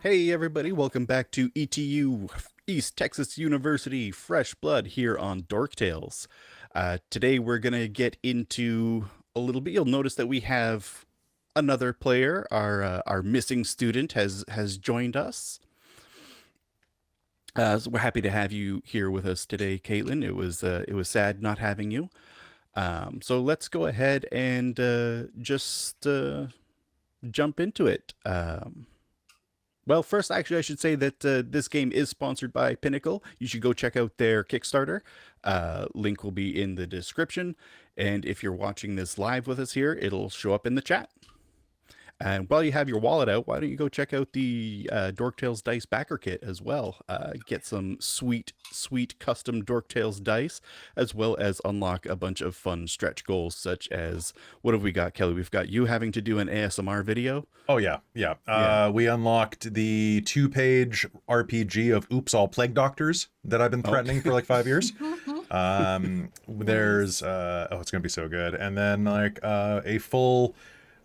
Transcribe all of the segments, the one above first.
Hey everybody, welcome back to ETU, East Texas University, Fresh Blood here on Dork Tales. Today we're going to get into a little bit. You'll notice that we have another player. Our missing student has joined us. So we're happy to have you here with us today, Caitlan. It was sad not having you. So let's go ahead and just jump into it. Well, first, actually, I should say that this game is sponsored by Pinnacle. You should go check out their Kickstarter. Link will be in the description. And if you're watching this live with us here, it'll show up in the chat. And while you have your wallet out, why don't you go check out the Dork Tales Dice Backer Kit as well. Get some sweet custom Dork Tales dice, as well as unlock a bunch of fun stretch goals, such as, what have we got, Kelly? We've got you having to do an ASMR video. Oh, yeah. We unlocked the 2-page RPG of Oops, All Plague Doctors that I've been threatening for like 5 years. There's, it's going to be so good. And then like a full...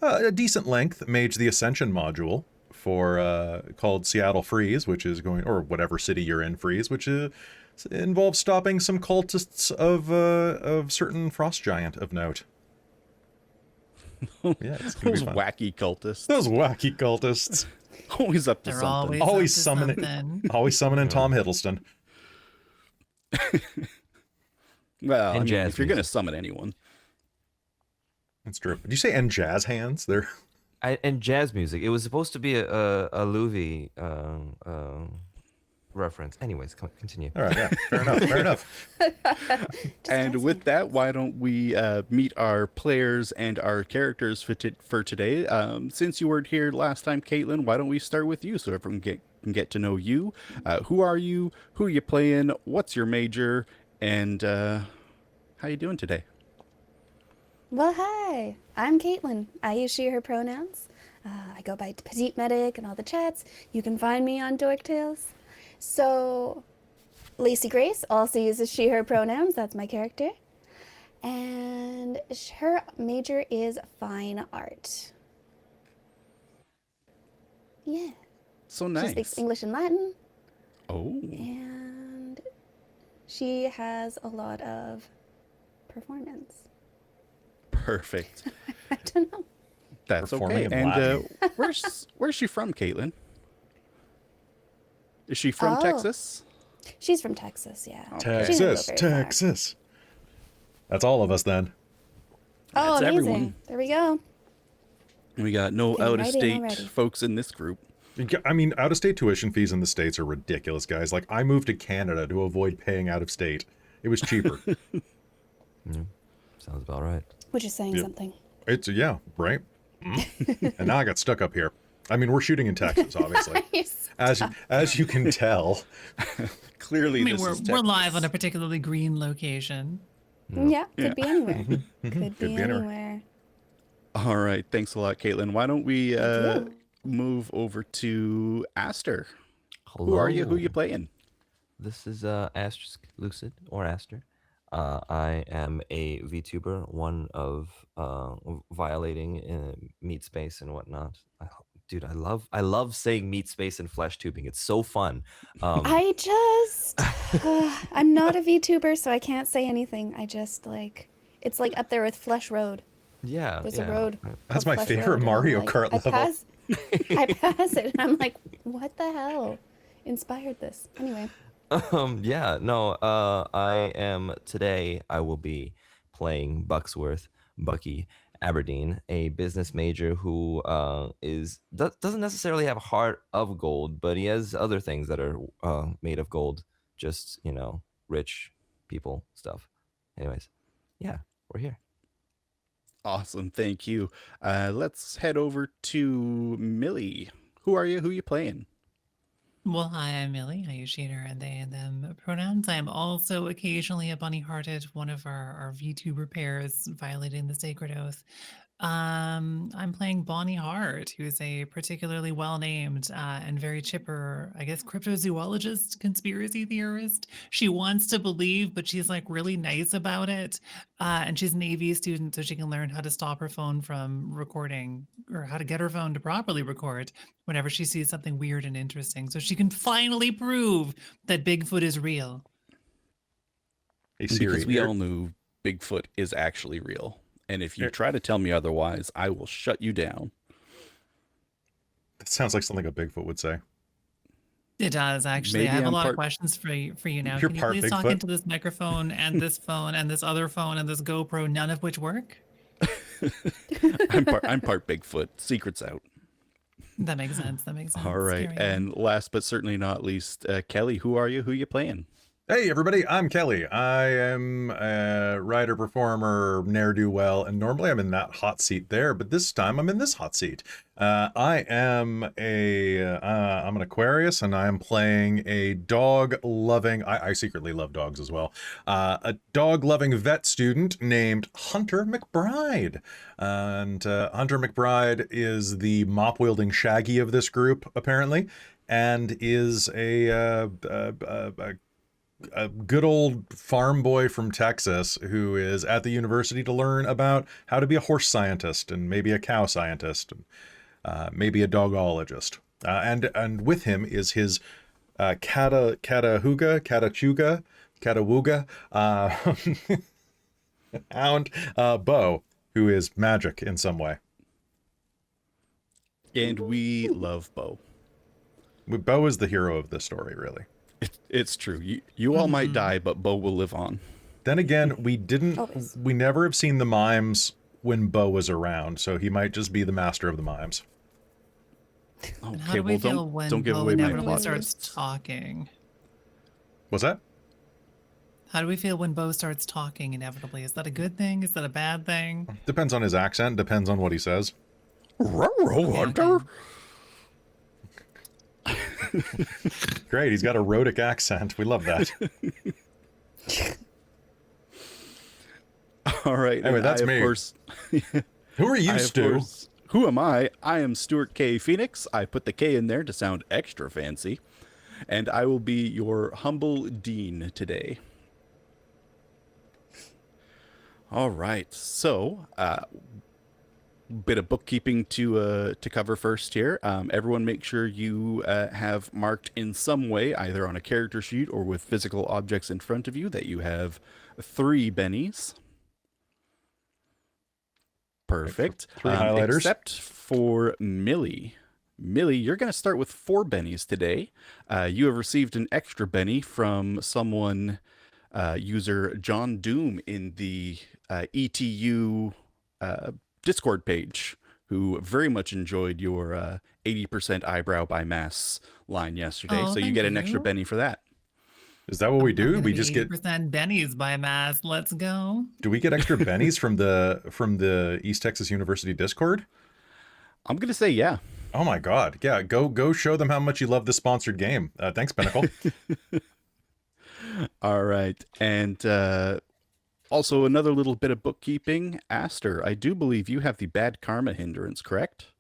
a decent length Mage the Ascension module for called Seattle Freeze, which is going, or whatever city you're in, Freeze, which involves stopping some cultists of certain frost giant of note. Yeah, it's gonna Those be fun. wacky cultists. Those wacky cultists. Always up to They're something. always up to summoning, something. always summoning Tom Hiddleston. Well, I mean, jazz if you're going to music. summon anyone. That's true. Did you say "and jazz hands"? They're And jazz music. It was supposed to be a Louis reference. Anyways, continue. all right. Yeah, fair enough. Fair enough. And with that, why don't we meet our players and our characters for today? Since you weren't here last time, Caitlan, why don't we start with you so everyone can get to know you? Who are you? Who are you playing? What's your major? And how you doing today? Well, hi, I'm Caitlan. I use she, her pronouns. I go by Petite Medic and all the chats. You can find me on Dork Tales. So, Lacy Grace also uses she, her pronouns. That's my character. And her major is fine art. Yeah. So She nice. speaks English and Latin. Oh, And she has a lot of performance. perfect. I don't know. That's Performing okay. in And Latin. where's she from, Caitlan? Is she from Oh. Texas? She's from Texas, yeah. Okay. She doesn't go Texas, very far. Texas. That's all of us then. Oh, That's amazing. everyone. There we go. We got no Getting right in out-of-state already. folks in this group. I mean, out-of-state tuition fees in the States are ridiculous, guys. Like, I moved to Canada to avoid paying out-of-state. It was cheaper. Sounds about right. Which is saying Yeah. something. It's, yeah, right? And now I got stuck up here. I mean, we're shooting in Texas, obviously. As you can tell. Clearly, I mean, this we're is we're live Texas. on a particularly green location. Yeah, could Yeah. be anywhere. Could be be anywhere. anywhere. All right, thanks a lot, Caitlan. Why don't we you. move over to Aster? Hello. Who are you? Who you playing? This is Asterisk Lucid or Aster. I am a VTuber, one of violating meat space and whatnot. Dude, I love saying meat space and flesh tubing. It's so fun. I just, I'm not a VTuber, so I can't say anything. I just like, it's like up there with Flesh Road. Yeah, There's yeah. a road. That's called my Flesh favorite Road, and I'm Mario like- Kart I level. I pass it, and I'm like, what the hell inspired this? Anyway, Yeah, no, today I will be playing Bucky Aberdeen, a business major who doesn't necessarily have a heart of gold, but he has other things that are made of gold, just, rich people stuff. Anyways, yeah, we're here. Awesome, thank you. Let's head over to Millie. Who are you? Who you playing? Well, hi, I'm Millie. I use she, her, and they and them pronouns. I am also occasionally a Bonnie Hearted, one of our VTuber pairs violating the sacred oath. I'm playing Bonnie Hart, who is a particularly well-named and very chipper, I guess, cryptozoologist, conspiracy theorist. She wants to believe, but she's like really nice about it. And she's an AV student, so she can learn how to stop her phone from recording or how to get her phone to properly record whenever she sees something weird and interesting. So she can finally prove that Bigfoot is real. Hey Siri, Because we all knew Bigfoot is actually real. And if you try to tell me otherwise, I will shut you down. that sounds like something a Bigfoot would say. It does, actually. Maybe I have a I'm lot of part- questions for you now. You're Can you part please talk Bigfoot? into this microphone and this phone and this other phone and this GoPro, none of which work? I'm part Bigfoot. Secret's out. That makes sense. That makes sense. All right. Carry on. And last but certainly not least, Kelly, who are you? Who you playing? Hey everybody, I'm Kelly. I am a writer, performer, ne'er-do-well, and normally I'm in that hot seat there, but this time I'm in this hot seat. I am I'm an Aquarius, and I'm playing a dog-loving, I secretly love dogs as well, a dog-loving vet student named Hunter McBride. And Hunter McBride is the mop-wielding Shaggy of this group, apparently, and is a good old farm boy from Texas who is at the university to learn about how to be a horse scientist and maybe a cow scientist and maybe a dogologist. And with him is his Catawooga hound, Bo, who is magic in some way. And we love Bo. Bo is the hero of this story, really. It's true. You all might die, but Bo will live on. Then again, Always. we never have seen the mimes when Bo was around, so he might just be the master of the mimes. And how Okay, do we well, feel don't when give Bo away my inevitably plot. starts talking? What's that? How do we feel when Bo starts talking inevitably? Is that a good thing? Is that a bad thing? Depends on his accent, depends on what he says. Hunter. Great, he's got a rhotic accent. We love that. All right. Anyway, and that's I, of me. course, Who are you, I, of Stu? course- who am I? I am Stuart K. Phoenix. I put the K in there to sound extra fancy. And I will be your humble dean today. All right. So, bit of bookkeeping to cover first here. Everyone make sure you have marked in some way, either on a character sheet or with physical objects in front of you, that you have 3 bennies. Perfect. Three highlighters. Except for Millie. Millie, you're going to start with 4 bennies today. You have received an extra benny from someone, user John Doom in the ETU Discord page, who very much enjoyed your 80% eyebrow by mass line yesterday. Oh, So you thank get an extra you. benny for that. Is that what we I'm do? gonna We be just get 80% bennies by mass. Let's go. do we get extra bennies from the East Texas University Discord? I'm going to say yeah. Oh my god. Yeah, go show them how much you love this sponsored game. Thanks, Pinnacle. All right. And also another little bit of bookkeeping. Aster, I do believe you have the bad karma hindrance, correct?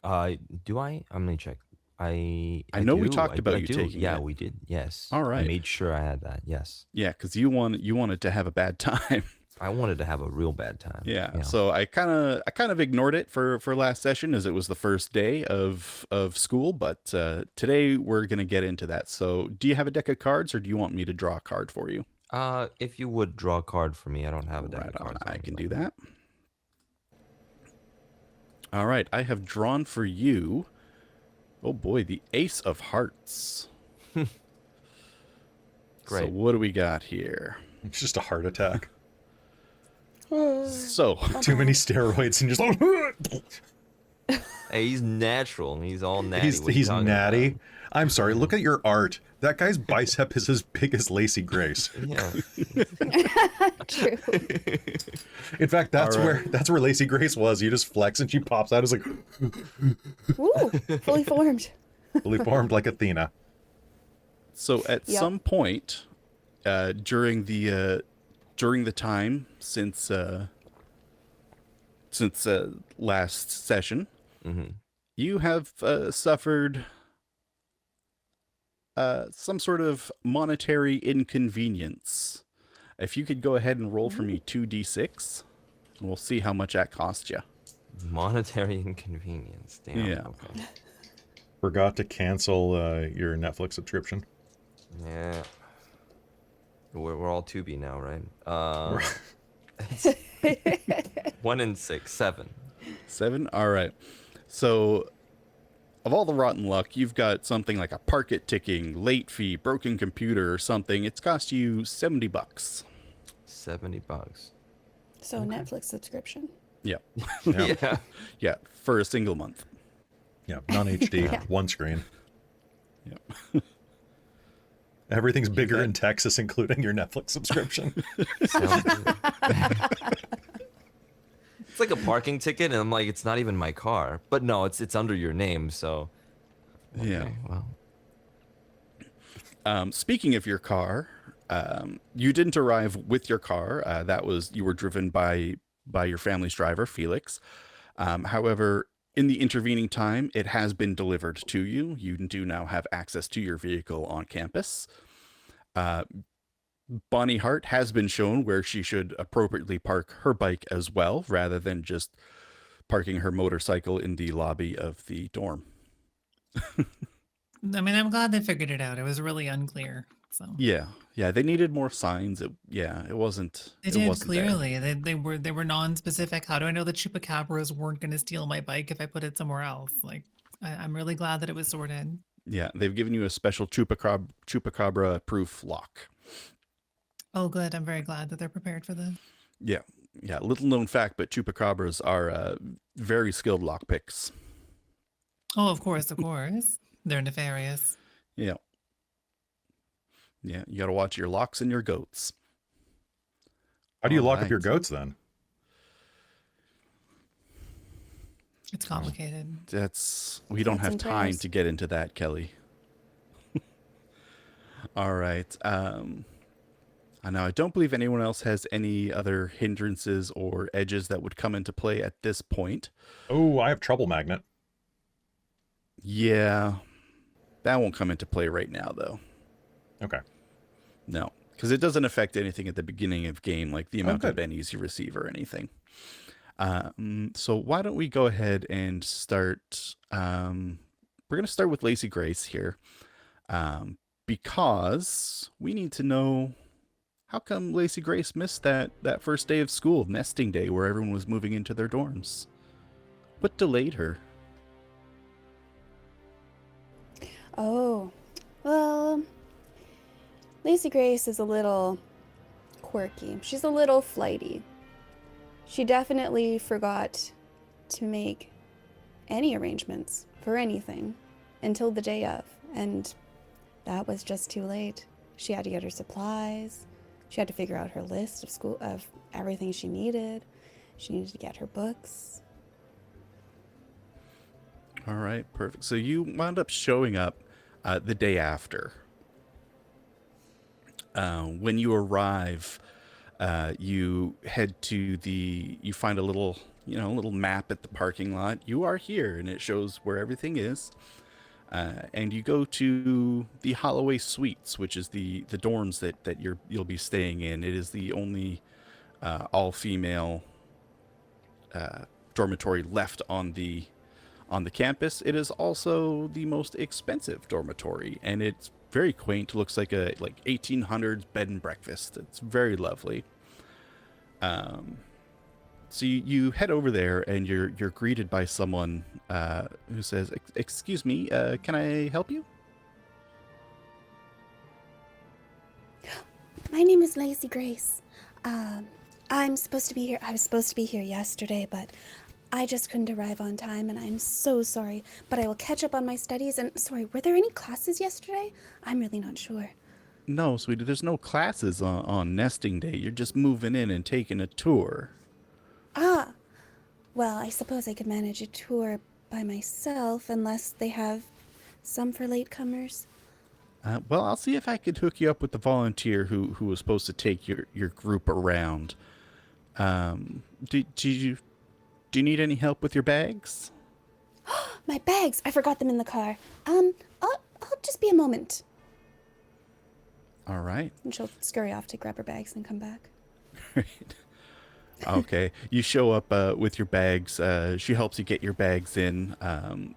Do I? I'm gonna check. I know we do, talked about you do. taking Yeah, it. we did. Yes. All I right. made sure I had that. Yes. Yeah, because you wanted to have a bad time. I wanted to have a real bad time. Yeah. you know. So I kind of ignored it for last session as it was the first day of school, but today we're gonna get into that. So do you have a deck of cards, or do you want me to draw a card for you? If you would draw a card for me, I don't have a deck Right of on. cards. I me, can but- do that. All right. I have drawn for you. Oh boy, the Ace of Hearts. So Great. what do we got here? It's just a heart attack. So Too many steroids and just Hey, he's natural. He's all natty. he's What are you talking natty. about? I'm sorry, look at your art. That guy's bicep is as big as Lacy Grace. Yeah. True. In fact, that's All right. where Lacy Grace was. You just flex and she pops out as like Woo! Fully formed. fully formed like Athena. So at Yep. some point during the time since since last session, Mm-hmm. you have suffered some sort of monetary inconvenience. If you could go ahead and roll for me 2d6, and we'll see how much that cost you. Monetary inconvenience. Damn. Yeah. Okay. Forgot to cancel your Netflix subscription. Yeah. We're all Tubi now, right? We're- 1 and 6, 7. 7? All right. So, of all the rotten luck, you've got something like a park ticking, late fee, broken computer, or something. It's cost you $70. $70. So Netflix subscription. Yeah. Yeah. Yeah. Yeah, for a single month. Yeah, non-HD, Yeah. one screen. Yep. Everything's bigger in Texas, including your Netflix subscription. Sounds good. It's like a parking ticket, and I'm like, it's not even my car. But no, it's under your name, so. Yeah. Okay, well. Speaking of your car, you didn't arrive with your car. You were driven by your family's driver, Felix. However, in the intervening time, it has been delivered to you. You do now have access to your vehicle on campus. Bonnie Hart has been shown where she should appropriately park her bike as well, rather than just parking her motorcycle in the lobby of the dorm. I mean, I'm glad they figured it out. It was really unclear. So Yeah, they needed more signs. It wasn't. they it did wasn't there. clearly. They were non-specific. How do I know the chupacabras weren't going to steal my bike if I put it somewhere else? Like, I'm really glad that it was sorted. Yeah, they've given you a special chupacabra proof lock. Oh, good. I'm very glad that they're prepared for this. Yeah. Little known fact, but chupacabras are very skilled lockpicks. Oh, of course, of course. They're nefarious. Yeah. Yeah, you got to watch your locks and your goats. How do you lock up Alright. your goats then? It's complicated. We don't Thoughts have and time prayers. to get into that, Kelly. All right. I know I don't believe anyone else has any other hindrances or edges that would come into play at this point. Oh, I have trouble magnet. Yeah. That won't come into play right now though. Okay. No, because it doesn't affect anything at the beginning of game, like the amount of good. bennies you receive or anything. So why don't we go ahead and start? We're going to start with Lacy Grace here, because we need to know how come Lacy Grace missed that first day of school, nesting day, where everyone was moving into their dorms. What delayed her? Oh, well, Lacy Grace is a little quirky. She's a little flighty. She definitely forgot to make any arrangements for anything until the day of, and that was just too late. She had to get her supplies. She had to figure out her list of everything she needed. She needed to get her books. All right, perfect. So you wound up showing up the day after. When you arrive, you head to you find a little map at the parking lot. You are here, and it shows where everything is. And you go to the Holloway Suites, which is the dorms that you'll be staying in. It is the only all-female dormitory left on the campus. It is also the most expensive dormitory, and it's very quaint. Looks like a 1800s bed and breakfast. It's very lovely. So you head over there, and you're greeted by someone who says, "Excuse me, can I help you?" My name is Lacy Grace. I'm supposed to be here. I was supposed to be here yesterday, but I just couldn't arrive on time, and I'm so sorry. But I will catch up on my studies. And sorry, were there any classes yesterday? I'm really not sure. No, sweetie, there's no classes on nesting day. You're just moving in and taking a tour. Ah, well, I suppose I could manage a tour by myself, unless they have some for latecomers. Well, I'll see if I could hook you up with the volunteer who was supposed to take your group around. Do Do you need any help with your bags? My bags! I forgot them in the car. I'll just be a moment. All right. And she'll scurry off to grab her bags and come back. Great. Okay. You show up with your bags. She helps you get your bags in.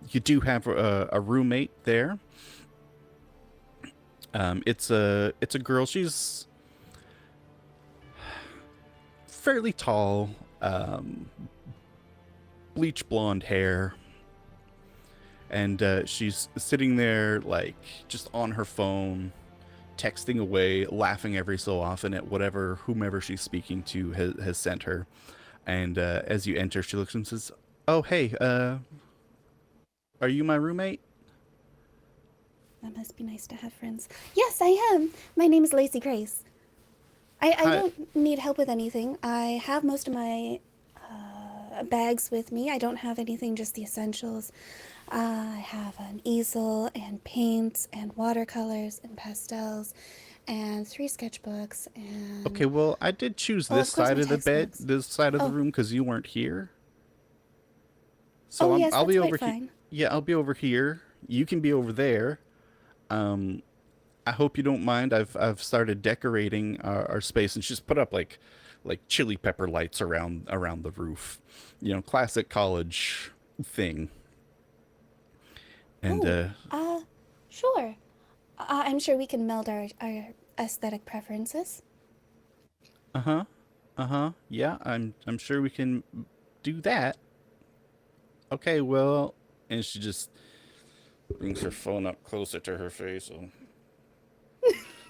You do have a roommate there. It's a girl. She's fairly tall, bleach blonde hair, and she's sitting there like just on her phone, texting away, laughing every so often at whomever she's speaking to has sent her. And as you enter, she looks and says, "Oh, hey, are you my roommate?" That must be nice to have friends. Yes, I am. My name is Lacy Grace. I Hi. don't need help with anything. I have most of my bags with me. I don't have anything, just the essentials. I have an easel and paints and watercolors and pastels and 3 sketchbooks and... Okay, well, I did choose Oh, this of course, side my of the bed, textbooks. this side of the Oh. room, because you weren't here. So Oh, yes, I'll that's be quite over here. fine. Yeah, I'll be over here. You can be over there. I hope you don't mind. I've started decorating our space, and she's put up like chili pepper lights around the roof. You know, classic college thing. And Sure. I'm sure we can meld our aesthetic preferences. yeah, I'm sure we can do that. Okay, well, and she just brings her phone up closer to her face and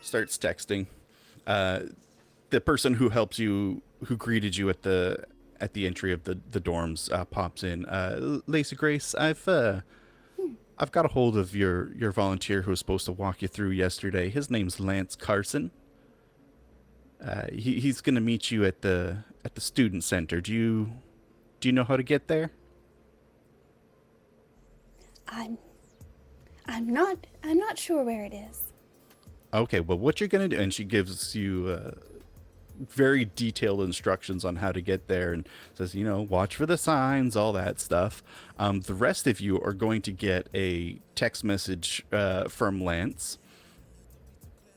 starts texting. The person who helps you, who greeted you at the entry of the dorms, pops in. Lacy Grace, I've got a hold of your volunteer who was supposed to walk you through yesterday. His name's Lance Carson. He's gonna meet you at the student center. Do you know how to get there? I'm not sure where it is. Okay, well, what you're gonna do, and she gives you very detailed instructions on how to get there, and says, watch for the signs, all that stuff. The rest of you are going to get a text message from Lance.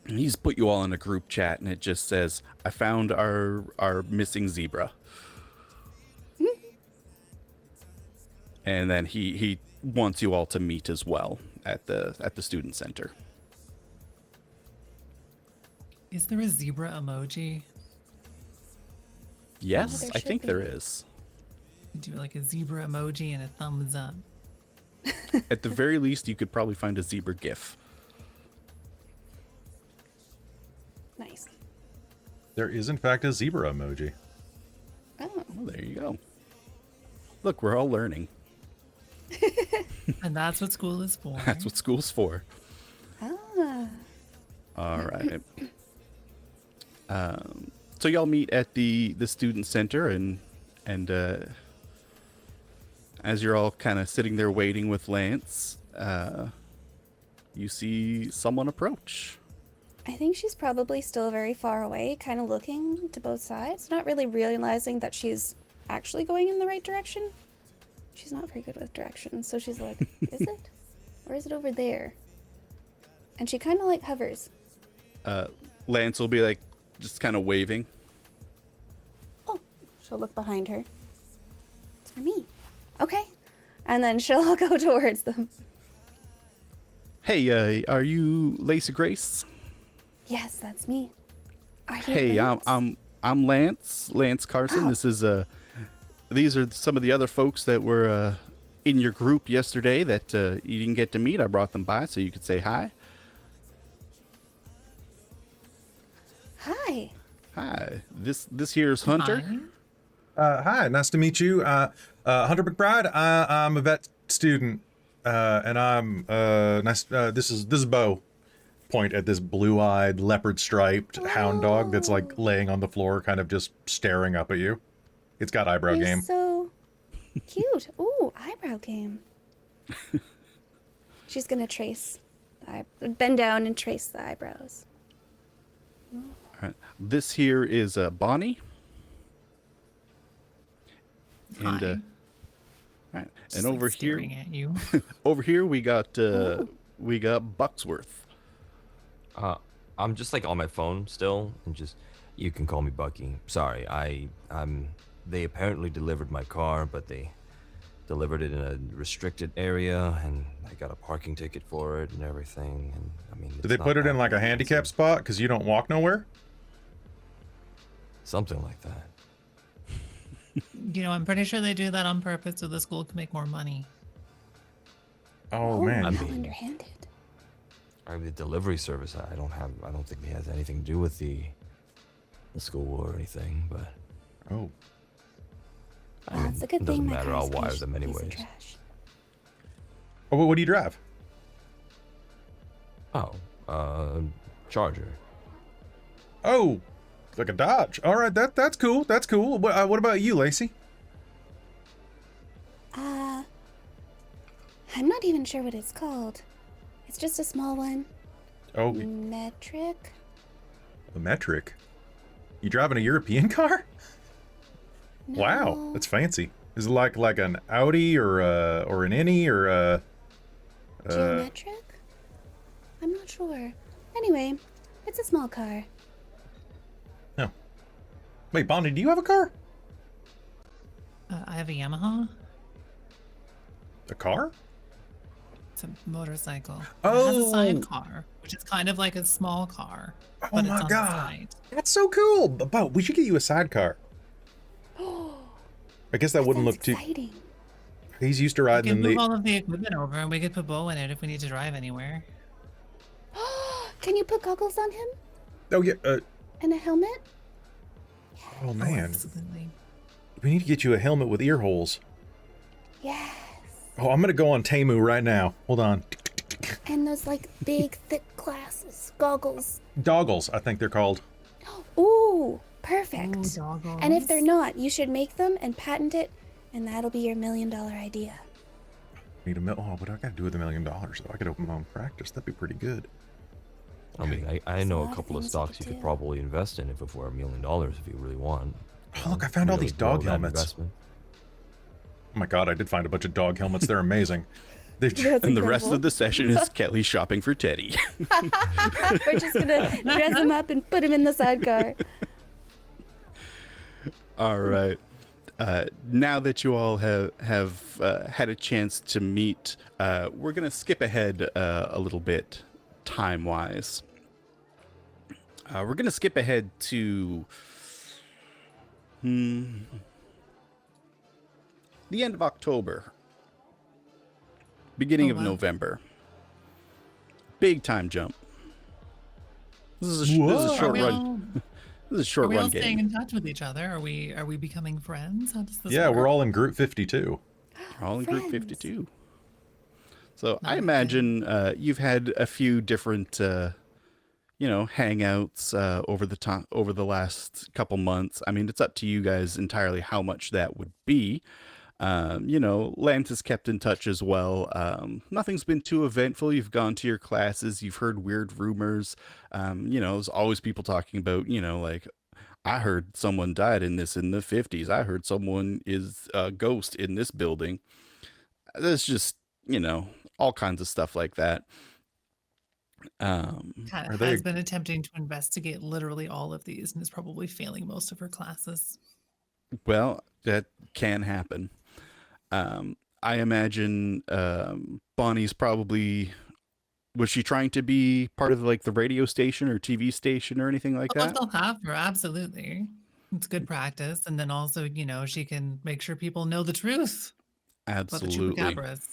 He's put you all in a group chat, and it just says, "I found our missing zebra." And then he wants you all to meet as well at the student center. Is there a zebra emoji? Yes, there I should think be. there is. Do like a zebra emoji and a thumbs up. At the very least, you could probably find a zebra gif. Nice. There is, in fact, a zebra emoji. Oh. Well, there you go. Look, we're all learning. And that's what school is for. That's what school's for. Ah. All right. So y'all meet at the student center, and as you're all kind of sitting there waiting with Lance, you see someone approach. I think she's probably still very far away, kind of looking to both sides, not really realizing that she's actually going in the right direction. She's not very good with directions, so she's like, is it? Or is it over there? And she kind of like hovers. Lance will be like just kind of waving. Oh, she'll look behind her. It's for me. Okay. And then she'll go towards them. Hey, are you Lacy Grace? Yes, that's me. Are you Hey, Lance? I'm Lance Carson. Oh. This is these are some of the other folks that were in your group yesterday that you didn't get to meet. I brought them by so you could say hi. Hi. Hi. This here's Hunter. Hi. Hi, nice to meet you. Hunter McBride. I'm a vet student, and I'm nice. This is Bo. Point at this blue-eyed, leopard-striped hound dog that's like laying on the floor, kind of just staring up at you. It's got eyebrow You're game. so cute. Ooh, eyebrow game. She's gonna trace. Bend down and trace the eyebrows. All right. This here is Bonnie. And Hi. Right. Just And like over here, staring at you. we got Bucksworth. I'm just like on my phone still, and just you can call me Bucky. Sorry, I'm. They apparently delivered my car, but they delivered it in a restricted area, and I got a parking ticket for it and everything. And I mean, Did they put it in like a handicap spot because you don't walk nowhere? Something like that. You know, I'm pretty sure they do that on purpose so the school can make more money. Oh man. How underhanded. I mean, the delivery service. I don't think it has anything to do with the school or anything. But Oh. I Well, mean, it's a good it thing doesn't my matter. car's I'll wire a them piece of anyways. trash. Oh, what do you drive? Oh, Charger. Oh, like a Dodge. All right, that's cool. That's cool. What about you, Lacy? I'm not even sure what it's called. It's just a small one. Oh, Metric? a metric. You driving a European car? Wow, No. that's fancy. Is it like an Audi or an Innie or Geometric? I'm not sure. Anyway, it's a small car. No. Wait, Bonnie, do you have a car? I have a Yamaha. A car? It's a motorcycle. It Oh. has a sidecar, which is kind of like a small car. Oh but my it's on God. The side. That's so cool. But we should get you a sidecar. I guess that wouldn't Sounds look too. exciting. He's used to We riding can in move the. all of the equipment over, and we could put Bo in it if we need to drive anywhere. Can you put goggles on him? Oh yeah. And a helmet? Oh Oh, man, absolutely. we need to get you a helmet with ear holes. Yes. Oh, I'm gonna go on Temu right now. Hold on. And those like big, thick glasses, goggles. Doggles, I think they're called. Ooh, perfect. Ooh, doggos. And if they're not, you should make them and patent it, and that'll be your $1 million idea. Need $1 million. Oh, what do I gotta do with $1 million? Though I could open my own practice. That'd be pretty good. I mean, I There's a know lot a of couple of things you stocks could you could do. probably invest in if it were $1 million if you really want. Oh, look, I found all Really these dog grow that helmets. investment. Oh my god, I did find a bunch of dog helmets. They're amazing. That's And the rest incredible. of the session is Kelly shopping for Teddy. We're just gonna dress him up and put him in the sidecar. All right. Now that you all have had a chance to meet, we're gonna skip ahead a little bit, time-wise. We're gonna skip ahead to the end of October, beginning Oh, of wow. November. Big time jump. This is a Whoa. short Are we run. all, This is a are short we all run staying game. in touch with each other? Are we becoming friends? How does this Yeah, work? we're all in group 52. We're all in group Friends. 52. So I Okay. imagine you've had a few different, hangouts over the last couple months. I mean, it's up to you guys entirely how much that would be. Lance has kept in touch as well. Nothing's been too eventful. You've gone to your classes. You've heard weird rumors. There's always people talking about, like, I heard someone died in the 50s. I heard someone is a ghost in this building. There's just, all kinds of stuff like that. Kat Are they- has been attempting to investigate literally all of these and is probably failing most of her classes. Well, that can happen. I imagine Bonnie's probably, was she trying to be part of like the radio station or TV station or anything like Well, if that? they'll have her, absolutely. It's good practice. And then also, she can make sure people know the truth about the Absolutely. chupacabras.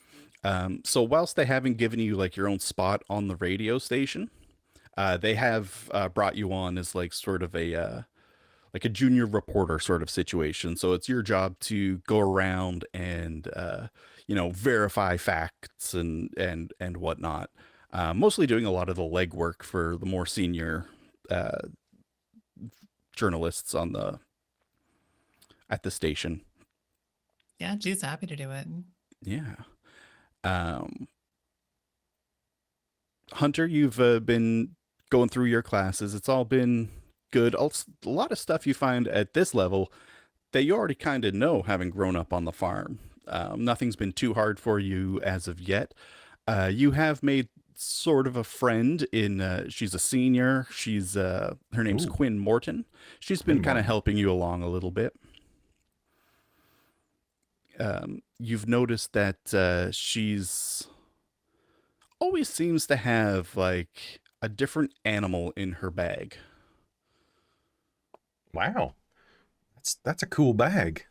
So whilst they haven't given you like your own spot on the radio station, they have brought you on as like sort of a like a junior reporter sort of situation. So it's your job to go around and verify facts and whatnot. Mostly doing a lot of the legwork for the more senior journalists at the station. Yeah, she's happy to do it. Yeah. Hunter, you've been going through your classes. It's all been good. A lot of stuff you find at this level that you already kind of know, having grown up on the farm. Nothing's been too hard for you as of yet. You have made sort of a friend in, she's a senior. Her name's Ooh, Quinn Morton. She's been Quinn kind of Morton. helping you along a little bit. You've noticed that she's always seems to have like a different animal in her bag. Wow, that's a cool bag.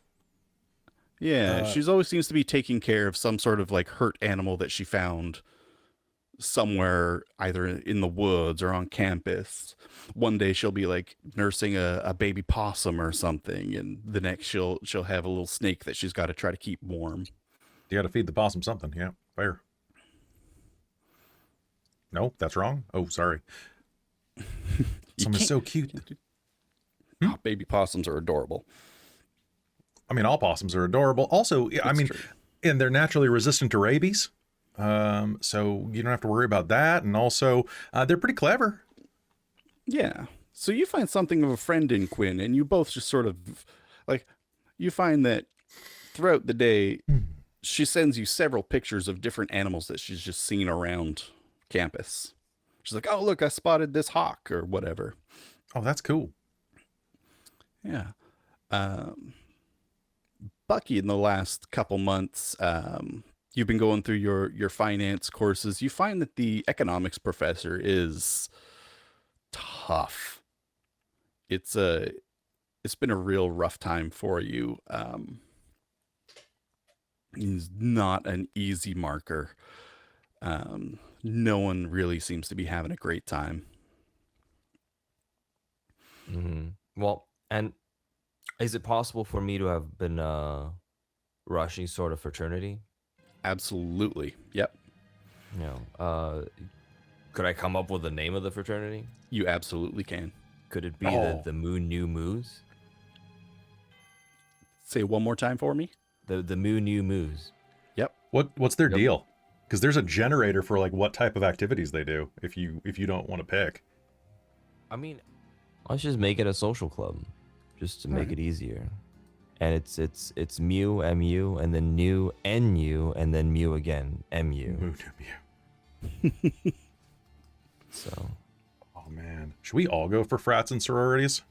Yeah, Uh, she's always seems to be taking care of some sort of like hurt animal that she found somewhere, either in the woods or on campus. One day she'll be like nursing a baby possum or something, and the next she'll have a little snake that she's got to try to keep warm. you got to feed the possum something. Yeah, fair. No, that's wrong. Oh, sorry. You Someone's can't. so cute. Oh, baby possums are adorable. I mean, all possums are adorable. Also, I It's mean, true. and they're naturally resistant to rabies. So you don't have to worry about that. And also, they're pretty clever. Yeah. So you find something of a friend in Quinn, and you both just sort of like, you find that throughout the day, she sends you several pictures of different animals that she's just seen around campus. She's like, oh, look, I spotted this hawk or whatever. Oh, that's cool. Yeah. Um, Bucky, in the last couple months, you've been going through your finance courses. You find that the economics professor is tough. It's been a real rough time for you. He's not an easy marker. No one really seems to be having a great time. Well, and is it possible for me to have been rushing sort of fraternity? Absolutely. Yep. You know, could I come up with the name of the fraternity? You absolutely can. Could it be Oh. the Moo New Moos? Say it one more time for me. The Moo New Moos. Yep. What's their Yep. deal? Because there's a generator for like what type of activities they do. If you don't want to pick. I mean, let's just make it a social club, just to make it easier. And it's Mew, MU, and then new NU, and then Mew again, MU. Moo to Mew. So Oh man, should we all go for frats and sororities?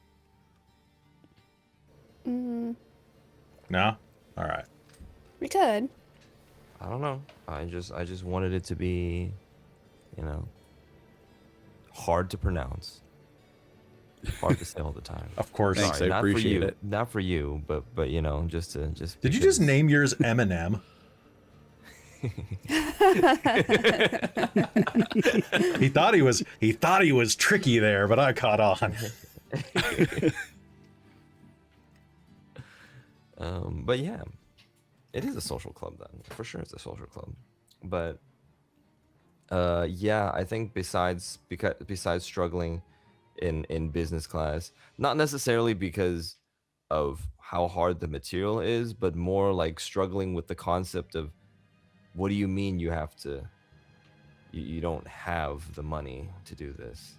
No. All right. We could. I don't know. I just wanted it to be, you know, hard to pronounce, hard to say all the time. Of course. Thanks, Sorry, I not for appreciate you, it. not for you, but you know, just Did you just because- name yours Eminem? He thought he was tricky there, but I caught on. But yeah, it is a social club then. For sure it's a social club. But yeah, I think besides struggling in business class, not necessarily because of how hard the material is, but more like struggling with the concept of what do you mean you have to you don't have the money to do this?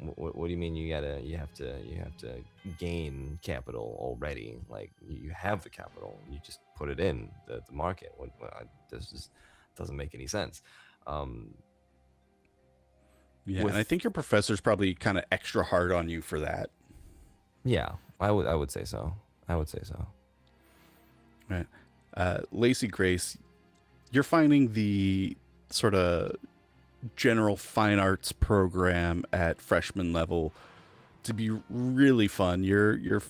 What do you mean you have to gain capital already? Like you have the capital, you just put it in the market. This just doesn't make any sense. Yeah, With- and I think your professor's probably kind of extra hard on you for that. Yeah, I would say so. I would say so. Right. Lacy Grace, you're finding the sort of general fine arts program at freshman level to be really fun. You're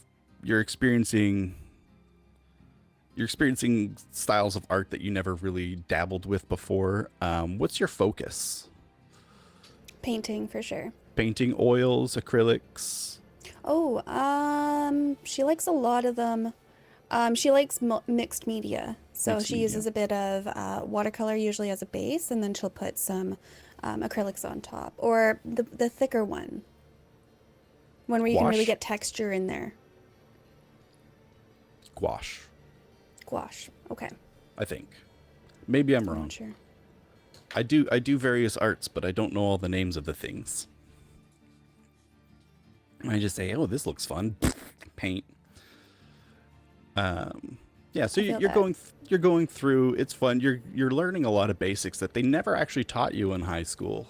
experiencing styles of art that you never really dabbled with before. What's your focus? Painting for sure. Painting, oils, acrylics. Oh, she likes a lot of them. She likes mixed media. So Mixed she media. uses a bit of watercolor usually as a base, and then she'll put some acrylics on top. Or the thicker one where you can really Gouache? get texture in there. Gouache, Gouache. Okay. I think. Maybe I'm I'm wrong. not sure. I do various arts, but I don't know all the names of the things. I just say, "Oh, this looks fun." Paint. Yeah, so I feel you're bad. you're going through. It's fun. You're learning a lot of basics that they never actually taught you in high school,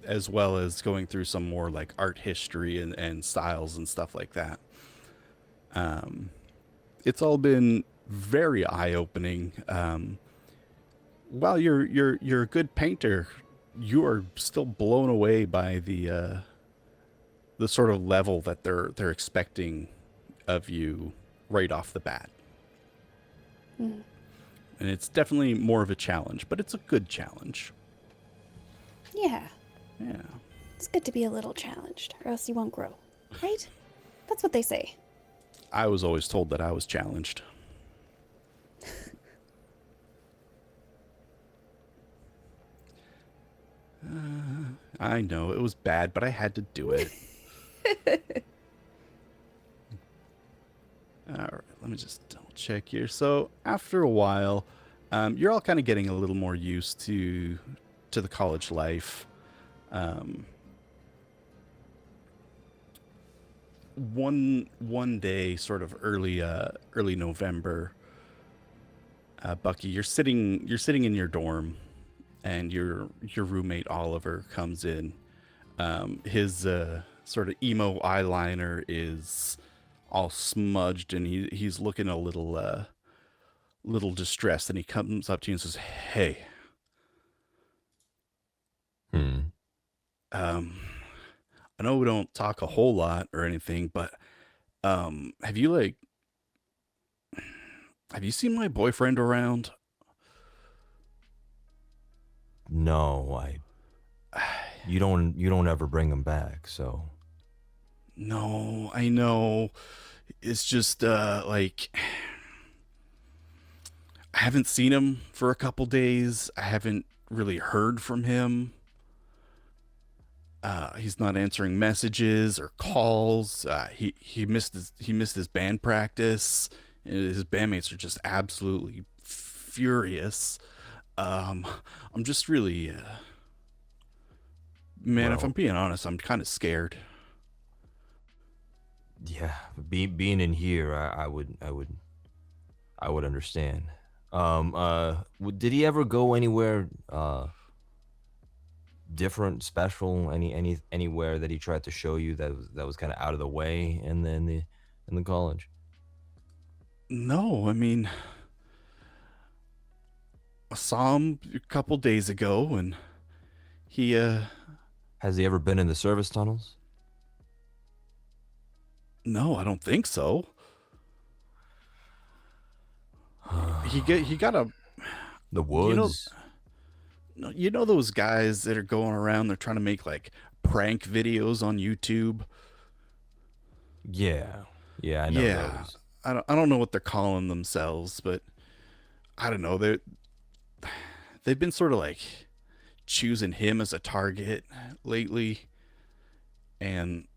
as well as going through some more like art history and styles and stuff like that. It's all been very eye opening. While you're a good painter, you are still blown away by the sort of level that they're expecting of you right off the bat. Mm. And it's definitely more of a challenge, but it's a good challenge. Yeah, Yeah. it's good to be a little challenged, or else you won't grow, right? That's what they say. I was always told that I was challenged. I know it was bad, but I had to do it. All right, let me just double check here. So after a while, you're all kind of getting a little more used to the college life. Um, one day, sort of early November, Bucky, you're sitting in your dorm, and your roommate Oliver comes in. His sort of emo eyeliner is all smudged, and he's looking a little distressed. And he comes up to you and says, "Hey, Hmm. um, I know we don't talk a whole lot or anything, but have you seen my boyfriend around?" No, you don't ever bring him back, so No, I know. It's just like I haven't seen him for a couple days. I haven't really heard from him. He's not answering messages or calls. He missed his band practice. His bandmates are just absolutely furious. Um, I'm just really, man. If I'm well, being honest, I'm kind of scared. yeah, being in here, I would understand. Did he ever go anywhere different, special, anywhere that he tried to show you that was kind of out of the way in the college? No, I mean, I saw him a couple days ago, and he, Has he ever been in the service tunnels? no, I don't think so. He got a, The you know, woods? you know those guys that are going around. They're trying to make like prank videos on YouTube. Yeah. Yeah, I know Yeah, those. I don't know what they're calling themselves, but I don't know. They've been sort of like choosing him as a target lately, and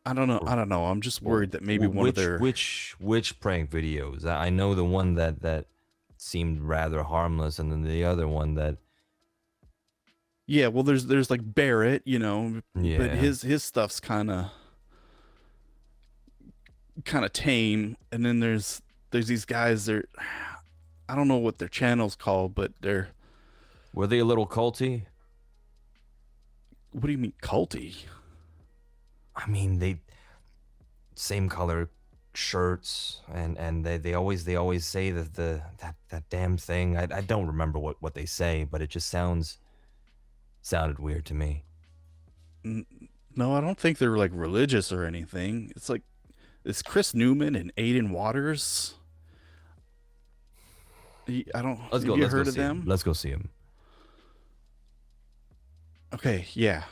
I don't know. Or I don't know. I'm just Well, worried that maybe one of their which prank videos? I know the one that seemed rather harmless, and then the other one that yeah. Well, there's like Barrett, but yeah. his stuff's kind of tame, and then there's these guys. I don't know what their channel's called, but they're Were they a little culty? what do you mean culty? I mean, they same color shirts, and they always say that damn thing. I don't remember what they say, but it just sounded weird to me. N- No, I don't think they're like religious or anything. It's like it's Chris Newman and Aiden Waters. I don't. Let's go. Have you Let's go heard of see him. them? Let's go see him. Okay, yeah.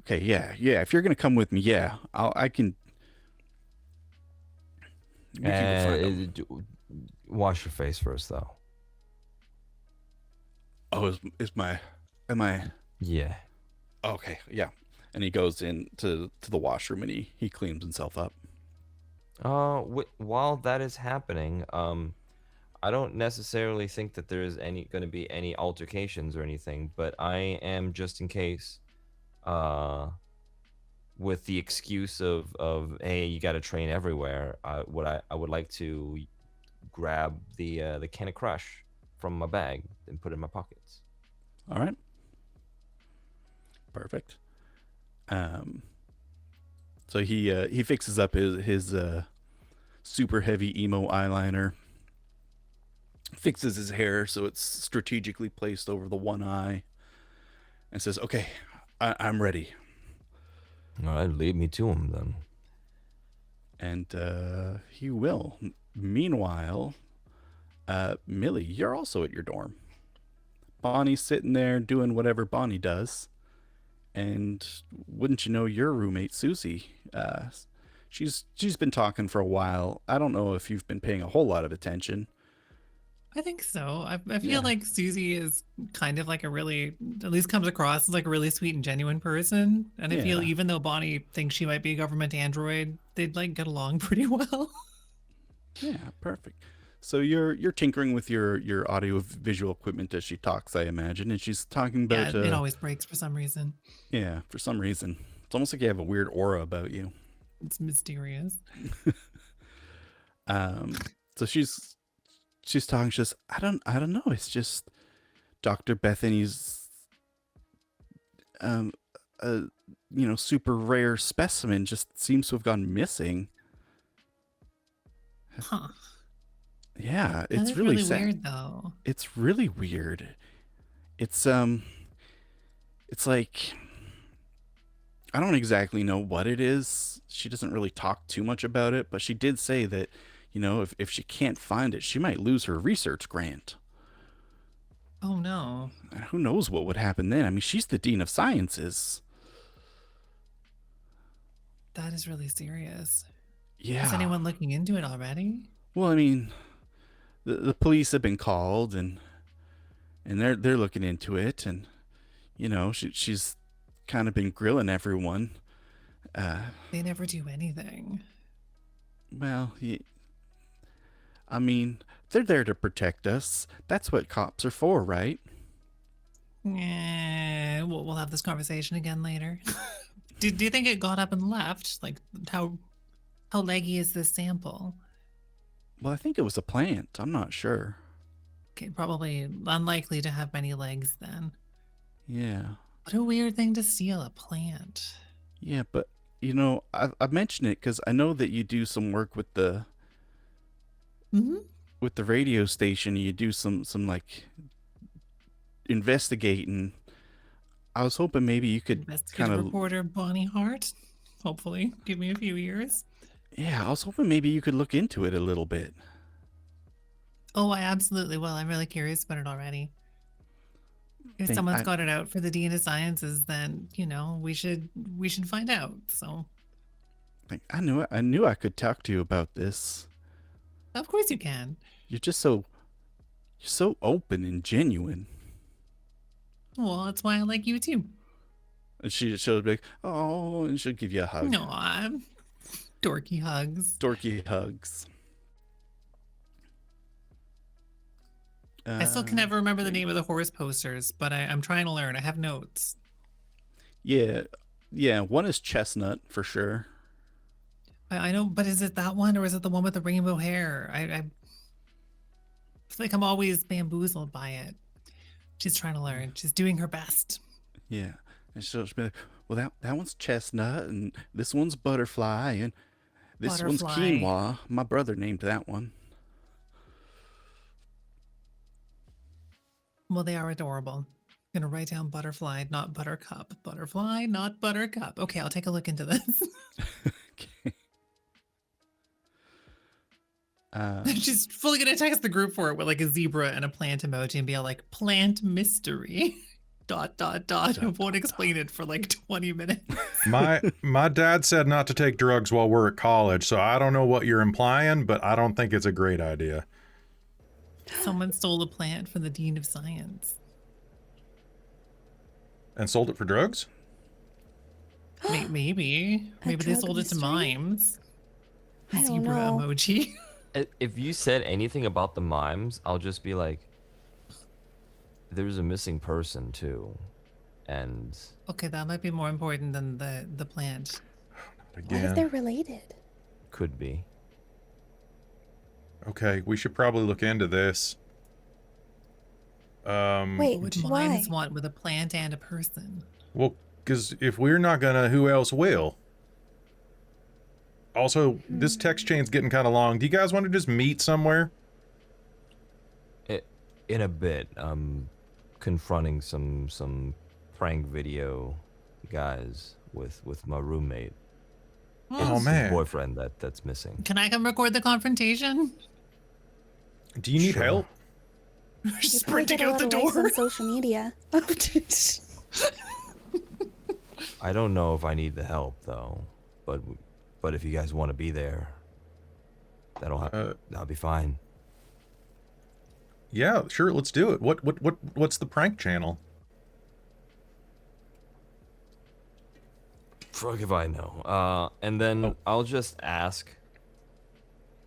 Okay, yeah, yeah. If you're gonna come with me, yeah, I can. We can go find them. Wash your face first, though. Oh, is my, am I? Yeah. Okay, yeah. And he goes in to the washroom and he cleans himself up. While that is happening, I don't necessarily think that there is any going to be any altercations or anything, but I am just in case, uh, with the excuse of hey, you got to train everywhere, I would like to grab the can of Crush from my bag and put it in my pockets. All right. Perfect. So he fixes up his super heavy emo eyeliner, fixes his hair so it's strategically placed over the one eye, and says, "Okay, I'm ready." All right, lead me to him then. And he will. Meanwhile, Millie, you're also at your dorm. Bonnie's sitting there doing whatever Bonnie does. And wouldn't you know, your roommate Susie, she's been talking for a while. I don't know if you've been paying a whole lot of attention. I think so. I feel Yeah. like Susie is kind of like a really, at least comes across as like a really sweet and genuine person. And I feel Yeah. even though Bonnie thinks she might be a government android, they'd like get along pretty well. Yeah, perfect. So you're tinkering with your audio visual equipment as she talks, I imagine, and she's talking Yeah, about it always breaks for some reason. yeah, for some reason. It's almost like you have a weird aura about you. It's mysterious. Um, so she's talking. She's just I don't know. It's just Dr. Bethany's a super rare specimen just seems to have gone missing. Huh. Yeah, That it's is really really sad. weird though. It's really weird. It's it's like I don't exactly know what it is. She doesn't really talk too much about it, but she did say that, if she can't find it, she might lose her research grant. Oh no. And who knows what would happen then? I mean, she's the dean of sciences. That is really serious. Yeah. Is anyone looking into it already? Well, I mean, the police have been called and they're looking into it, and she's kind of been grilling everyone. They never do anything. Well, I mean, they're there to protect us. That's what cops are for, right? We'll have this conversation again later. Do you think it got up and left? Like how leggy is this sample? Well, I think it was a plant. I'm not sure. Okay, probably unlikely to have many legs then. Yeah. What a weird thing to steal, a plant. Yeah, but I've mentioned it because I know that you do some work with the Mm-hmm. with the radio station. You do some like investigating. I was hoping maybe you could Investigative kind of reporter Bonnie Hart. Hopefully, give me a few years. I was hoping maybe you could look into it a little bit. Oh, I absolutely will. I'm really curious about it already. If someone's got it out for the Dean of Sciences, then we should find out. So, I knew I could talk to you about this. of course you can. You're so open and genuine. Well, that's why I like you too. And she'll be like, oh, and she'll give you a hug. No, I'm dorky hugs. Dorky hugs. I still can never remember the name of the horse posters, but I'm trying to learn. I have notes. Yeah, one is Chestnut for sure. I know, but is it that one or is it the one with the rainbow hair? I feel like I'm always bamboozled by it. She's trying to learn. She's doing her best. Yeah, and she'll be like, well, that one's Chestnut, and this one's Butterfly, and this one's Butterfly. Quinoa. My brother named that one. Well, they are adorable. I'm gonna write down Butterfly, not Buttercup. Butterfly, not Buttercup. Okay, I'll take a look into this. Okay. She's fully gonna text the group for it with like a zebra and a plant emoji and be all like, plant mystery. ... and won't explain it for like 20 minutes. My dad said not to take drugs while we're at college, so I don't know what you're implying, but I don't think it's a great idea. Someone stole a plant from the Dean of Science. And sold it for drugs? Maybe they drug sold it to mystery? mimes. I don't Zebra know. emoji. If you said anything about the mimes, I'll just be like, there's a missing person too. and Okay, that might be more important than the plant. What if Again. they're related? could be. Okay, we should probably look into this. Wait, Would why? minds want with a plant and a person? Well, because if we're not gonna, who else will? Also, this text chain's getting kind of long. Do you guys want to just meet somewhere? In a bit, confronting some prank video guys with my roommate. Oh, His man. boyfriend that's missing. Can I come record the confrontation? Do you need Sure. help? You probably Sprinting get a out lot the of likes door. on social media. I don't know if I need the help though, but if you guys want to be there, that'll be fine. Yeah, sure, let's do it. What's the prank channel? Fuck if I know. And then I'll just ask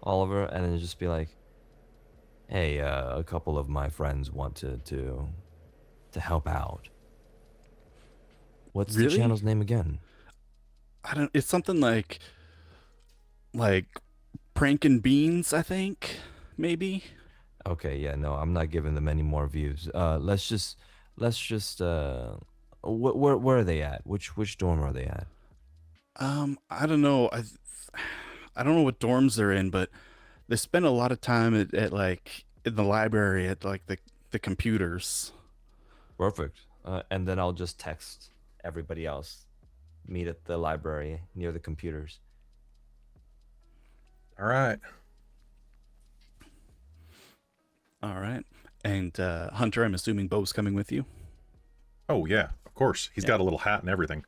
Oliver, and then just be like, "Hey, a couple of my friends want to help out. What's the Really? channel's name again?" I don't. It's something like pranking beans. I think maybe. Okay, yeah, no, I'm not giving them any more views. Let's just where are they at? Which dorm are they at? I don't know. I don't know what dorms they're in, but they spend a lot of time at like in the library at like the computers. Perfect. And then I'll just text everybody else. Meet at the library near the computers. All right. All right. And Hunter, I'm assuming Bo's coming with you. Oh yeah, of course. He's got a little hat and everything.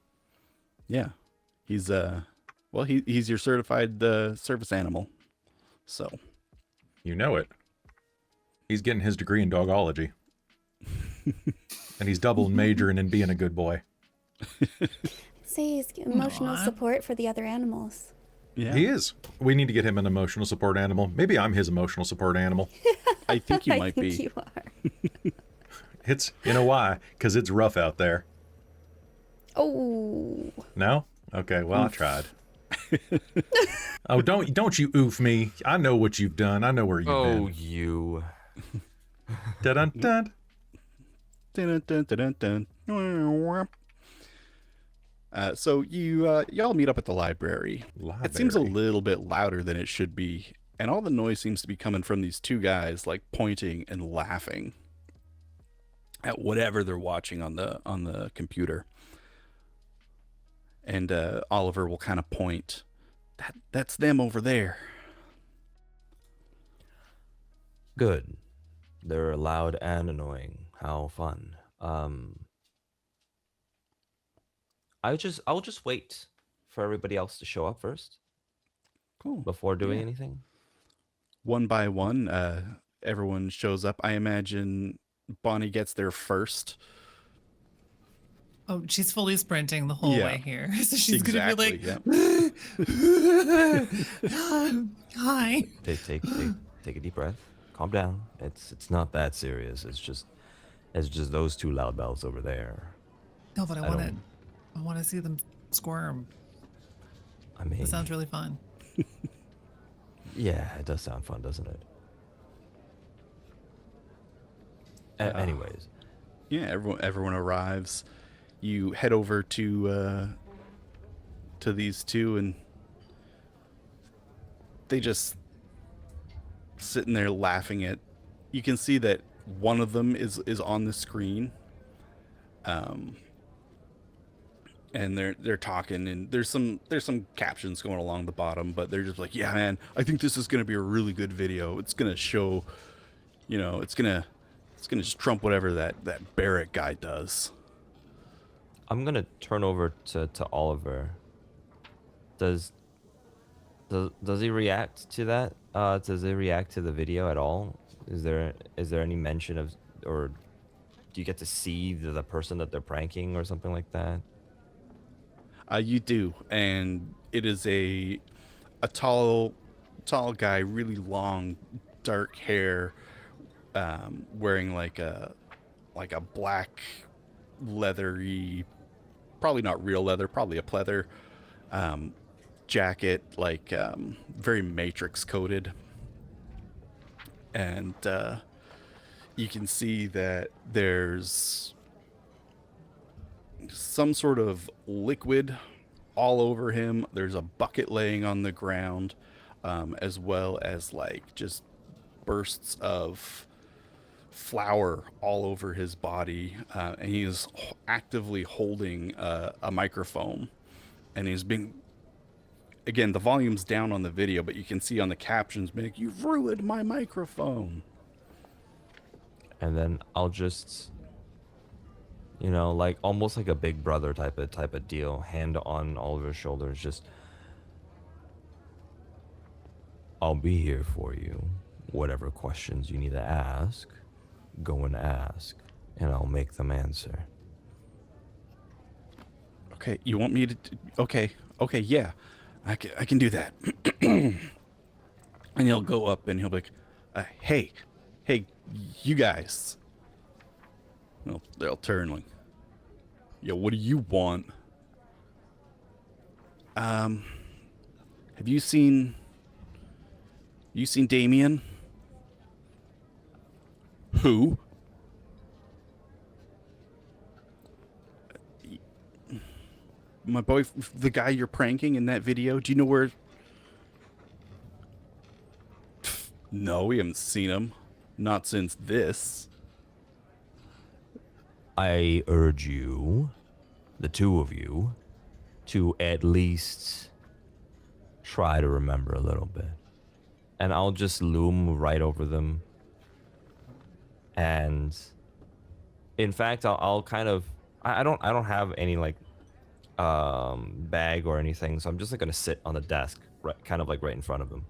Yeah. He's well, he's your certified service animal. So You know it. He's getting his degree in dogology. And he's doubling majoring in being a good boy. Say he's emotional Aw. support for the other animals. yeah, He is. We need to get him an emotional support animal. Maybe I'm his emotional support animal. I think you I might think be. you are. It's, you know why? Because it's rough out there. Oh. No? Okay, well, I tried. Oh, don't you oof me. I know what you've done. I know where you've been. you. Dun-dun-dun. Dun, dun, dun, dun, dun. So y'all meet up at the library. It seems a Library. little bit louder than it should be, and all the noise seems to be coming from these two guys like pointing and laughing at whatever they're watching on the computer. And Oliver will kind of point. That's them over there. Good. They're loud and annoying. How fun. I'll just wait for everybody else to show up first Cool. before doing Yeah. anything. One by one, everyone shows up. I imagine Bonnie gets there first. Oh, she's fully sprinting the whole Yeah. way here. So she's gonna be like, yeah. hi. Take a deep breath. Calm down. It's not that serious. It's just those two loud mouths over there. No, but I I want to see them squirm. I mean, It sounds really fun. yeah, it does sound fun, doesn't it? Anyways, Yeah, everyone arrives. You head over to these two, and they just sitting there laughing at. You can see that one of them is on the screen, and they're talking, and there's some captions going along the bottom, but they're just like, yeah, man, I think this is gonna be a really good video. It's gonna show, it's gonna just trump whatever that Barrett guy does. I'm gonna turn over to Oliver. Does he react to that? Does he react to the video at all? Is there any mention of, or do you get to see the person that they're pranking or something like that? You do, and it is a tall guy, really long, dark hair, wearing like a black leathery, probably not real leather, probably a pleather jacket, like very matrix coated. And you can see that there's some sort of liquid all over him. There's a bucket laying on the ground, as well as like just bursts of flour all over his body. And he is actively holding a microphone. And he's being, again, the volume's down on the video, but you can see on the captions, being like, "You've ruined my microphone." And then I'll just, you know, like almost like a big brother type of deal, hand on Oliver's shoulders, just, "I'll be here for you. Whatever questions you need to ask, go and ask, and I'll make them answer." Okay, you want me to? Okay, yeah, I can do that. And he'll go up and he'll be like, "Hey, you guys." They'll turn like, "Yo, what do you want?" Have you seen Damien? Who? My boy, the guy you're pranking in that video. Do you know where? No, we haven't seen him. Not since this. I urge you, the two of you, to at least try to remember a little bit. And I'll just loom right over them. And in fact, I'll kind of, I don't have any like bag or anything, so I'm just like gonna sit on the desk, right, kind of like right in front of them.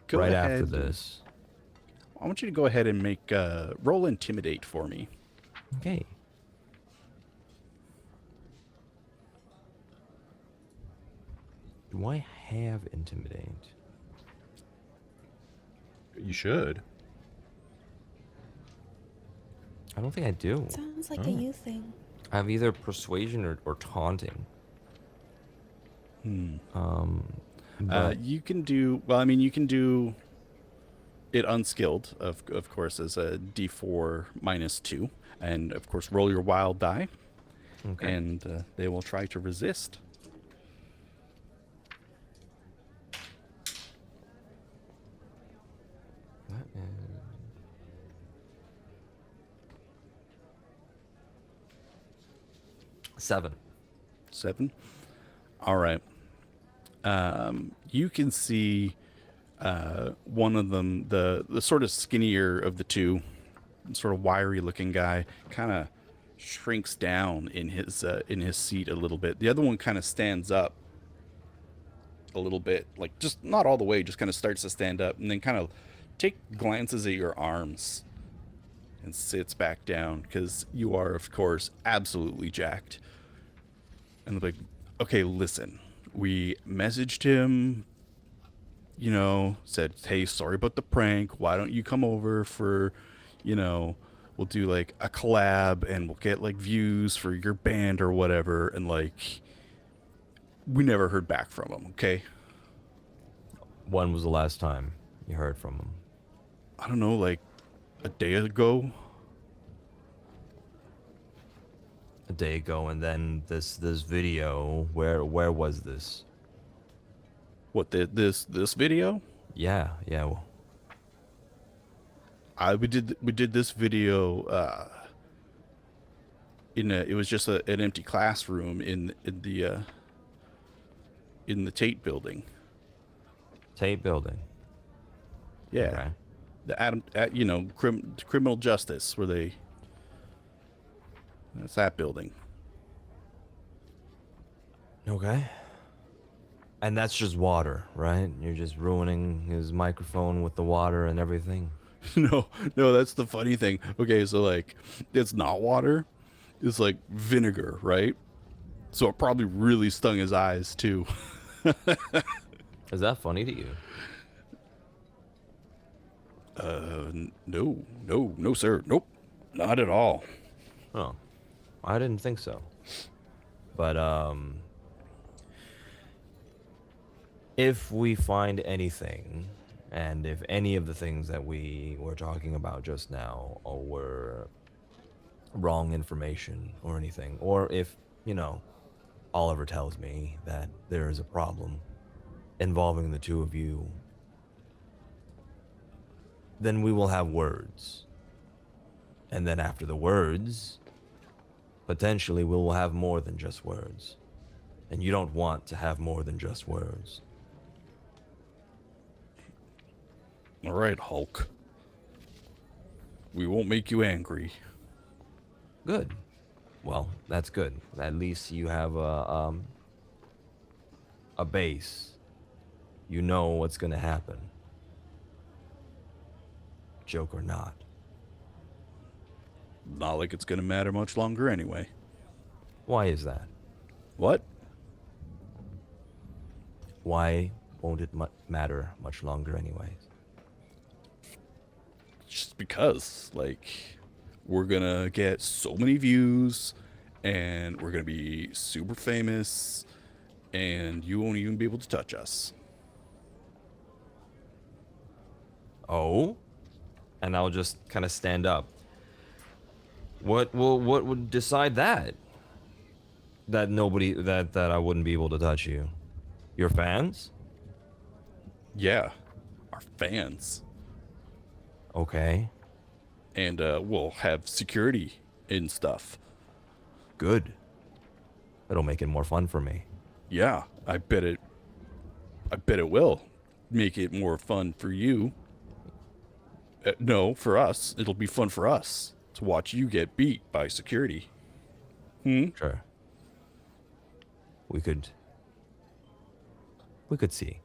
Go right ahead. after this. I want you to go ahead and make roll intimidate for me. Okay. Do I have intimidate? You should. I don't think I do. Sounds like a you thing. I have either persuasion or taunting. But You can do, well, I mean, you can do it unskilled, of course, as a d4 -2. And, of course, roll your wild die. okay. And they will try to resist. That is 7. 7. All right. You can see one of them, the sort of skinnier of the two, sort of wiry looking guy, kind of shrinks down in his seat a little bit. The other one kind of stands up a little bit, like just not all the way, just kind of starts to stand up, and then kind of glances at your arms and sits back down, because you are, of course, absolutely jacked. And they're like, "Okay, listen, we messaged him, you know, said, hey, sorry about the prank. Why don't you come over for, you know, we'll do like a collab and we'll get like views for your band or whatever." And like, we never heard back from him. Okay. When was the last time you heard from him? I don't know, like a day ago. A day ago, and then this video. Where was this? What, this video? Yeah. Well, We did this video it was just an empty classroom in the Tate building. Tate building. Yeah. Okay. The you know, criminal justice, where that's that building. Okay. And that's just water, right? You're just ruining his microphone with the water and everything. No, that's the funny thing. Okay, so like, it's not water, it's like vinegar, right? So it probably really stung his eyes too. Is that funny to you? No, sir. Nope. Not at all. Oh, I didn't think so. But if we find anything, and if any of the things that we were talking about just now were wrong information or anything, or if, Oliver tells me that there is a problem involving the two of you, then we will have words. And then after the words, potentially we will have more than just words. And you don't want to have more than just words. All right, Hulk. We won't make you angry. Good. Well, that's good. At least you have a base. You know what's gonna happen. Joke or not. Not like it's gonna matter much longer anyway. Why is that? What? Why won't it matter much longer anyways? Just because, like, we're gonna get so many views, and we're gonna be super famous, and you won't even be able to touch us. Oh? And I'll just kind of stand up. What would decide that? That nobody, that I wouldn't be able to touch you? Your fans? Yeah, our fans. Okay. And we'll have security and stuff. Good. It'll make it more fun for me. Yeah, I bet it will make it more fun for you. No, for us. It'll be fun for us to watch you get beat by security. Sure. We could see.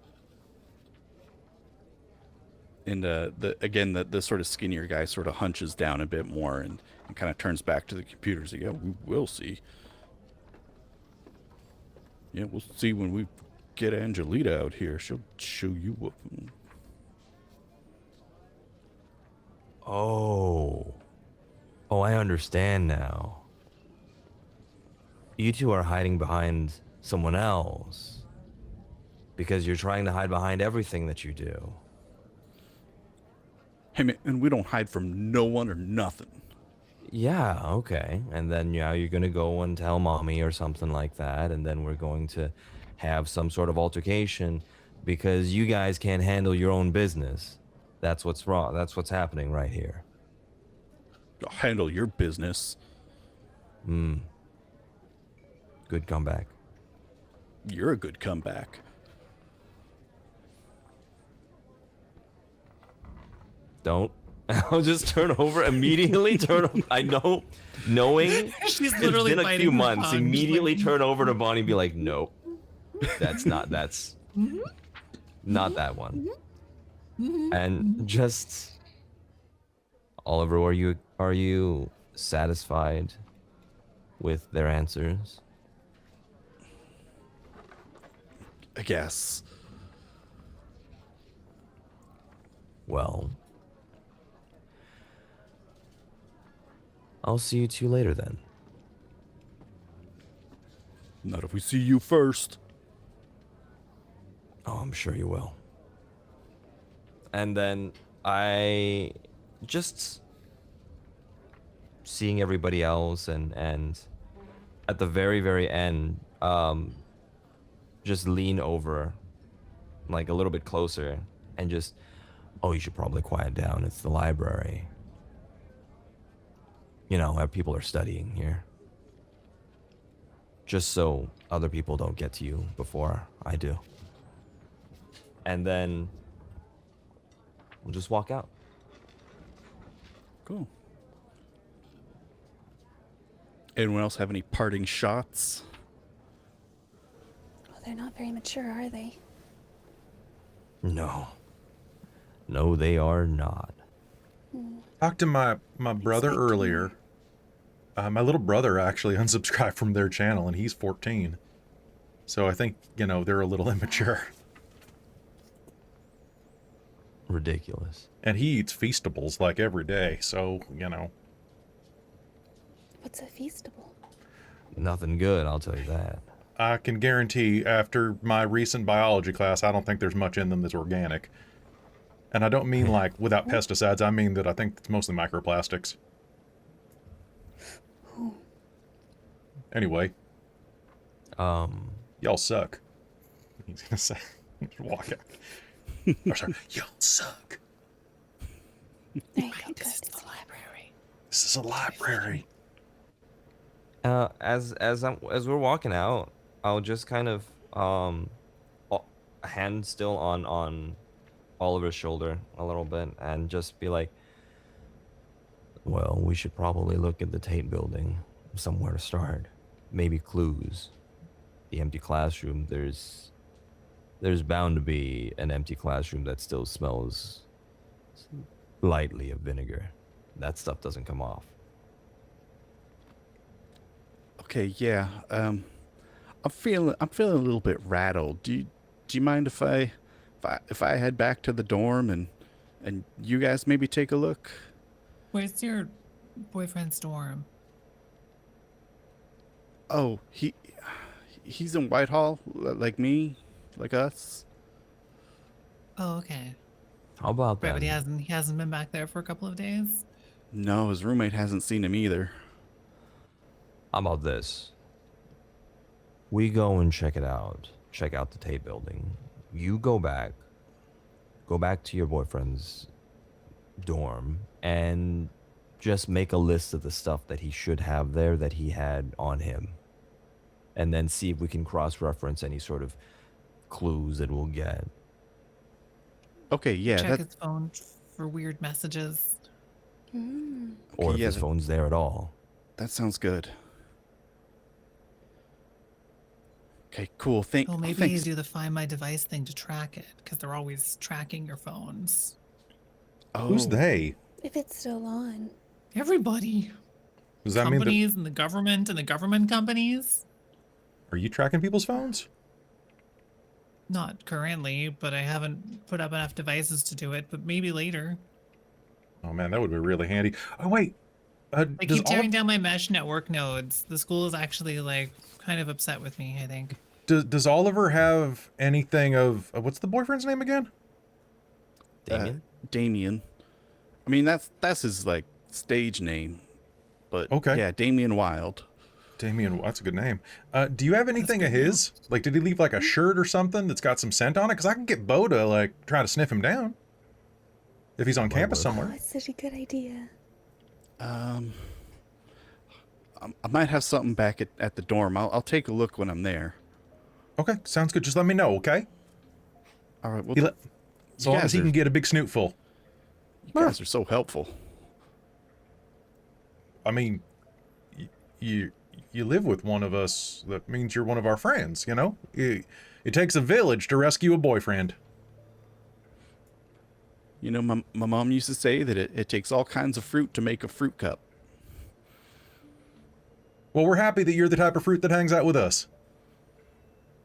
And the sort of skinnier guy sort of hunches down a bit more and kind of turns back to the computers again. We will see. Yeah, we'll see when we get Angelita out here. She'll show you what. Oh, I understand now. You two are hiding behind someone else because you're trying to hide behind everything that you do. Hey man, and we don't hide from no one or nothing. Yeah, okay. And then you're gonna go and tell mommy or something like that, and then we're going to have some sort of altercation because you guys can't handle your own business. That's what's wrong. That's what's happening right here. I'll handle your business. Good comeback. You're a good comeback. Don't. I'll just turn over immediately. I know, knowing She's it's literally been a biting few her months. tongue. Immediately turn over to Bonnie and be like, "Nope, that's not that one." And just, Oliver, are you satisfied with their answers? I guess. Well, I'll see you two later then. Not if we see you first. Oh, I'm sure you will. And then I just seeing everybody else and at the very, very end, just lean over like a little bit closer and just, oh, you should probably quiet down. It's the library. People are studying here. Just so other people don't get to you before I do. And then we'll just walk out. Cool. Anyone else have any parting shots? Well, they're not very mature, are they? No, they are not. Talked to my brother earlier. My little brother actually unsubscribed from their channel, and he's 14. So I think, they're a little immature. Ridiculous. And he eats Feastables like every day, so, you know. What's a feastable? Nothing good, I'll tell you that. I can guarantee after my recent biology class, I don't think there's much in them that's organic. And I don't mean like without pesticides, I mean that I think it's mostly microplastics. Anyway, y'all suck. He's gonna say, walk out. Or sorry, y'all suck. There you go. This is Good. the library. This is a library. As we're walking out, I'll just kind of a hand still on Oliver's shoulder a little bit and just be like, well, we should probably look at the Tate building, somewhere to start. Maybe clues. The empty classroom, there's bound to be an empty classroom that still smells lightly of vinegar. That stuff doesn't come off. Okay, yeah. I'm feeling a little bit rattled. Do you mind if I head back to the dorm and you guys maybe take a look? Where's your boyfriend's dorm? Oh, he's in Whitehall, like me, like us. Oh, okay. How about Right, that? but he hasn't been back there for a couple of days. No, his roommate hasn't seen him either. How about this? We go and check it out. Check out the Tate building. You go back to your boyfriend's dorm and just make a list of the stuff that he should have there that he had on him. And then see if we can cross-reference any sort of clues that we'll get. Okay, yeah, Check his phone for weird messages. Or if yeah, his phone's there at all. that sounds good. Okay, cool. Oh, maybe you thanks. do the Find My Device thing to track it, because they're always tracking your phones. Who's Oh, they? If it's still on. Everybody. Does that mean that, Companies and the government companies. are you tracking people's phones? Not currently, but I haven't put up enough devices to do it, but maybe later. Oh man, that would be really handy. Oh wait, I does keep tearing down my mesh network nodes. The school is actually like kind of upset with me, I think. does Oliver have anything of what's the boyfriend's name again? Damien? Damien. I mean, that's his like stage name, but Okay. yeah, Damien Wild. Damien, that's a good name. Do you have anything of his? Like, did he leave like a shirt or something that's got some scent on it? Because I can get Bo to like try to sniff him down if he's on campus Oh, somewhere. that's such a good idea. I might have something back at the dorm. I'll take a look when I'm there. Okay, sounds good. Just let me know, okay? All right. Well, So long as he can get a big snootful. you guys are so helpful. I mean, you live with one of us. That means you're one of our friends. You know, it takes a village to rescue a boyfriend. You know, my mom used to say that it takes all kinds of fruit to make a fruit cup. Well, we're happy that you're the type of fruit that hangs out with us.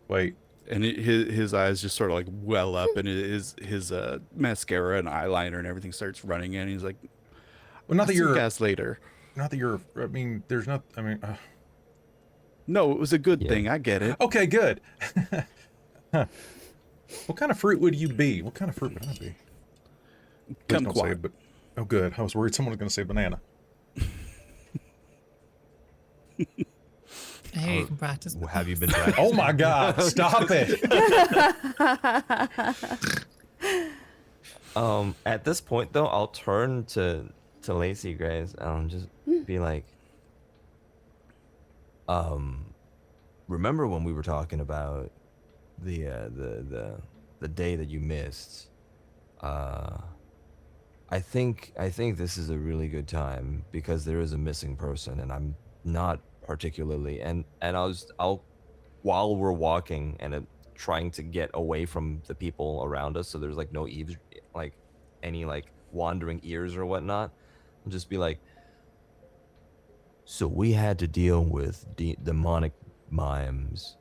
Wait, And his eyes just sort of like well up, and his mascara and eyeliner and everything starts running in. He's like, well, not "I'll that see you you're, guys later." not that you're. I mean, there's not. I mean, No, it was a good Yeah. thing. I get it. okay, good. Huh. What kind of fruit would you be? What kind of fruit would I be? Please don't say Kumquat. it, but oh, good. I was worried someone was going to say banana. Hey, you can practice. with Have you those. been practicing? Oh my God! Stop it. At this point though, I'll turn to Lacy Grace and just be like, remember when we were talking about the day that you missed? I think this is a really good time because there is a missing person, and I'm not particularly and I'll while we're walking and trying to get away from the people around us, so there's like no any wandering ears or whatnot, I'll just be like, so we had to deal with demonic mimes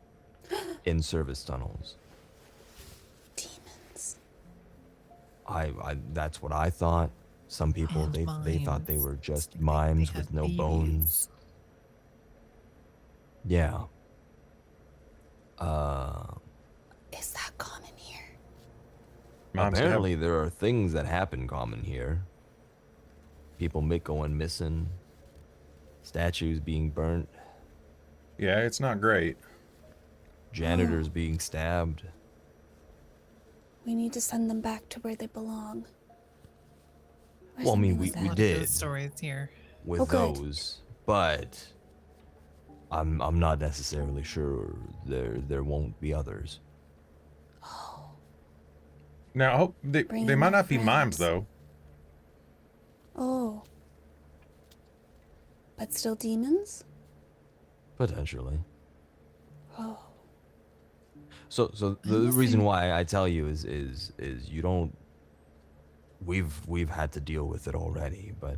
in service tunnels. Demons. That's what I thought. Some people And they thought they mimes. were just They mimes had with no babies. bones. Yeah. Is that common here? Moms have- Apparently there are things that happen common here. People going missing. Statues being burnt. Yeah, it's not great. Janitors being stabbed. We need to send them back to where they belong. Or Well, I mean, something we like A that. lot of did. those stories here. With Oh, good. those, but I'm not necessarily sure there won't be others. Now, I hope they Bring might in not be mimes friends. though. Oh. But still demons? Potentially. Oh. So the reason why I tell you is you don't. We've had to deal with it already, but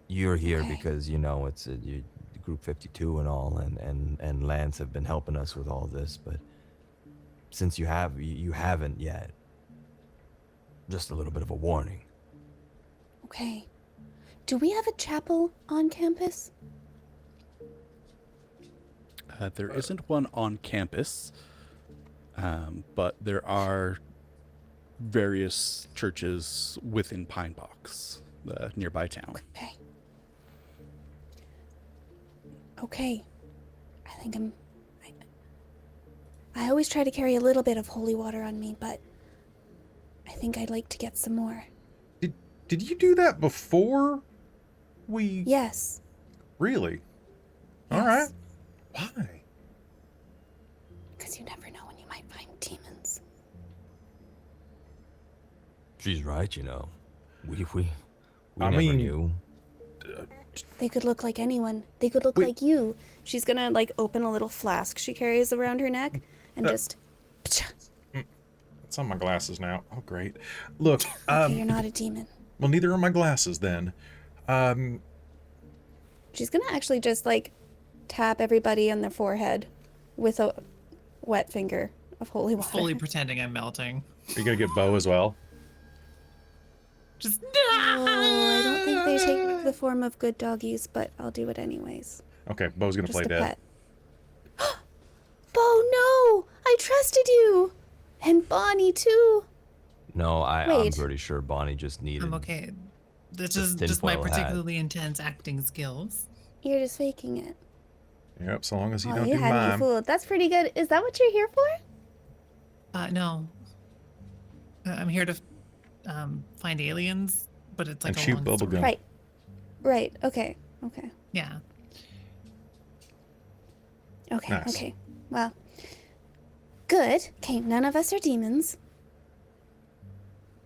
you're here Okay. because it's you, Group 52 and all, and Lance have been helping us with all this, but since you haven't yet, just a little bit of a warning. Okay. Do we have a chapel on campus? There isn't one on campus, but there are various churches within Pine Box, the nearby town. Okay. Okay. I think I always try to carry a little bit of holy water on me, but I think I'd like to get some more. Did you do that before we? Yes. Really? Yes. All right. Why? Because you never know when you might find demons. She's right, we I never mean- knew. They could look like anyone. They could look Wait. like you. She's gonna open a little flask she carries around her neck and just. It's on my glasses now. Oh, great. Look, Okay, you're not a demon. well, neither are my glasses then. She's gonna actually just tap everybody on their forehead with a wet finger of holy water. Fully pretending I'm melting. Are you gonna get Bo as well? Just Oh, I don't think they take the form of good doggies, but I'll do it anyways. Okay, Bo's gonna Just play a dead. pet. Bo, no! I trusted you! And Bonnie, too! No, I'm Wait. pretty sure Bonnie just needed. I'm okay. That's The just my tinfoil hat. particularly intense acting skills. You're just faking it. Yep, so long as you Oh, don't you do had me mime. fooled. That's pretty good. Is that what you're here for? No. I'm here to find aliens, but it's like And a shoot long bubble story. gum. Right. Okay. Okay. Yeah. Okay. Nice. Okay. Well, good. Okay, none of us are demons.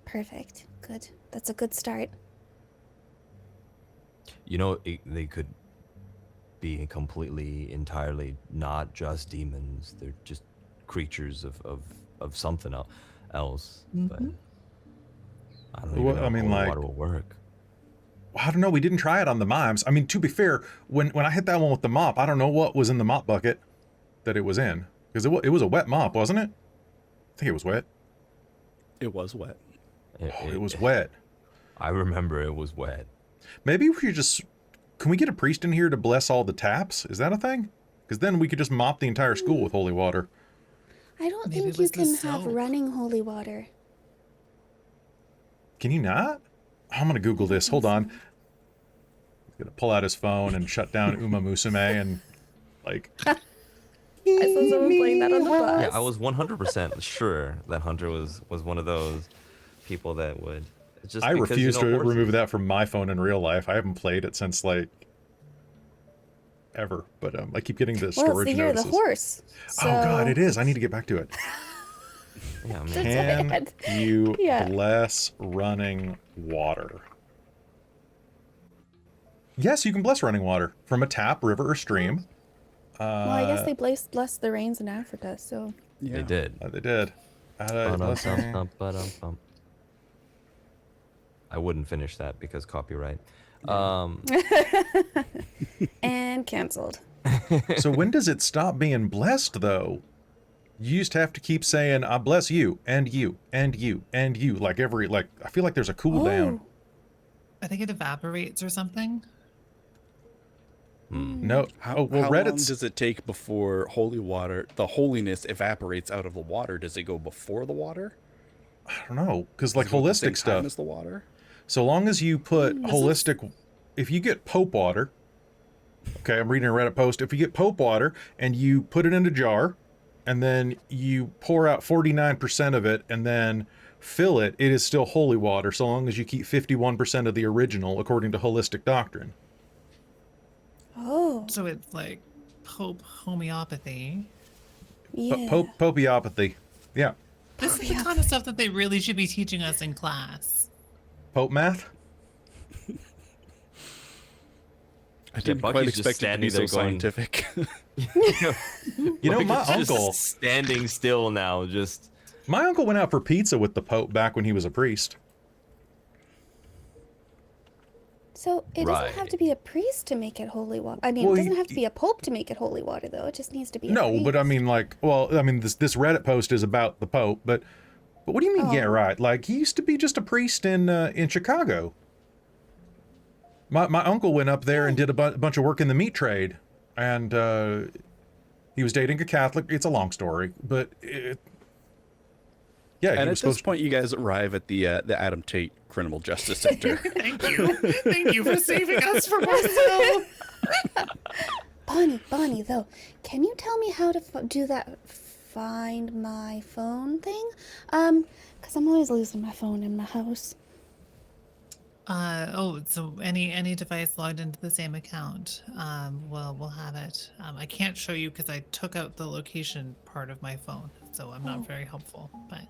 Perfect. Good. That's a good start. They could be completely, entirely not just demons. They're just creatures of something else. But I don't even Well, know I mean, if holy like- water will work. Well, I don't know. We didn't try it on the mimes. I mean, to be fair, when I hit that one with the mop, I don't know what was in the mop bucket that it was in. Because it was a wet mop, wasn't it? I think it was wet. It was wet. It was wet. I remember it was wet. Maybe we should just... Can we get a priest in here to bless all the taps? Is that a thing? Because then we could just mop the entire school with holy water. I don't Maybe think it you was the can have soap. running holy water. Can you not? I'm going to Google this. Hold on. He's going to pull out his phone and shut down Uma Musume and, like... I saw someone playing that on the bus. Yeah, I was 100% sure that Hunter was one of those people that would. It's just I because, refuse to horses- remove that from my phone in real life. I haven't played it since, like, ever. But I keep getting the Well, it's storage the year of notices. the horse. Oh, God, so- it is. I need to get back to it. Yeah, That's man. Can bad. you Yeah. bless running water? Yes, you can bless running water from a tap, river, or stream. Well, I guess they blessed the rains in Africa, so... Yeah. They did. They did. Blessing. Ba-dum-bum-bum-bum. I wouldn't finish that because copyright. And canceled. So when does it stop being blessed, though? You used to have to keep saying, I bless you, and you, and you, and you. Like I feel like there's a cooldown. Oh. I think it evaporates or something. No. How well, how long Reddit's... does it take before holy water, the holiness evaporates out of the water? Does it go before the water? I don't know. Because, like, Does it go at the same holistic time stuff, as the water? so long as you put This holistic... If you get Pope water... Okay, I'm reading a Reddit post. If you get Pope water and you put it in a jar, and then you pour out 49% of it, and then fill it, it is still holy water, so long as you keep 51% of the original, according to holistic doctrine. Oh. So it's like Pope homeopathy. Yeah. Popeopathy. Yeah. This is the kind of stuff that they really should be teaching us in class. Pope math? I didn't quite Bucky's just expect it to be standing so there going- scientific. You know, Like, my it's just uncle... standing still now, just My uncle went out for pizza with the Pope back when he was a priest. So it doesn't have to be a priest to make it holy water. I mean, Well, it doesn't have to be a pope to make it holy water, though. It just needs to be. A No, priest. but I mean, like, well, I mean, this Reddit post is about the Pope, but what do you mean? Yeah, Oh. right. Like, he used to be just a priest in Chicago. My uncle went up there and did a bunch of work in the meat trade, and he was dating a Catholic. It's a long story, but yeah, he And at was this supposed point, you guys arrive at the Adam Tate Criminal Justice Center. Thank you. Thank you for saving us from ourselves. Bonnie, though, can you tell me how to do that find my phone thing? Because I'm always losing my phone in my house. So any device logged into the same account, we'll have it. I can't show you because I took out the location part of my phone, so I'm not very helpful. But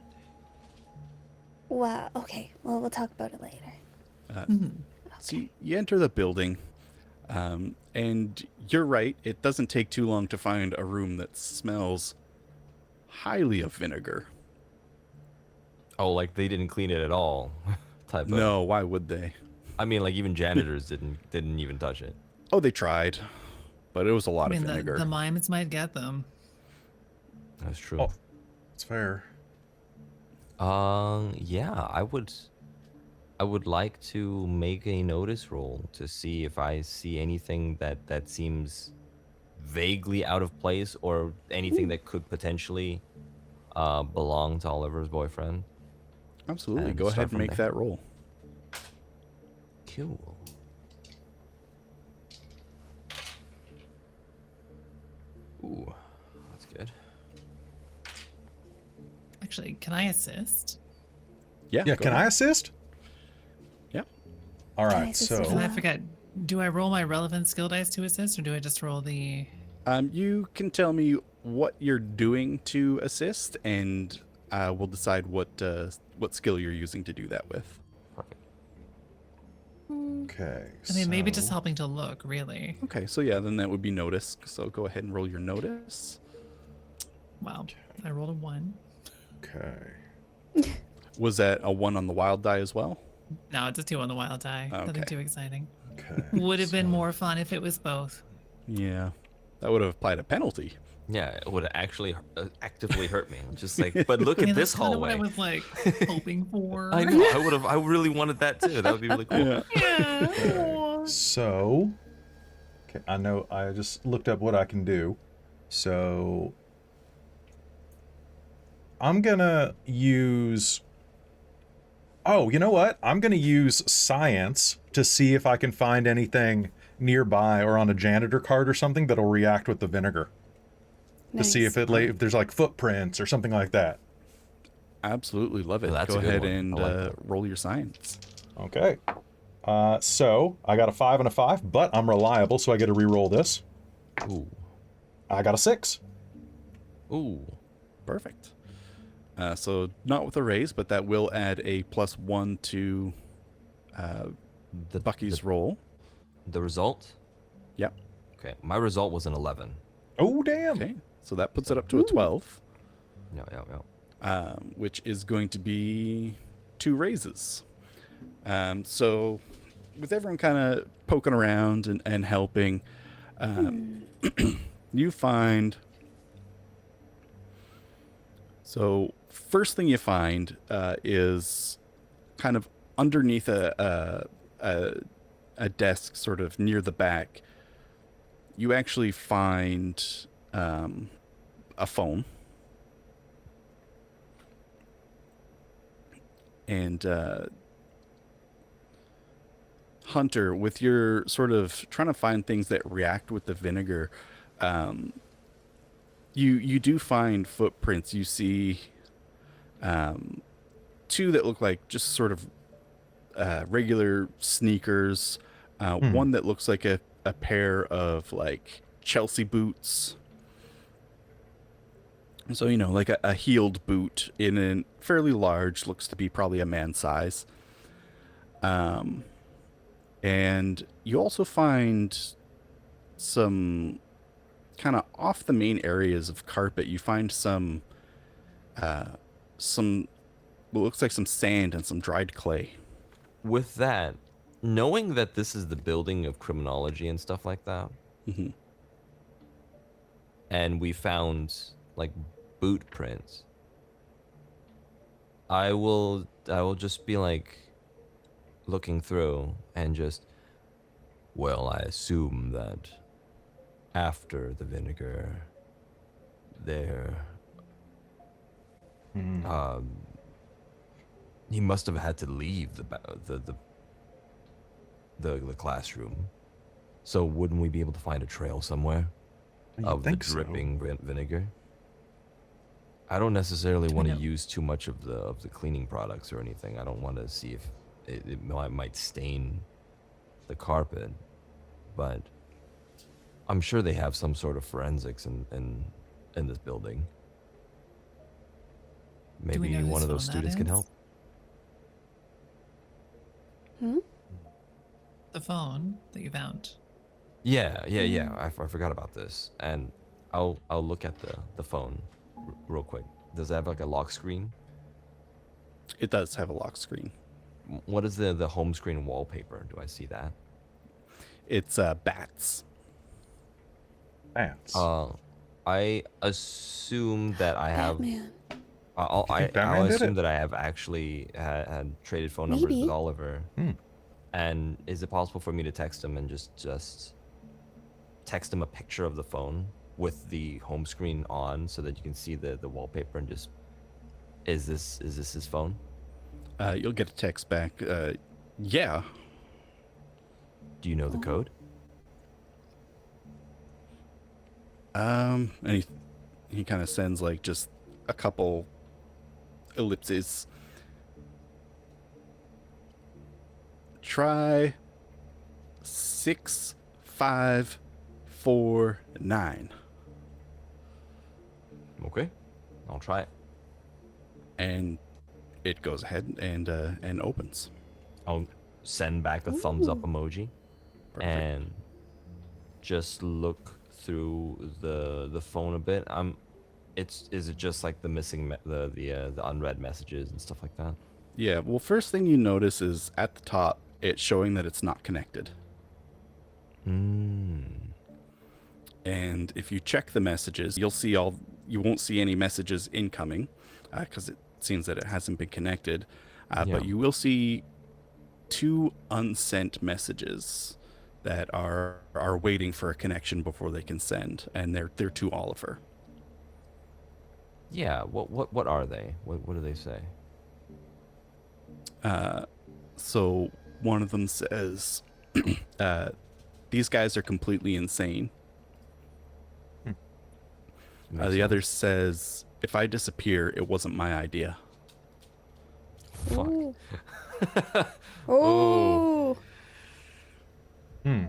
Wow. Okay. Well, we'll talk about it later. So you enter the building, and you're right. It doesn't take too long to find a room that smells highly of vinegar. oh, like they didn't clean it at all. Type of. No, why would they? I mean, like even janitors didn't even touch it. Oh, they tried, but it was a lot I mean, of vinegar. the mimes might get them. That's true. Oh, it's fair. Yeah, I would like to make a notice roll to see if I see anything that seems vaguely out of place or anything that could potentially belong to Oliver's boyfriend. Absolutely. and Go start ahead and from make there. that roll. Cool. Ooh, that's good. Actually, can I assist? Yeah. Yeah, go can ahead. I assist? Yeah. All Can I right, assist so... as And I well? forget. Do I roll my relevant skill dice to assist, or do I just roll the? You can tell me what you're doing to assist, and we'll decide what skill you're using to do that with. Perfect. Okay, I mean, maybe just so- helping to look, really. Okay, so yeah, then that would be notice. So go ahead and roll your notice. Wow, I rolled a 1. Okay. Was that a 1 on the wild die as well? No, it's a 2 on the wild die. Nothing Okay. too exciting. Okay. Would have been more fun if it was both. Yeah. That would have applied a penalty. Yeah, it would actually actively hurt me. Just like, but look I mean, at this that's kind of what hallway. I was like hoping for. I know. I really wanted that too. That would be really cool. Yeah. Yeah. So, okay, I know I just looked up what I can do. So, I'm gonna use... Oh, you know what? I'm gonna use science to see if I can find anything nearby or on a janitor card or something that'll react with the vinegar. To see if if there's like footprints or something like that. Absolutely love it. Oh, that's Go a good ahead one. and I like that. roll your science. Okay. So I got a 5 and a 5, but I'm reliable, so I get to re-roll this. Ooh. I got a 6. Ooh. Perfect. So not with a raise, but that will add a +1 to The Bucky's roll. the result. Yep. Okay, my result was an 11. Oh, damn. Okay. So that puts it up to a 12, Yeah. which is going to be 2 raises. So with everyone kind of poking around and helping, you find So first thing you find is kind of underneath a desk, sort of near the back. You actually find a phone, and Hunter, with your sort of trying to find things that react with the vinegar, um, you do find footprints. You see two that look like just sort of regular sneakers. Hmm. One that looks like a pair of like Chelsea boots. So, like a heeled boot in a fairly large, looks to be probably a man's size. Um, and you also find some kind of off the main areas of carpet. You find some what looks like some sand and some dried clay. With that, knowing that this is the building of criminology and stuff like that, Hmm. and we found like boot prints, I will just be like looking through and just, well, I assume that after the vinegar, there, Hmm. he must have had to leave the classroom. So wouldn't we be able to find a trail somewhere You'd of the think so. dripping vinegar? I don't necessarily want to know. use too much of the cleaning products or anything. I don't want to see if it might stain the carpet, but I'm sure they have some sort of forensics in this building. Do we Maybe know one whose of those phone that students can is? help. Hmm? The phone that you found. Yeah. I forgot about this, and I'll look at the phone real quick. Does it have like a lock screen? It does have a lock screen. What is the home screen wallpaper? Do I see that? It's bats. Bats. I assume that I have. Batman. think Batman I'll did assume it? that I have actually had traded phone numbers Maybe. with Oliver. Hmm. And is it possible for me to text him and just text him a picture of the phone with the home screen on so that you can see the wallpaper and just is this his phone? You'll get a text back. Yeah. Do you know the code? And he kind of sends like just a couple ellipses. Try 6549, Okay, I'll try it. and it goes ahead and opens. I'll send back a thumbs up emoji Perfect. and just look through the phone a bit. Is it just like the missing the unread messages and stuff like that? Yeah. Well, first thing you notice is at the top, it's showing that it's not connected. Mm. And if you check the messages, you won't see any messages incoming because it seems that it hasn't been connected. Yeah. But you will see two unsent messages that are waiting for a connection before they can send, and they're to Oliver. Yeah. What are they? What do they say? So one of them says, "These guys are completely insane." Makes The other sense. says, "If I disappear, it wasn't my idea." Fuck. Ooh. Oh. Hmm.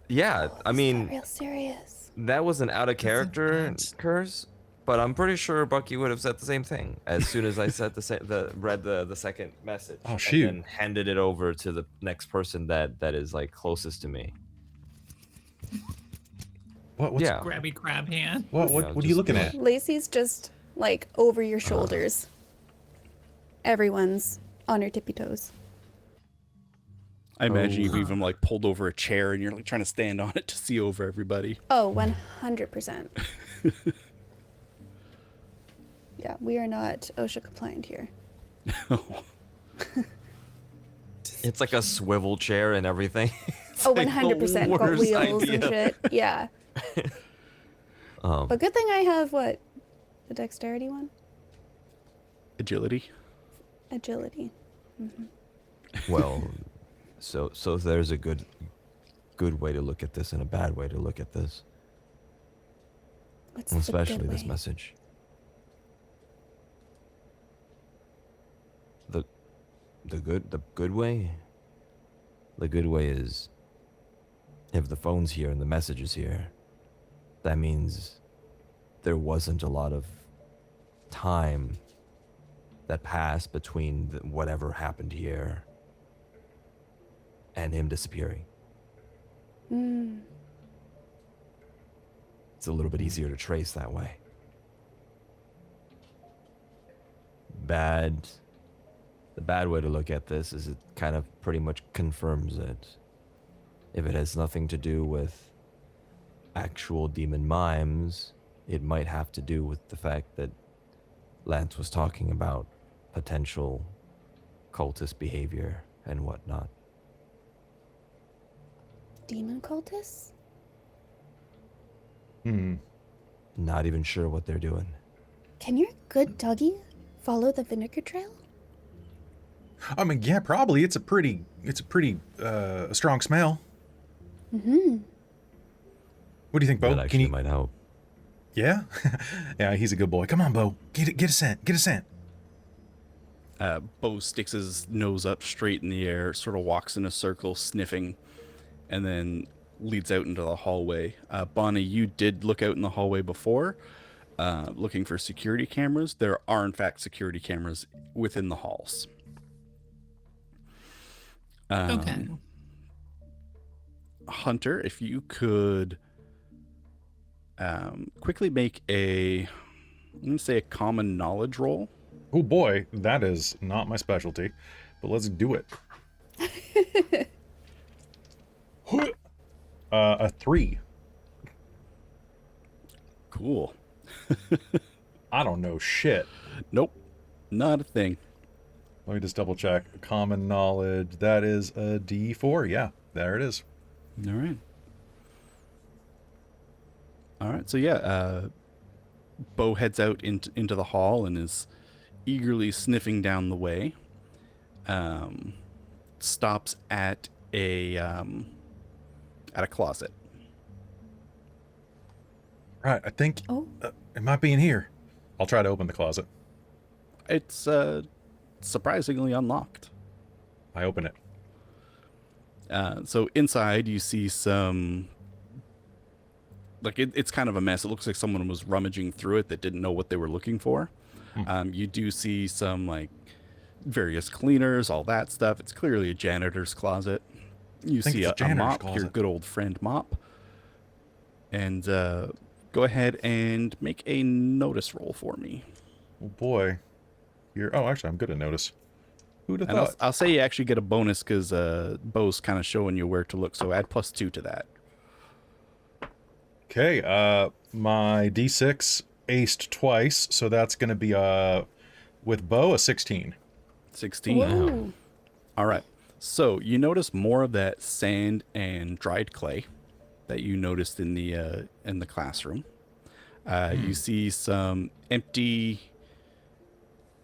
Yeah, I mean, Real serious. that was an out of character bad. curse, but I'm pretty sure Bucky would have said the same thing as soon as I said read the second message. Oh, shoot. And then handed it over to the next person that is like closest to me. What's, Yeah. Grabby crab hand. What Yeah, are you just looking do at? Lacey's just like over your shoulders. Everyone's on her tippy toes. I imagine Oh. you've even like pulled over a chair and you're like trying to stand on it to see over everybody. Oh, 100%. We are not OSHA compliant here. It's like a swivel chair and everything. It's Oh, like the 100% got worst wheels and idea. shit. Yeah. But good thing I have what? The dexterity one? Agility. Agility. Well, so there's a good way to look at this and a bad way to look at this, What's and the good especially this way? message. The good way. The good way is if the phone's here and the message is here, that means there wasn't a lot of time that passed between whatever happened here and him disappearing. It's a little bit easier to trace that way. The bad way to look at this is it kind of pretty much confirms it. If it has nothing to do with actual demon mimes, it might have to do with the fact that Lance was talking about potential cultist behavior and whatnot. Demon cultists? Not even sure what they're doing. Can your good doggy follow the vinegar trail? I mean, yeah, probably. It's a pretty strong smell. Mm-hmm. What do you think, Bo? That Can actually you? might help. Yeah, yeah, he's a good boy. Come on, Bo. Get a scent. Get a scent. Bo sticks his nose up straight in the air, sort of walks in a circle, sniffing, and then leads out into the hallway. Bonnie, you did look out in the hallway before, looking for security cameras. There are, in fact, security cameras within the halls. Okay. Hunter, if you could quickly make I'm going to say a common knowledge roll. Oh boy, that is not my specialty, but let's do it. A 3. Cool. I don't know shit. Nope, not a thing. Let me just double check. Common knowledge. That is a D4. Yeah, there it is. All right. All right. So yeah, Bo heads out into the hall and is eagerly sniffing down the way. Stops at a closet. Right, I think Oh. it might be in here. I'll try to open the closet. It's surprisingly unlocked. I open it. So inside you see some, like it's kind of a mess. It looks like someone was rummaging through it that didn't know what they were looking for. You do see some like various cleaners, all that stuff. It's clearly a janitor's closet. You think see it's a a janitor's mop, your closet. good old friend Mop. And go ahead and make a notice roll for me. Oh boy. Oh, actually, I'm good at notice. Who'd have And thought? I'll say you actually get a bonus because Bo's kind of showing you where to look. So add +2 to that. Okay, my D6 aced twice, so that's going to be with Bo a 16. 16. Whoa. All right. So you notice more of that sand and dried clay that you noticed in the classroom. You see some empty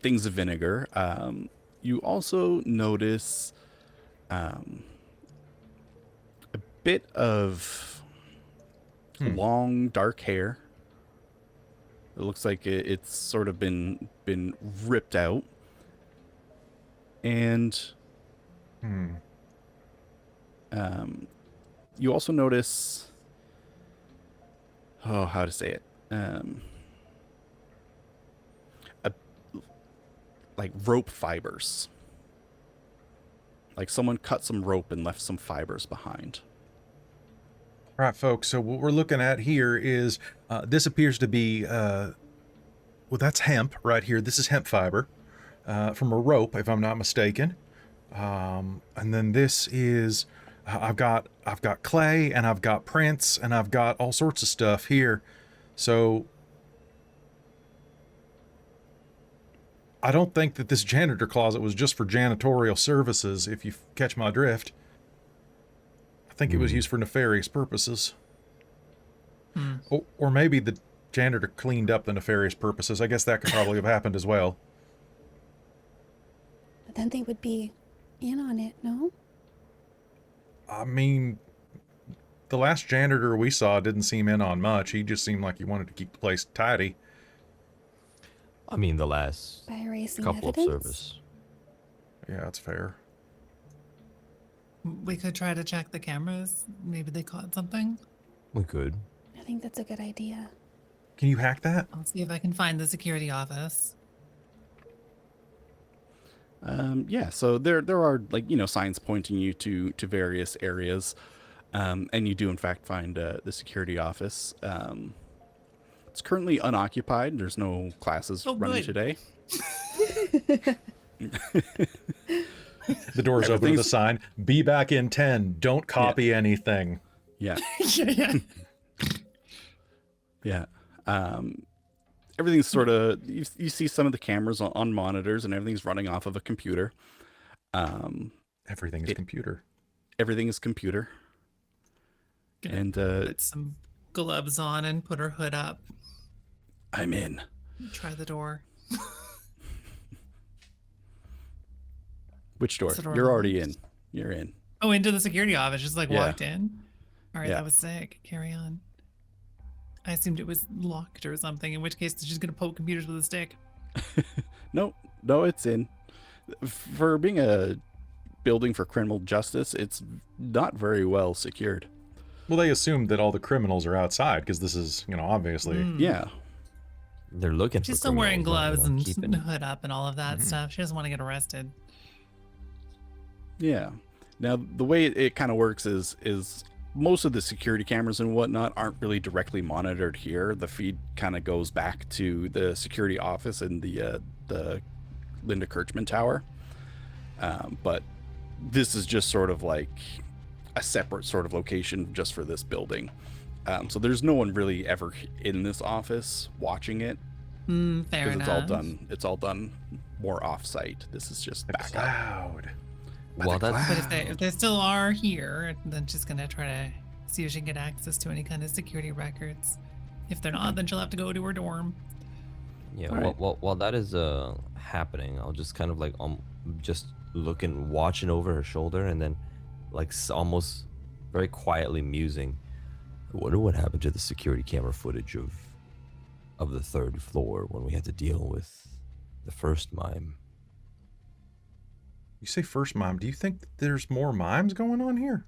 things of vinegar. You also notice a bit of long dark hair. It looks like it's sort of been ripped out. And you also notice, how to say it? Like rope fibers. Like someone cut some rope and left some fibers behind. All right, folks, so what we're looking at here is, this appears to be, well, that's hemp right here. This is hemp fiber from a rope, if I'm not mistaken. And then this is, I've got clay, and I've got prints, and I've got all sorts of stuff here. So I don't think that this janitor closet was just for janitorial services, if you catch my drift. I think it was used for nefarious purposes. Or maybe the janitor cleaned up the nefarious purposes. I guess that could probably have happened as well. But then they would be in on it, no? I mean, the last janitor we saw didn't seem in on much. He just seemed like he wanted to keep the place tidy. I mean, the last By erasing couple evidence? of service. Yeah, that's fair. We could try to check the cameras. Maybe they caught something. We could. I think that's a good idea. Can you hack that? I'll see if I can find the security office. Yeah, so there are, like, you know, signs pointing you to various areas, and you do in fact find the security office. It's currently unoccupied. There's no classes running good. today. The door's open with a Everything's- sign. Be back in 10. Don't copy anything. Yeah, Yeah. yeah. Everything's sort of, you see some of the cameras on monitors, and everything's running off of a computer. Everything is computer. Everything is computer. Gonna And put some gloves on and put her hood up. I'm in. Try the door. Which door? Is the door You're already in. locked? You're in. Oh, into the security office. Just like Yeah. walked in. All right, Yeah. that was sick. Carry on. I assumed it was locked or something. In which case, she's gonna poke computers with a stick. No, it's in. For being a building for criminal justice, it's not very well secured. Well, they assumed that all the criminals are outside because this is, you know, obviously. Yeah. They're looking for She's still wearing criminals, not gloves the one and keeping it. hood up and all of that stuff. She doesn't want to get arrested. Yeah. Now, the way it kind of works is most of the security cameras and whatnot aren't really directly monitored here. The feed kind of goes back to the security office in the Linda Kirchman Tower. But this is just sort of like a separate sort of location just for this building. So there's no one really ever in this office watching it, Fair because enough. it's all done more off-site. This is just backup. Cloud. Well, that's But if they still are here, then she's gonna try to see if she can get access to any kind of security records. If they're not, then she'll have to go to her dorm. yeah. Alright. While that is happening, I'll just kind of like just looking, watching over her shoulder, and then like almost very quietly musing. I wonder what happened to the security camera footage of the third floor when we had to deal with the first mime. You say first mime. Do you think that there's more mimes going on here?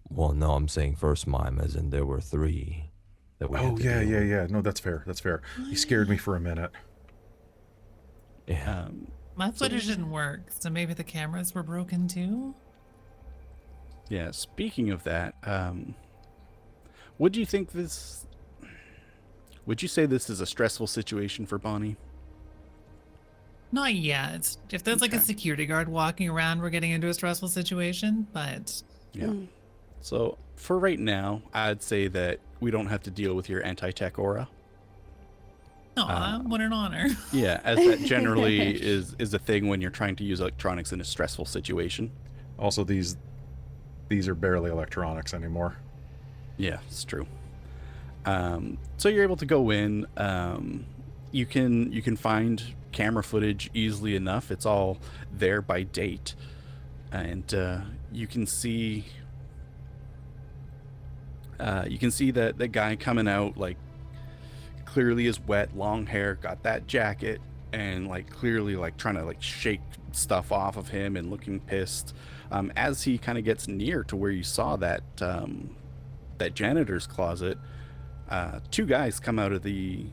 Well, no, I'm saying first mime, as in there were 3 that we had Oh, to yeah, deal yeah, with. yeah. No, that's fair. That's fair. You scared me for a minute. Yeah. My footage didn't work, so maybe the cameras were broken too. Yeah, speaking of that, would you think this... Would you say this is a stressful situation for Bonnie? Not yet. If there's like a Okay. security guard walking around, we're getting into a stressful situation. But Yeah. So, for right now, I'd say that we don't have to deal with your anti-tech aura. aw, what an honor. Yeah, as that generally is a thing when you're trying to use electronics in a stressful situation. Also, these are barely electronics anymore. Yeah, it's true. So you're able to go in. You can find camera footage easily enough. It's all there by date, and you can see that the guy coming out, like, clearly is wet, long hair, got that jacket, and like clearly like trying to like shake stuff off of him and looking pissed. As he kind of gets near to where you saw that that janitor's closet, 2 guys come out of the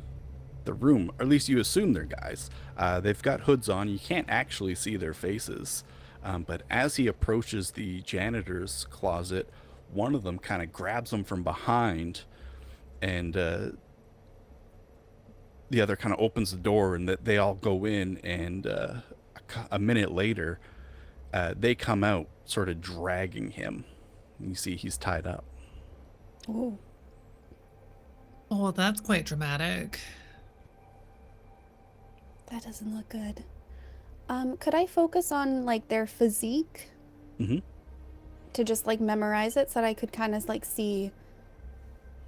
room, or at least you assume they're guys. They've got hoods on. You can't actually see their faces, but as he approaches the janitor's closet, one of them kind of grabs him from behind, and the other kind of opens the door, and that they all go in, and a minute later, they come out sort of dragging him. You see he's tied up. Oh, Oh, well, that's quite dramatic. That doesn't look good. Could I focus on like their physique Mm-hmm. to just like memorize it so that I could kind of like see if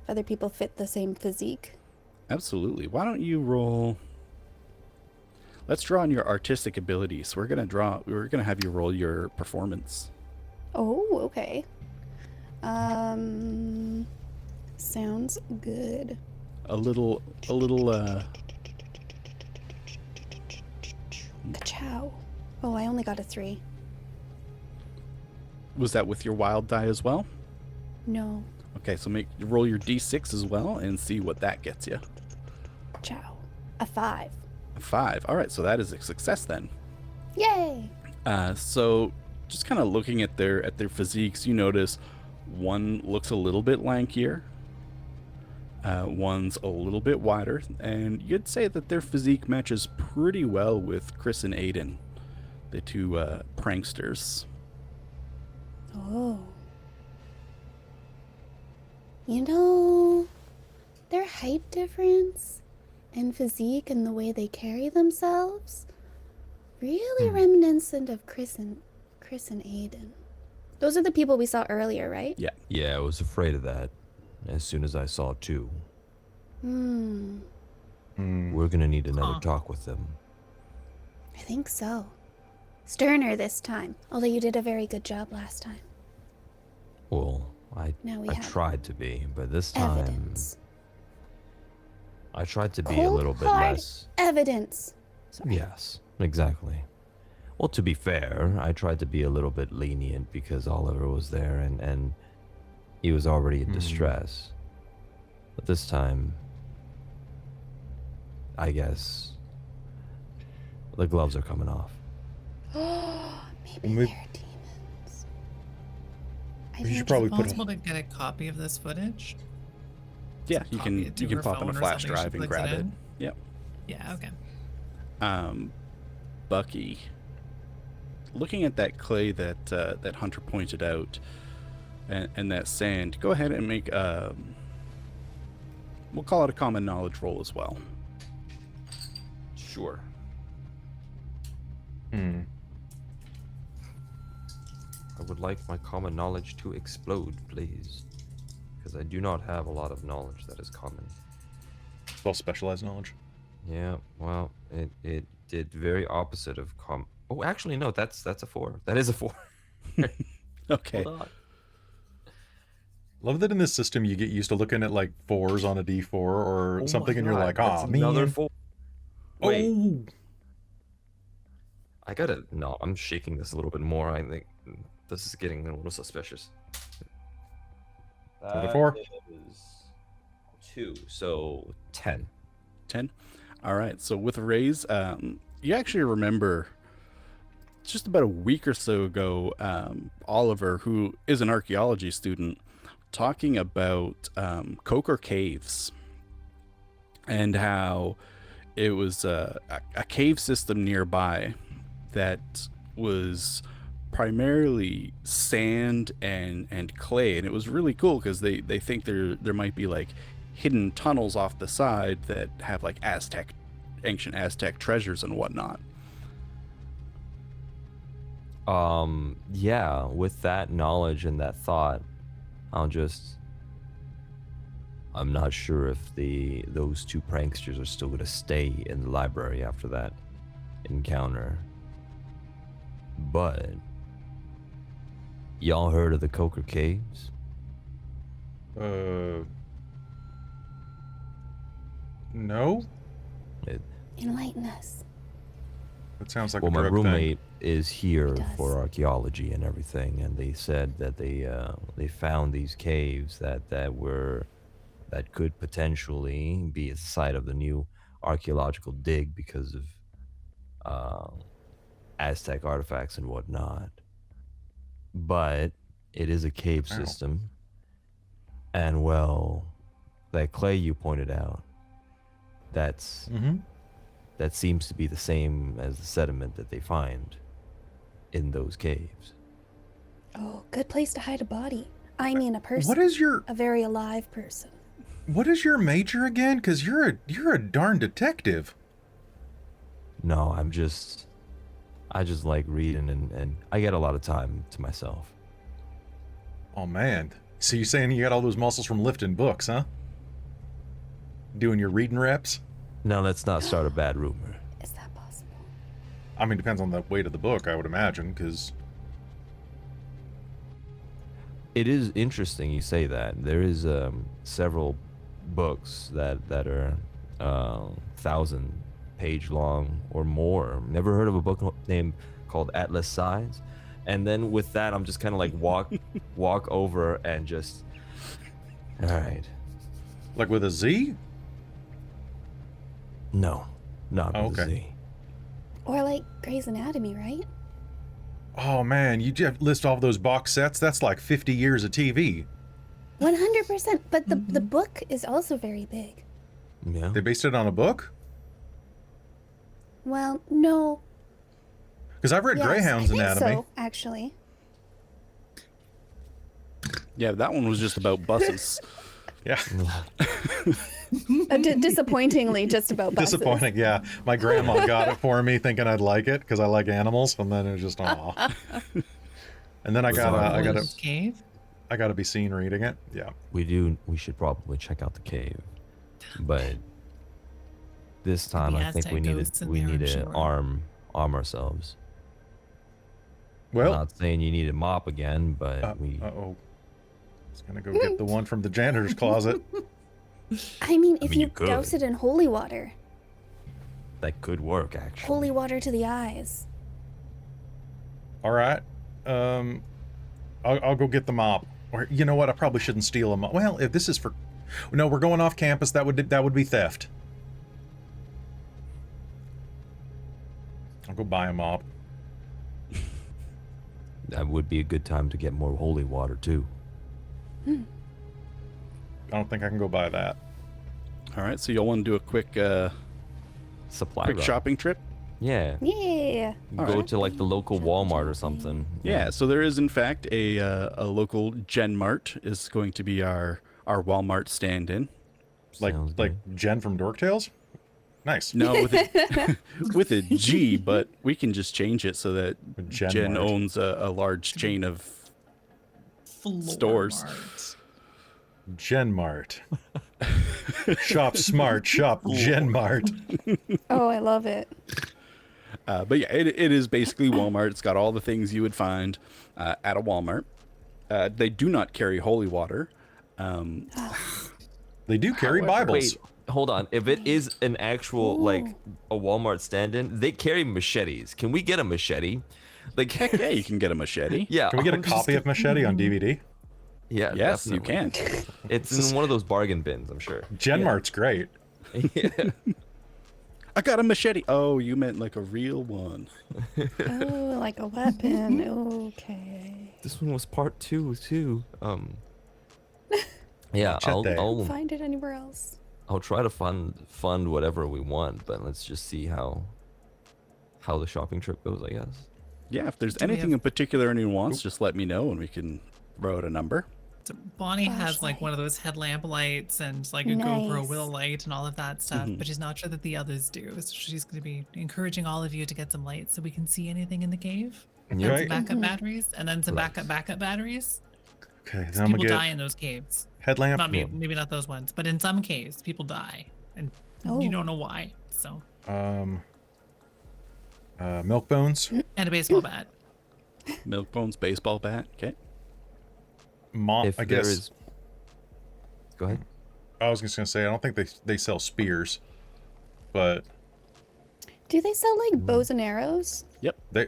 other people fit the same physique? Absolutely. Why don't you roll? Let's draw on your artistic abilities. We're gonna have you roll your performance. Oh, okay. Sounds good. A little. Ka-chow. Oh, I only got a 3. Was that with your wild die as well? No. Okay, so roll your d6 as well and see what that gets you. Chow. A 5. A 5. All right, so that is a success then. Yay! So just kind of looking at their physiques, you notice one looks a little bit lankier, one's a little bit wider, and you'd say that their physique matches pretty well with Chris and Aiden, the two pranksters. Oh. You know, their height difference and physique and the way they carry themselves really reminiscent of Chris and Aiden. Those are the people we saw earlier, right? Yeah. Yeah, I was afraid of that as soon as I saw 2. We're gonna need another talk with them. I think so. Sterner this time, although you did a very good job last time. Well, I Now we I have tried to be, but this time Evidence. I tried to be a little bit Cold-hard less. evidence. Sorry. Yes, exactly. Well, to be fair, I tried to be a little bit lenient because Oliver was there and he was already in distress. But this time, I guess the gloves are coming off. Maybe Maybe- they're demons. I We should think probably Is it put possible to get a copy of this footage? Yeah, you Copy can it to you can her pop in phone a or flash something, she drive and plugs it grab it. in? Yep. Yeah, okay. Bucky, looking at that clay that that Hunter pointed out, and that sand, go ahead and make we'll call it a common knowledge roll as well. Sure. Hmm. I would like my common knowledge to explode, please. Because I do not have a lot of knowledge that is common. It's all specialized knowledge. Yeah, well, it did very opposite of Oh, actually, no, that's a 4. That is a 4. Okay. Hold on. Love that in this system you get used to looking at like 4s on a d4 or Oh something, my and you're God, like, that's "Ah, another man." 4. Wait, Oh, I gotta. No, I'm shaking this a little bit more. I think this is getting a little suspicious. Another 4. Is 2, so 10. 10. All right, so with Raise, you actually remember just about a week or so ago, Oliver, who is an archaeology student, talking about Coker Caves and how it was a cave system nearby that was primarily sand and clay, and it was really cool because they think there might be like hidden tunnels off the side that have like ancient Aztec treasures and whatnot. Yeah, with that knowledge and that thought, I'm not sure if those two pranksters are still gonna stay in the library after that encounter. But y'all heard of the Coker Caves? No. Enlighten us. That sounds like Well, a my drug roommate is here It does. for archaeology and everything, and they said that they found these caves that could potentially be a site of the new archaeological dig because of Aztec artifacts and whatnot. But it is a cave Wow. system, and well, that clay you pointed out, that's thing. Mm-hmm. that seems to be the same as the sediment that they find in those caves. Oh, good place to hide a body. I mean, a person. What is your a very alive person? major again? Because you're a darn detective. No, I just like reading and I get a lot of time to myself. Oh man. So you're saying you got all those muscles from lifting books, huh? Doing your reading reps? Now let's not start a bad rumor. Is that possible? I mean, depends on the weight of the book, I would imagine, because It is interesting you say that. There is several books that are 1,000-page long or more. Never heard of a book named called Atlas Size. And then with that, I'm just kind of like walk over and just, all right. like with a Z? No, not with a Okay. Z. Or like Grey's Anatomy, right? Oh man, you just list all those box sets? That's like 50 years of TV. 100%. But the book is also very big. Yeah. They based it on a book? Well, no. Because I've read Yes, Greyhound's I think Anatomy. so, actually. Yeah, that one was just about buses. Yeah. Disappointingly, just about buses. Disappointing, yeah. My grandma got it for me thinking I'd like it because I like animals, and then it was just aw. And then I Cave? gotta be seen reading it. Yeah. We should probably check out the cave. But this time I think Aztec we ghosts in there, I'm to sure. arm ourselves. Well, Not saying you need a mop again, but we uh-oh. I was gonna go get the one from the janitor's closet. I mean, if mean, you you could. douse it in holy water. that could work actually. Holy water to the eyes. All right. I'll go get the mop. Or you know what? I probably shouldn't steal a mop. Well, if this is for, no, we're going off campus. That would be theft. I'll go buy a mop. That would be a good time to get more holy water too. I don't think I can go buy that. All right, so y'all want to do a quick Supply quick run. shopping trip? Yeah. Yeah. Go to like the local Walmart or something. Yeah, so there is in fact a local Gen Mart is going to be our Walmart stand-in. Like Sounds like good. Jen from Dork Tales. Nice. No, with a, with a G, but we can just change it so that Gen Jen Mart. owns a large chain of Floor Stores. Mart. Gen Mart. Shop smart. Shop Gen Mart. Oh, I love it. but yeah, it is basically Walmart. It's got all the things you would find at a Walmart. They do not carry holy water. They do carry However- Bibles. Wait, hold on. If it is an actual like a Walmart stand-in, they carry machetes. Can we get a machete? Like, Yeah, you can get a machete. yeah. Can we get a I'm just- copy of Machete on DVD? Yeah. Yes, you definitely. can. It's in one of those bargain bins, I'm sure. Gen Mart's great. I got a machete. Oh, you meant like a real one. Oh, like a weapon. Okay. This one was part 2 too. Yeah, Machete. Find it anywhere else. I'll try to fund whatever we want, but let's just see how the shopping trip goes, I guess. Yeah, if there's Do we anything have- in particular anyone wants, just let me know and we can throw out a number. So Bonnie has like Flashlight. one of those headlamp lights and like a GoPro Nice. wheel light and all of that stuff, Mhm. but she's not sure that the others do. So she's going to be encouraging all of you to get some lights so we can see anything in the cave. And Okay. some backup batteries, and then some backup batteries. Okay, 'Cause then I'm people gonna die get in those caves. headlamp. Not maybe not those ones, but in some caves, people die, and Oh. you don't know why. So, Milk bones. and a baseball bat. Milk bones, baseball bat. Okay. Mop. If I there guess. is, go ahead. I was just gonna say I don't think they sell spears, but Do they sell like bows and arrows? Yep. they.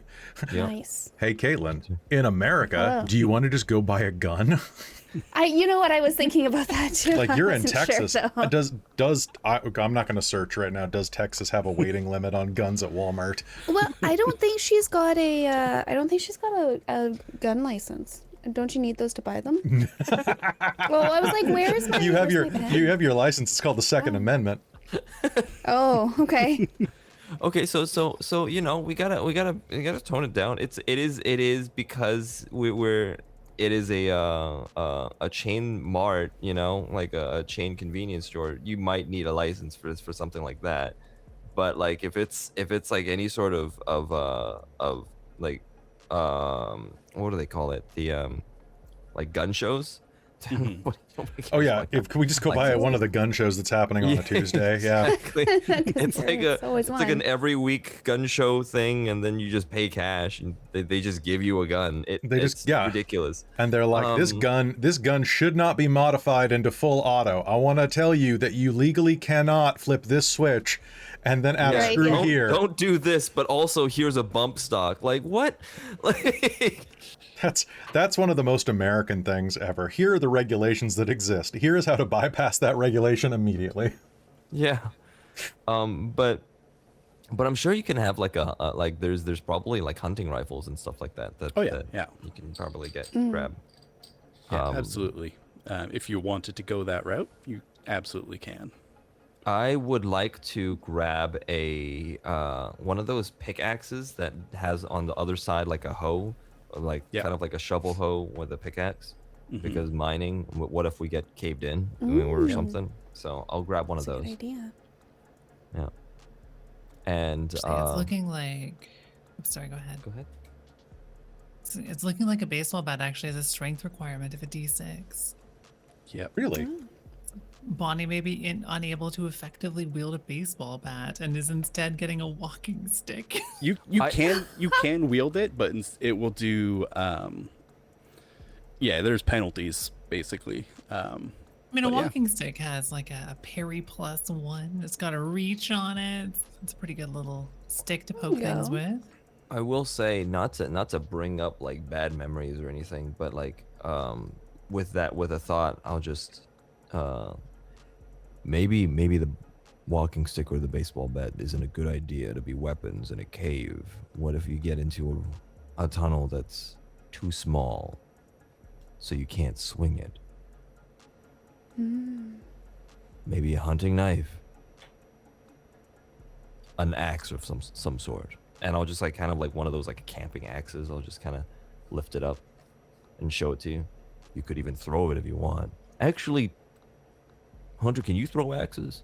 Yeah. Nice. Hey, Caitlin. In America, Hello. do you want to just go buy a gun? You know what? I was thinking about that too. Like I you're in wasn't Texas. Sure, though. I'm not gonna search right now. Does Texas have a weighting limit on guns at Walmart? Well, I don't think she's got a. I don't think she's got a gun license. Don't you need those to buy them? Well, I was like, "Where's my?" You have where's your my pen? you have your license. It's called the Second Amendment. Oh, okay. Okay, so you know we gotta tone it down. It is because it is a chain mart, you know, like a chain convenience store. You might need a license for something like that, But like if it's like any sort of like what do they call it, the like gun shows. Mhm. Nobody Oh cares yeah, about if can we just go Like, by one of the gun shows that's happening on a Tuesday? Yeah. exactly. It's like There's always it's like one. an every week gun show thing, and then you just pay cash, and they just give you a gun. They just It's yeah. ridiculous. And they're like, this gun should not be modified into full auto. I want to tell you that you legally cannot flip this switch and then add a Right, screw yeah. here. Don't do this, but also here's a bump stock. Like what? Like That's one of the most American things ever. Here are the regulations that exist. Here is how to bypass that regulation immediately. yeah. But I'm sure you can have like a like there's probably like hunting rifles and stuff like that Oh, yeah, that yeah. you can probably Mm. grab. Yeah, absolutely. If you wanted to go that route, you absolutely can. I would like to grab a one of those pickaxes that has on the other side like a hoe, or like Yeah. kind of like a shovel hoe with a pickaxe, Mhm. because mining. What if we get caved in or Ooh. something? So I'll grab one That's of a good those. idea. Yeah. And Actually, it's looking like. I'm sorry. Go ahead. go ahead. It's looking like a baseball bat actually has a strength requirement of a D6. Yep. Really? Bonnie may be unable to effectively wield a baseball bat and is instead getting a walking stick. You can wield it, but it will do. Yeah, there's penalties basically. I mean, a But yeah. walking stick has like a parry +1. It's got a reach on it. It's a pretty good little stick to poke you things go. with. I will say not to bring up like bad memories or anything, but like with a thought, I'll just maybe the walking stick or the baseball bat isn't a good idea to be weapons in a cave. What if you get into a tunnel that's too small, so you can't swing it? Maybe a hunting knife, an axe of some sort, and I'll just like kind of like one of those like camping axes. I'll just kind of lift it up and show it to you. You could even throw it if you want. Actually, Hunter, can you throw axes?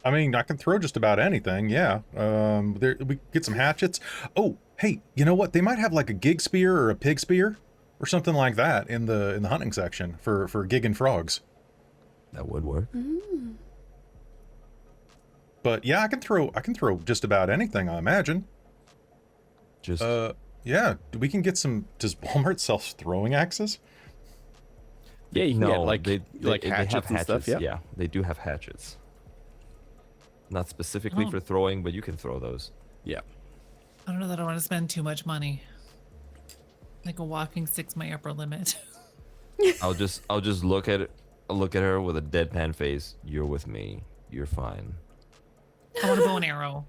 I mean, I can throw just about anything, yeah. We get some hatchets. Oh, hey, you know what? They might have like a gig spear or a pig spear or something like that in the hunting section for gigging frogs. That would work. But yeah, I can throw just about anything, I imagine. Just Yeah, we can get some. Does Walmart sell throwing axes? Yeah, you can get like they hatchets have and stuff. Yeah. Yeah, they do have hatchets. Not specifically Oh. for throwing, but you can throw those. Yeah. I don't know that I want to spend too much money. Like a walking stick's my upper limit. I'll just look at her with a deadpan face. You're with me. You're fine. I want a bow and arrow.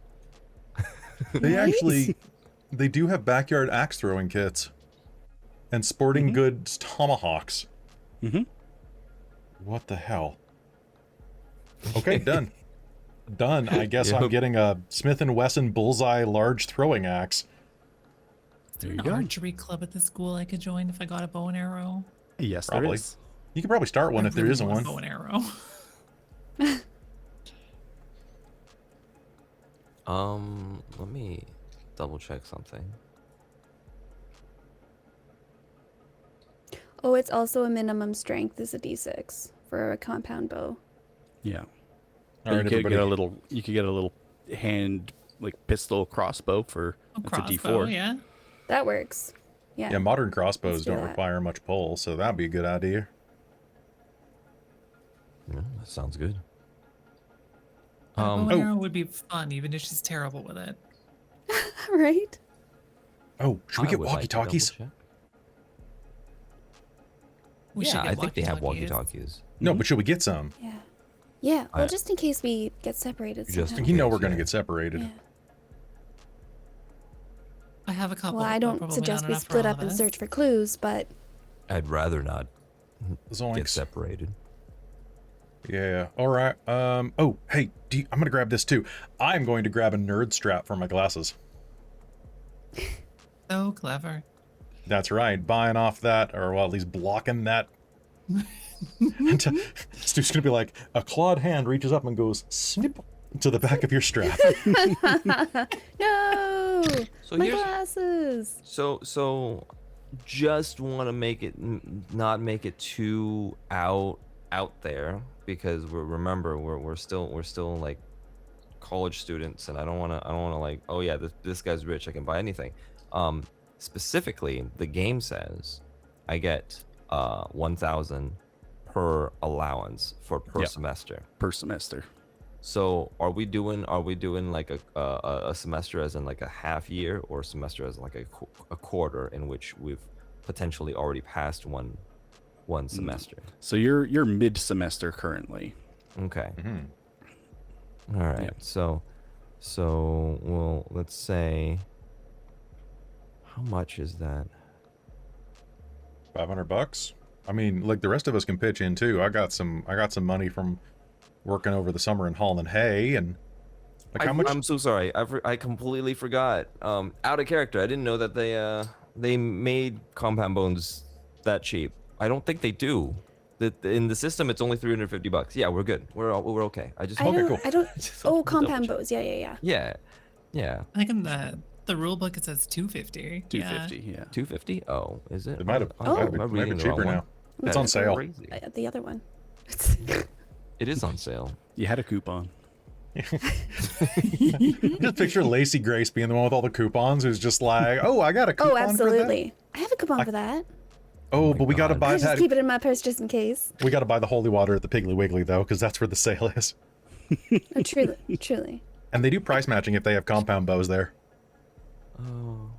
They Nice. actually, they do have backyard axe throwing kits, and sporting goods tomahawks. Mm-hmm. What the hell? Okay, done. Done. I guess I'm Yep. getting a Smith & Wesson Bullseye large throwing axe. There you An go. archery club at the school I could join if I got a bow and arrow. Yes, there Probably. is. You could probably start one I if there really isn't want one. a bow and arrow. Let me double check something. Oh, it's also a minimum strength is a D6 for a compound bow. Yeah. All right, you could everybody. get a little. You could get a little hand like pistol crossbow for A that's a crossbow, D4. yeah. That works. Yeah. Yeah, modern crossbows Let's do don't that. require much pull, so that'd be a good idea. Yeah, that sounds good. A bow and Oh. arrow would be fun, even if she's terrible with it. Right? Oh, should we I get would like to double walkie-talkies? check. We should Yeah, get I think they have walkie-talkies. walkie-talkies. No, but should we get some? Yeah. Yeah. Well, I- just in case we get separated. Just in somehow. You know case, we're gonna yeah. get separated. Yeah. I have a couple. Well, I but don't probably suggest not we enough for split all up of and us. search for clues, but I'd rather not get Zoinks. separated. Yeah. All right. Oh, hey, I'm gonna grab this too. I'm going to grab a nerd strap for my glasses. So clever. That's right. Buying off that, or well, at least blocking that. Stu's gonna be like, a clawed hand reaches up and goes snip, to the back of your strap. No, So my here's glasses. so just want to make it not make it too out there, because we're still like college students, and I don't want to like, oh yeah, this guy's rich, I can buy anything. Specifically, the game says I get 1,000 per allowance for per Yep. semester. Per semester. So are we doing like a semester as in like a half year, or a semester as like a quarter, in which we've potentially already passed one semester? So you're mid semester currently. Okay. Mhm. All right. Yep. So well, let's say, how much is that? $500. I mean, like the rest of us can pitch in too. I got some money from working over the summer in hauling hay, and like how much? I'm so sorry. I completely forgot. Out of character. I didn't know that they made compound bones that cheap. I don't think they do. In the system, it's only $350. Yeah, we're good. We're okay. I just I Okay, don't. cool. I don't. Just Oh, wanted to double compound check. bows. Yeah. Yeah. I think in the rule book it says 250. 250, yeah. 250. Oh, is it? It might have Oh. might be reading the wrong cheaper one? now. It's That on is sale. crazy. The other one. It is on sale. You had a coupon. Just picture Lacy Grace being the one with all the coupons, who's just like, oh, I got a coupon Oh, for that. absolutely. I have a coupon for that. Oh, my but we got to God. buy I just that. keep it in my purse just in case. We got to buy the holy water at the Piggly Wiggly though, because that's where the sale is. Oh, truly. And they do price matching if they have compound bows there. Oh.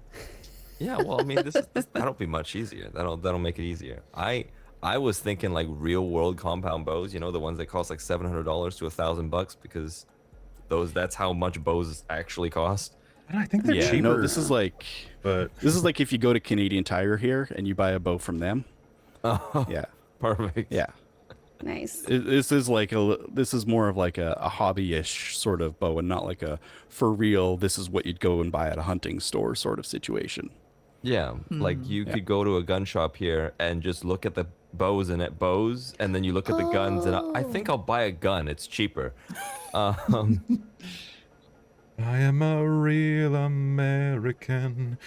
Yeah, well, I mean, that'll be much easier. That'll make it easier. I was thinking like real world compound bows, the ones that cost like $700 to $1,000, because that's how much bows actually cost. And I think they're Yeah, cheaper. no, this is like if you go to Canadian Tire here and you buy a bow from them. Oh, Yeah, perfect. yeah. Nice. This is more of like a hobby-ish sort of bow, and not like a for real. This is what you'd go and buy at a hunting store sort of situation. Yeah, like you could go to a gun shop here and just look at the bows, and then you look at the guns, and I think I'll buy a gun. It's cheaper. I am a real American.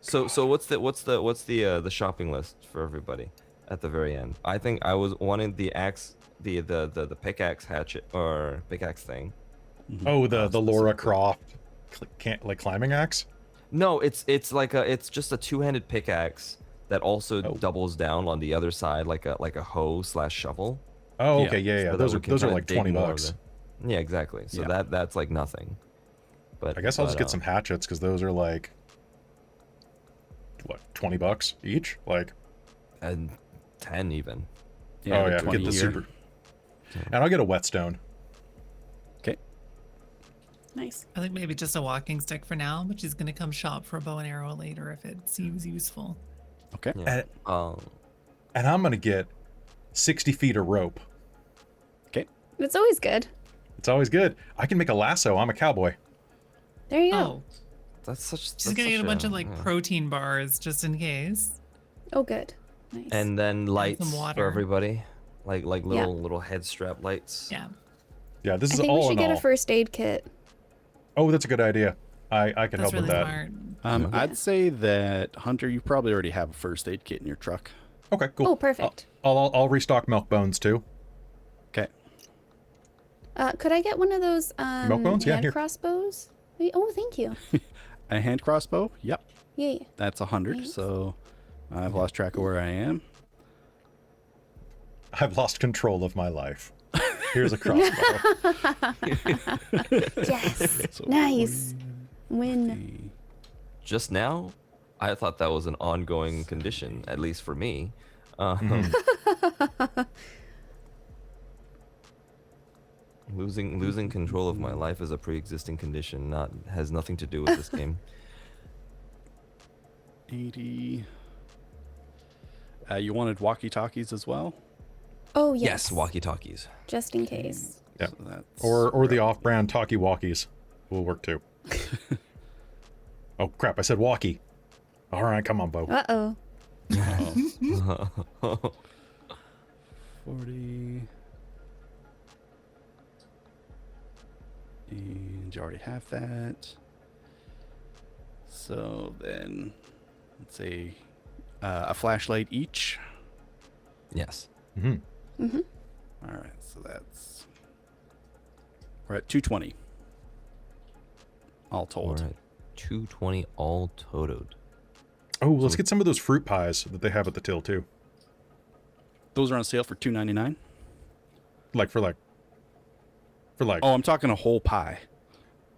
So what's the shopping list for everybody at the very end? I think I was wanting the axe, the pickaxe hatchet or pickaxe thing. Oh, the Laura Croft climbing axe. No, it's just a two-handed pickaxe that also Oh. doubles down on the other side like a hoe / shovel. Oh, Yeah. okay, yeah. So that Those we are can those are kinda like dig more of $20. Yeah, exactly. So Yeah. that's like nothing. But I guess I'll just get but, some hatchets because those are like what, $20 each? Like, and 10 even. oh like yeah, 20 get the here. super. And I'll get a whetstone. Okay. Nice. I think maybe just a walking stick for now, but she's gonna come shop for a bow and arrow later if it seems useful. Okay. Yeah. And I'm gonna get 60 feet of rope. Okay. It's always good. It's always good. I can make a lasso. I'm a cowboy. There you go. Oh, That's such. she's that's gonna get such a bunch of like yeah. protein bars just in case. Oh, good. Nice. And then lights for water. everybody, like little head strap lights. Yeah. Yeah, this I is think we all should in get all. a first aid kit. Oh, that's a good idea. I can That's help really with that. smart. I'd say that Hunter, you probably already have a first aid kit in your truck. Okay, cool. Oh, perfect. I'll restock milk bones too. Okay. Could I get one of those Milk bones? Yeah, hand here. crossbows? Oh, thank you. A hand crossbow. Yep. Yeah. That's 100. Thanks. So I've lost track of where I am. I've lost control of my life. Here's a crossbow. Yes. So Nice. Win. Just now, I thought that was an ongoing condition, at least for me. Losing control of my life is a pre-existing condition, has nothing to do with this game. 80. You wanted walkie-talkies as well? Oh, yes. Yes, walkie-talkies. Just in case. Yeah. So that's Or the off-brand talkie-walkies will work too. Oh crap! I said walkie. All right, come on, Bo. Uh-oh. 40. And you already have that. So then, let's say a flashlight each. Yes. Mm-hmm. Mm-hmm. All right, so that's we're at 220 all told. We're at 220 all totaled. Oh, let's get some of those fruit pies that they have at the till too. Those are on sale for $2.99. For like. Oh, I'm talking a whole pie.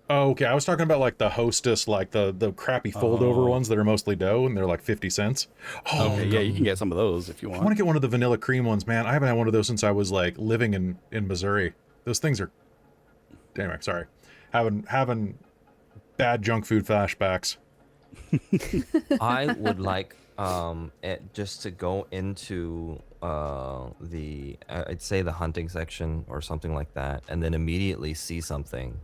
Oh, okay. I was talking about like the Hostess, like the crappy fold-over ones that are mostly dough, and they're like 50 cents. Oh, Okay, yeah, you can get some of those if you I want want. to get one of the vanilla cream ones, man. I haven't had one of those since I was like living in Missouri. Those things are. Anyway, sorry. Having bad junk food flashbacks. I would like just to go into I'd say the hunting section or something like that, and then immediately see something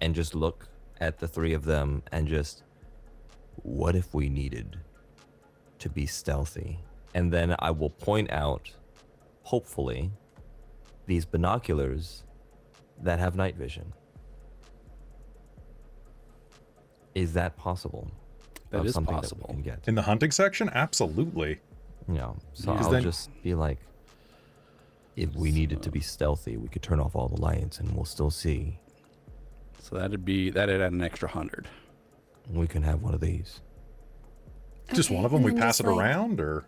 and just look at the three of them and just, what if we needed to be stealthy? And then I will point out, hopefully, these binoculars that have night vision. Is that possible? That Of is something possible. That we can get. In the hunting section, absolutely. Yeah. So Because I'll then- just be like, if we needed to be stealthy, we could turn off all the lights and we'll still see. So that'd add an extra 100. We can have one of these. Just Okay, one of them. and We then pass just, it like, around, or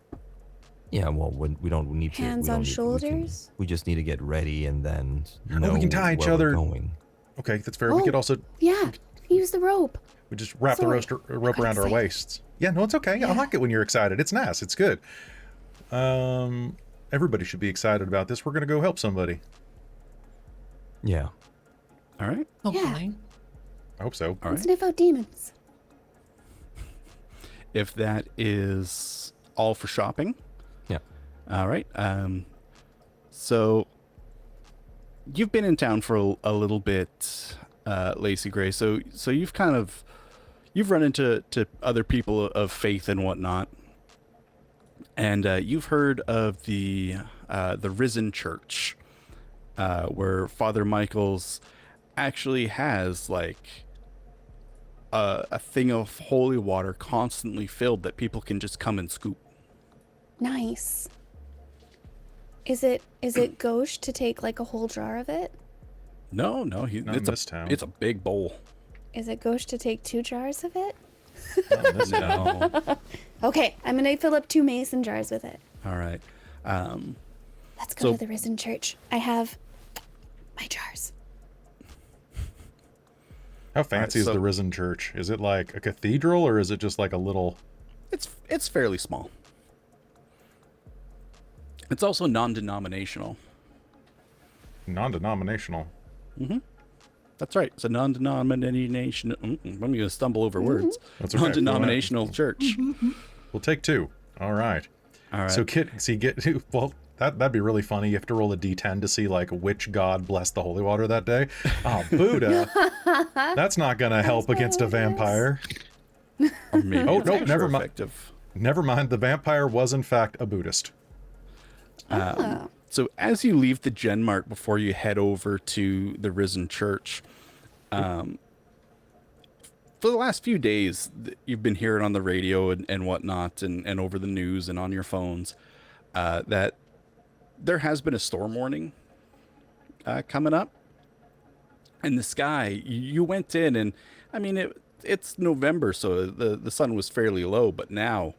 Yeah, well, we don't need to. Hands we don't on need- shoulders? We just need to get ready and then know we can tie each where we're other. going. okay, that's fair. We Oh. could also Yeah, use the rope. we just wrap the Sorry. rope got around our excited. waists. Yeah, no, it's okay. I Yeah. like it when you're excited. It's nice. It's good. Everybody should be excited about this. We're gonna go help somebody. Yeah. All right. Hopefully. I hope so. All right. Sniff out demons. If that is all for shopping. Yeah. All right. So you've been in town for a little bit, Lacy Grace. So you've run into other people of faith and whatnot, and you've heard of the Risen Church, where Father Michael's actually has like a thing of holy water constantly filled that people can just come and scoop. Nice. Is it gauche to take like a whole jar of it? No, Not in it's this town. it's a big bowl. Is it gauche to take 2 jars of it? Not in this town. No. Okay, I'm gonna fill up 2 mason jars with it. All right. Let's go So- to the Risen Church. I have my jars. How fancy is so- the Risen Church? Is it like a cathedral, or is it just like a little? It's fairly small. It's also non-denominational. Non-denominational. That's right. It's a non-denominational. I'm going to stumble over words. That's okay. Go ahead. Non-denominational church. We'll take 2. All right. All right. So well, that'd be really funny. You have to roll a d10 to see like which god blessed the holy water that day. Oh, Buddha. That's not gonna help against a vampire. Or maybe Oh, it's no, extra never mind. effective. Never mind. The vampire was in fact a Buddhist. So as you leave the Gen Mart before you head over to the Risen Church, for the last few days, you've been hearing on the radio and whatnot and over the news and on your phones that there has been a storm warning coming up. And the sky, you went in and, I mean, it's November, so the sun was fairly low, but now,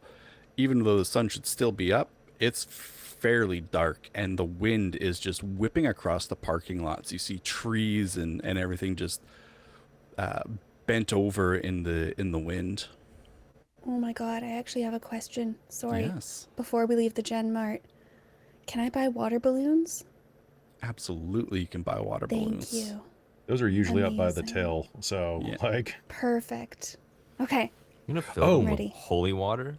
even though the sun should still be up, it's fairly dark and the wind is just whipping across the parking lots. You see trees and everything just bent over in the wind. Oh my god, I actually have a question. Sorry. Yes, Before we leave the Gen Mart, can I buy water balloons? absolutely. You can buy water Thank balloons. you. Those are usually up by the Amazing. till. So Yeah. like, Perfect. Okay. You're gonna fill Oh. them with Ready. holy water?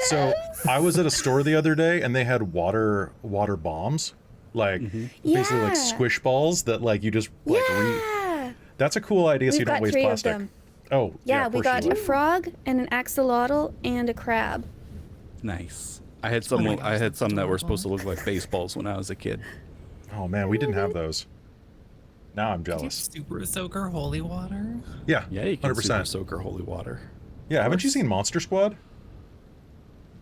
so I was at a store the other day and they had water bombs, like basically like Yeah. squish balls that like you just like Yeah. That's a cool idea. So We've you don't got waste 3 plastic. of them. Oh, Yeah, of we course got you a do. frog and an axolotl and a crab. Nice. I had some that were supposed to look like baseballs when I was a kid. Oh man, we didn't have those. Now I'm Did you jealous. super soaker holy water? Yeah, Yeah, you can 100%. super soaker holy water. Yeah, haven't you course. seen Monster Squad?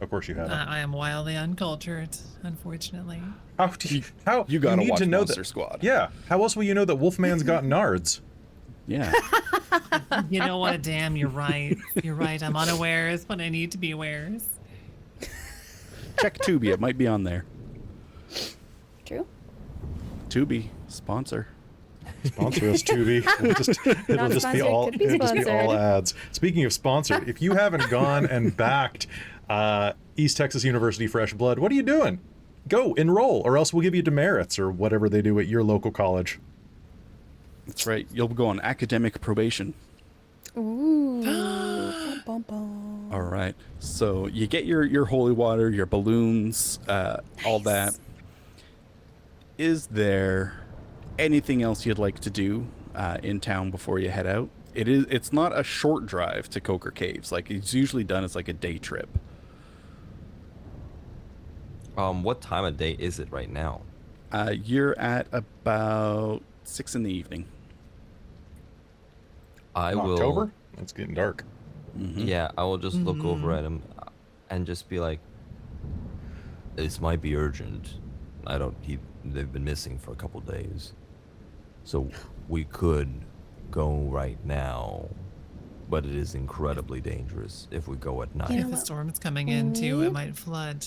Of course you haven't. I am wildly uncultured, unfortunately. How do You gotta need watch to know Monster that, Squad. Yeah, how else will you know that Wolfman's got nards? Yeah. You know what? Damn, you're right. You're right. I'm unawares, but I need to be awares. Check Tubi. It might be on there. True. Tubi, sponsor. Sponsor us, Tubi. It'll Not just be sponsored, all could be it'll just be all sponsored. ads. Speaking of sponsored, if you haven't gone and backed East Texas University Fresh Blood, what are you doing? Go enroll, or else we'll give you demerits or whatever they do at your local college. That's right. You'll go on academic probation. Ooh. Bum, bum, bum. All right. So you get your holy water, your balloons, all that. Nice. Is there anything else you'd like to do in town before you head out? It's not a short drive to Coker Caves. Like, it's usually done as like a day trip. What time of day is it right now? You're at about 6 in the evening. I In will. October? It's getting dark. Yeah, I will just look over at him and just be like, "This might be urgent. I don't. They've been missing for a couple days, so we could go right now, but it is incredibly dangerous if we go at night." You know If the what? storm's coming in too, it might flood.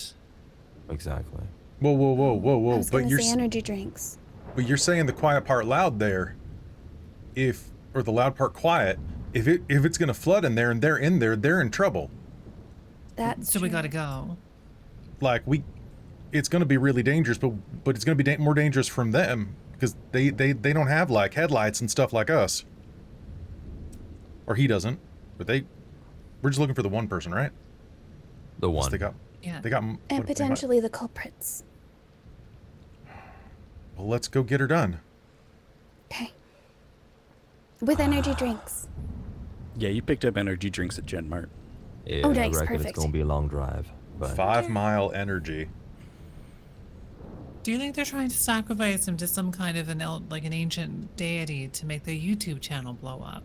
Exactly. Whoa, whoa, whoa, whoa, I whoa! was But gonna you're say energy drinks. but you're saying the quiet part loud there. Or the loud part quiet. If it's gonna flood in there and they're in there, they're in trouble. That's So we true. gotta go. Like it's gonna be really dangerous, but it's gonna be more dangerous from them because they don't have like headlights and stuff like us. Or he doesn't, but we're just looking for the one person, right? The So one. they got Yeah. And potentially the culprits. Well, let's go get her done. Okay. With energy drinks. Yeah, you picked up energy drinks at Gen Mart. Yeah, Oh, nice, I reckon perfect. it's gonna be a long drive, but 5-mile energy. Do you think they're trying to sacrifice him to some kind of an ancient deity to make their YouTube channel blow up?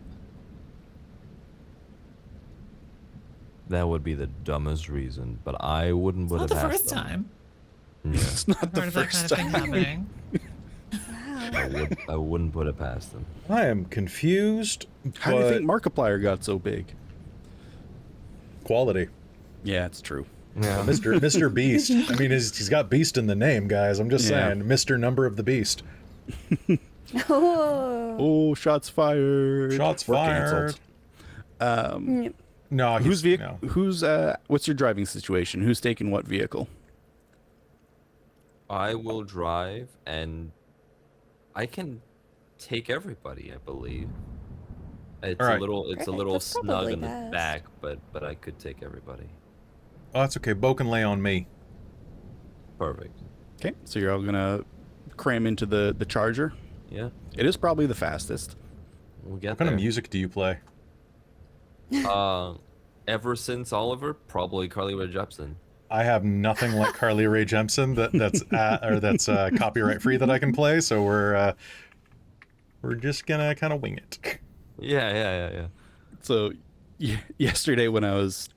that would be the dumbest reason. But I wouldn't put Not it the past first them. time. Yeah, It's not I've the heard of that first kind of thing time. happening. I wouldn't put it past them. I am confused, How do you but think Markiplier got so big? quality. Yeah, it's true. Yeah. Mr. Beast. I mean, he's got Beast in the name, guys. I'm just Yeah. saying, Mr. Number of the Beast. Oh. Oh, shots fired. Shots We're fired. canceled. No, Who's no. what's your driving situation? Who's taking what vehicle? I will drive, and I can take everybody. I believe it's All right. it's a Perfect, little that's snug probably in the best. back, but I could take everybody. Oh, that's okay. Bo can lay on me. Perfect. Okay, so you're all gonna cram into the Charger. Yeah, It is probably the fastest. we'll get What kind there. of music do you play? Ever since Oliver, probably Carly Rae Jepsen. I have nothing like Carly Rae Jepsen that's copyright free that I can play. So we're just gonna kind of wing it. Yeah. So yesterday when I was,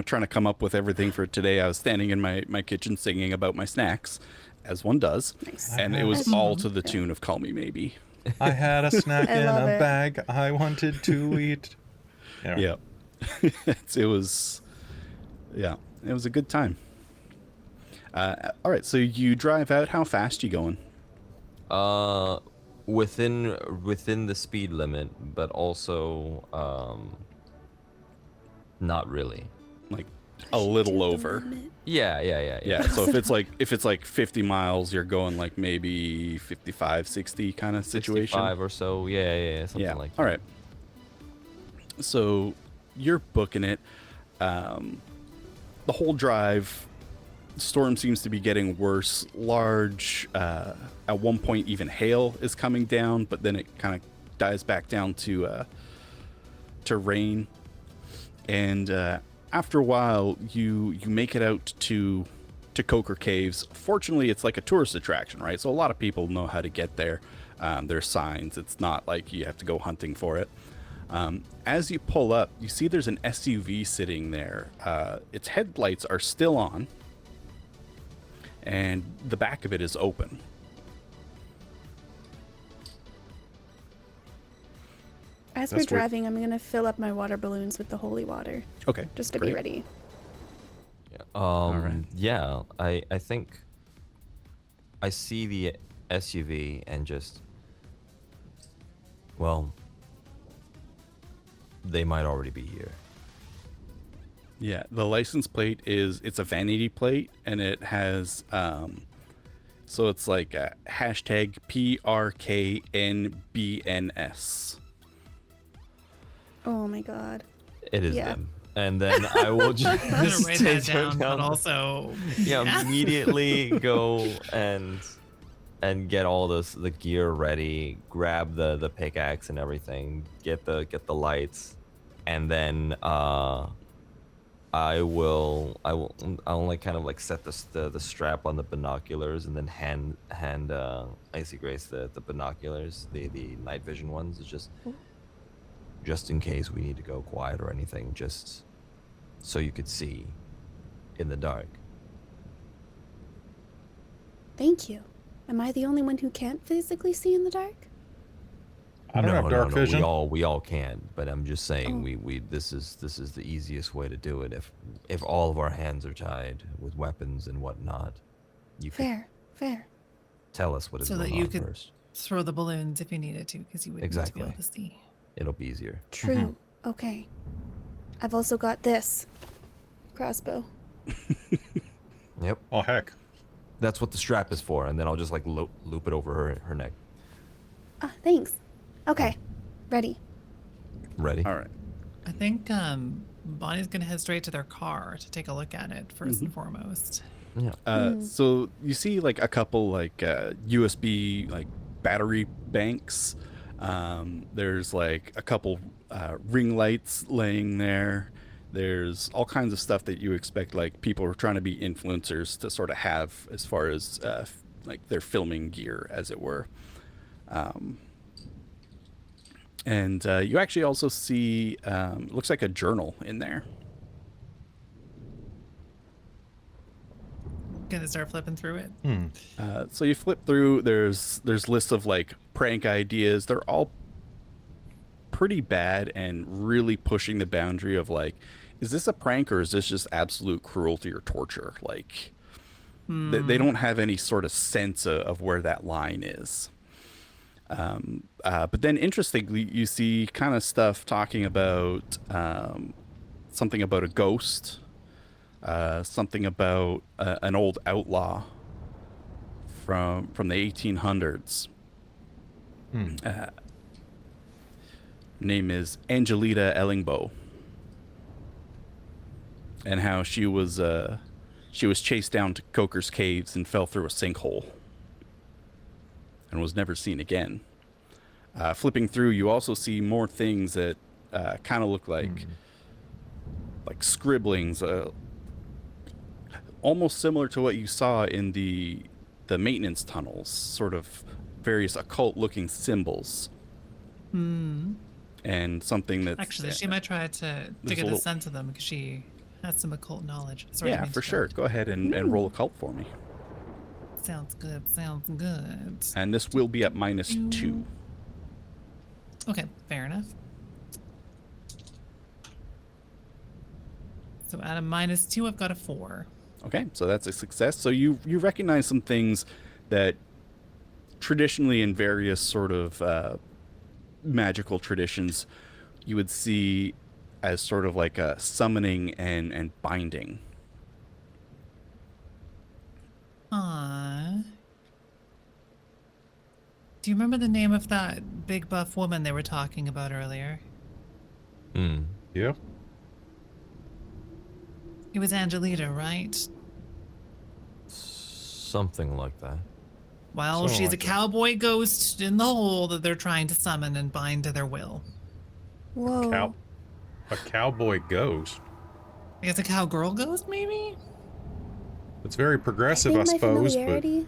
trying to come up with everything for today, I was standing in my kitchen singing about my snacks, as one does. Nice. And it was As all one to the tune of Call Me Maybe. I had a snack I in love a it. bag I wanted to eat. Yeah. It was a good time. All right, so you drive out. How fast you going? Within the speed limit, but also not really. Like a little over. Yeah. Yeah, so if it's like 50 miles, you're going like maybe 55, 60 kind of situation. 65 or so. Yeah, something Yeah. like that. All right. So you're booking it. The whole drive, storm seems to be getting worse. Large, at one point even hail is coming down, but then it kind of dies back down to rain. And after a while, you make it out to Coker Caves. Fortunately, it's like a tourist attraction, right? So a lot of people know how to get there. There's signs. It's not like you have to go hunting for it. As you pull up, you see there's an SUV sitting there. Its headlights are still on, and the back of it is open. As That's we're weird. driving, I'm going to fill up my water balloons with the holy water, Okay, just to great. be ready. Yeah. Yeah, I think I see the SUV and just, well, they might already be here. Yeah, the license plate it's a vanity plate, and it has so it's like a hashtag PRKNBNS. Oh my god. It is Yeah. them. And then I will just I'm gonna write that take down, but the- also yeah, immediately go and get all the gear ready, grab the pickaxe and everything, get the lights, and then I'll like kind of like set the strap on the binoculars and then hand Lacy Grace the binoculars, the night vision ones. It's just in case we need to go quiet or anything, just so you could see in the dark. Thank you. Am I the only one who can't physically see in the dark? I don't have dark vision. We all can, but I'm just saying Oh. we this is the easiest way to do it. If all of our hands are tied with weapons and whatnot, you can Fair. tell us what is so going that you on could first. throw the balloons if you needed to, because you wouldn't Exactly. be able to see. It'll be easier. True. Okay. I've also got this crossbow. Yep, Oh, heck. that's what the strap is for, and then I'll just like loop it over her neck. Ah, thanks. Okay. Ready. Ready? All right. I think Bonnie's gonna head straight to their car to take a look at it 1st and foremost. Yeah. So you see like a couple like USB like battery banks. There's like a couple ring lights laying there. There's all kinds of stuff that you expect like people are trying to be influencers to sort of have as far as like their filming gear, as it were. And you actually also see it looks like a journal in there. Gonna start flipping through it. So you flip through. There's lists of like prank ideas. They're all pretty bad and really pushing the boundary of like, is this a prank or is this just absolute cruelty or torture? Like, they don't have any sort of sense of where that line is. But then interestingly, you see kind of stuff talking about something about a ghost, something about an old outlaw from the 1800s. Name is Angelita Ellingbo, and how she was chased down to Coker's Caves and fell through a sinkhole and was never seen again. Flipping through, you also see more things that kind of look like scribblings, almost similar to what you saw in the maintenance tunnels, sort of various occult-looking symbols. And something that's Actually, she might try to there's get a a little- sense of them because she has some occult knowledge. Sorry, I yeah, didn't mean for to sure. interrupt. Go ahead and roll occult for me. Sounds good. Sounds good. And this will be at -2. Okay, fair enough. So out of -2, I've got a 4. Okay, so that's a success. So you recognize some things that traditionally in various sort of magical traditions you would see as sort of like a summoning and binding. Aww. Do you remember the name of that big buff woman they were talking about earlier? Yeah. It was Angelita, right? Something like that. Well, Something she's like a that. cowboy ghost in the hole that they're trying to summon and bind to their will. Whoa. A cowboy ghost. I guess a cowgirl ghost, maybe? It's very progressive, I think my suppose, but familiarity.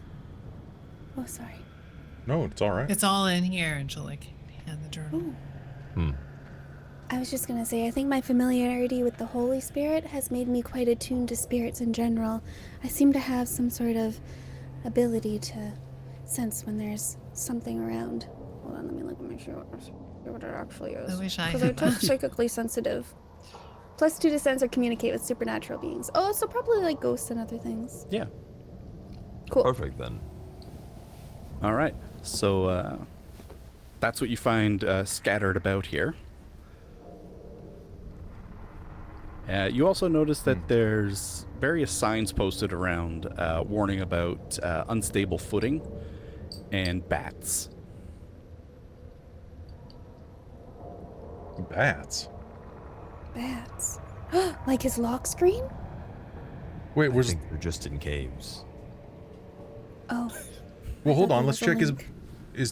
Oh, sorry. No, it's all right. It's all in here, and she'll like hand the journal. Ooh. I was just gonna say, I think my familiarity with the Holy Spirit has made me quite attuned to spirits in general. I seem to have some sort of ability to sense when there's something around. Hold on, let me look at my shirt. See what it actually is. I wish I Because had I took that. psychically sensitive. +2 to sense or communicate with supernatural beings. Oh, so probably like ghosts and other things. Yeah. Cool. Perfect then. All right. So that's what you find scattered about here. You also notice that there's various signs posted around warning about unstable footing and bats. Bats. Bats. Like his lock screen? Wait, I was think they're just in caves. Oh. well? Hold thought on. there Let's was a check his. link.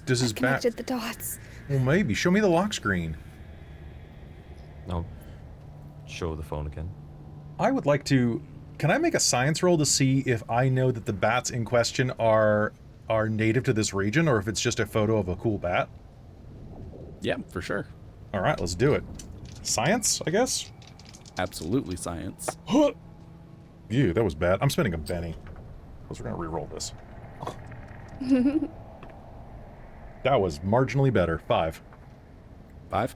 Does his I bat? connected the dots. Well, maybe. Show me the lock screen. No. Show the phone again. I would like to. Can I make a science roll to see if I know that the bats in question are native to this region, or if it's just a photo of a cool bat? Yeah, for sure. All right, let's do it. Science, I guess. Absolutely science. Ew, that was bad. I'm spending a Benny. Because we're gonna re-roll this. That was marginally better. 5. 5.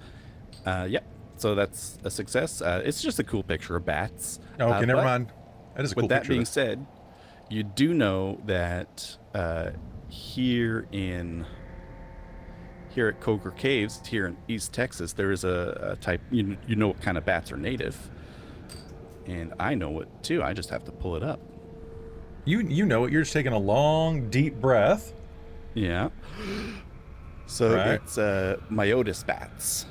Yep. So that's a success. It's just a cool picture of bats. Okay, never but mind. That is a cool With that picture. being said, you do know that here at Coker Caves, here in East Texas, there is a type. You know what kind of bats are native, and I know it too. I just have to pull it up. You know it. You're just taking a long, deep breath. Yeah. So Right. it's Myotis bats.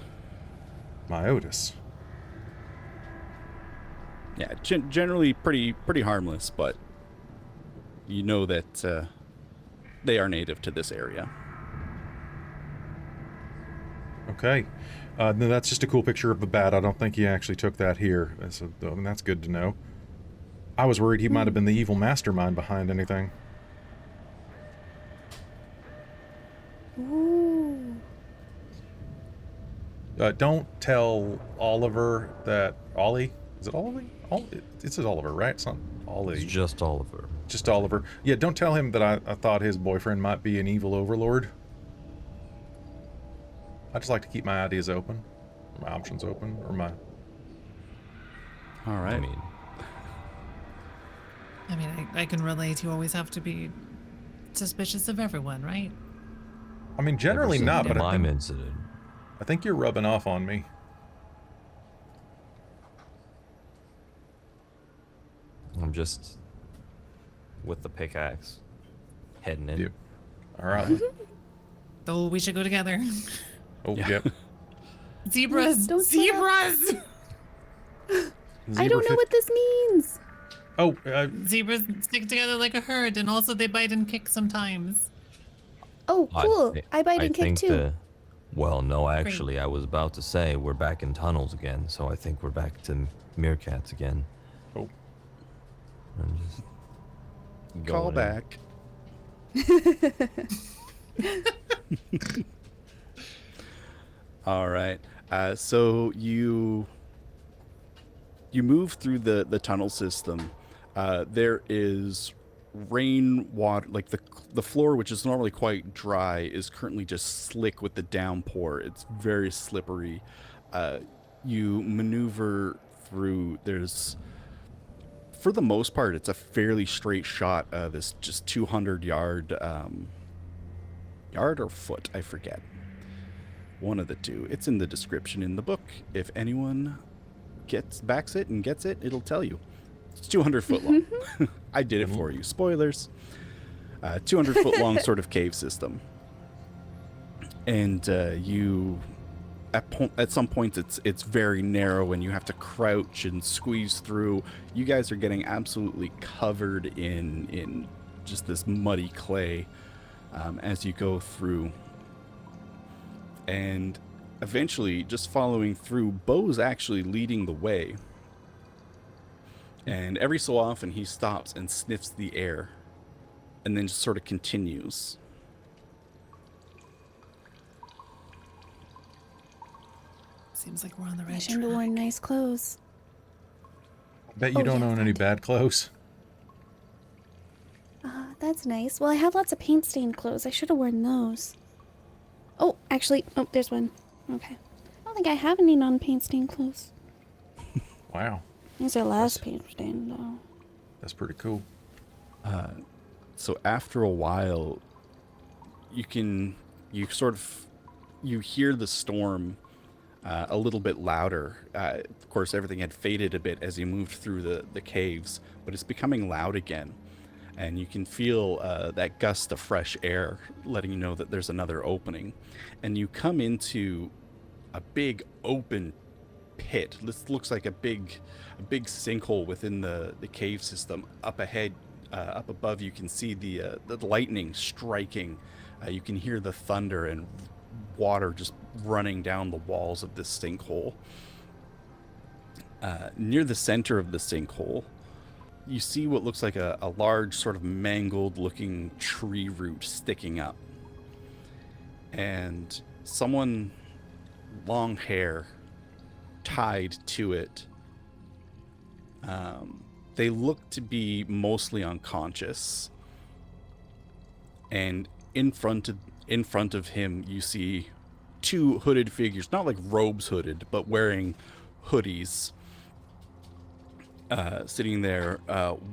Myotis. Yeah, generally pretty harmless, but you know that they are native to this area. Okay. No, that's just a cool picture of a bat. I don't think he actually took that here. That's good to know. I was worried he might have been the evil mastermind behind anything. Ooh. Don't tell Oliver that... Ollie? Is it Oliver? It says Oliver, right? It's not Ollie. It's just Oliver. Just Oliver. Yeah, don't tell him that I thought his boyfriend might be an evil overlord. I just like to keep my ideas open. My options open. Or my... All right. I mean, I can relate. You always have to be suspicious of everyone, right? I mean, generally Ever not, since but the I mime think, incident. I think you're rubbing off on me. I'm just with the pickaxe heading in. Yep. All right. Oh, we should go together. Oh, Yeah. yep. Zebras! Don't split up. Zebras! I don't know what this means. Oh, Zebras stick together like a herd, and also they bite and kick sometimes. Oh, cool. I bite and kick think too. Well, no, actually, I was about to say we're back in tunnels again, so I think we're back to meerkats again. oh. I'm just Call going in. back. All right. So you move through the tunnel system. There is rainwater, like the floor, which is normally quite dry, is currently just slick with the downpour. It's very slippery. You maneuver through. There's, for the most part, it's a fairly straight shot. This just 200 yard or foot, I forget. One of the two. It's in the description in the book. If anyone backs it and gets it, it'll tell you. It's 200 foot long. I did it for you. Spoilers. 200 foot long sort of cave system. And you, at some points, it's very narrow and you have to crouch and squeeze through. You guys are getting absolutely covered in just this muddy clay as you go through. And eventually, just following through, Bo's actually leading the way. And every so often, he stops and sniffs the air, and then just sort of continues. Seems like we're on the I right should have worn track. nice clothes. Bet you Oh, don't yeah, own any bad clothes. That's nice. Well, I have lots of paint-stained clothes. I should have worn those. Oh, actually, oh, there's one. Okay. I don't think I have any non-paint-stained clothes. Wow, These are last paint-stained, though. that's pretty cool. So after a while, you hear the storm a little bit louder. Of course, everything had faded a bit as you moved through the caves, but it's becoming loud again. And you can feel that gust of fresh air letting you know that there's another opening. And you come into a big open pit. This looks like a big sinkhole within the cave system. Up ahead, up above, you can see the lightning striking. You can hear the thunder and water just running down the walls of this sinkhole. Near the center of the sinkhole, you see what looks like a large sort of mangled looking tree root sticking up. And someone, long hair, tied to it. They look to be mostly unconscious. And in front of him, you see two hooded figures, not like robes hooded, but wearing hoodies, sitting there.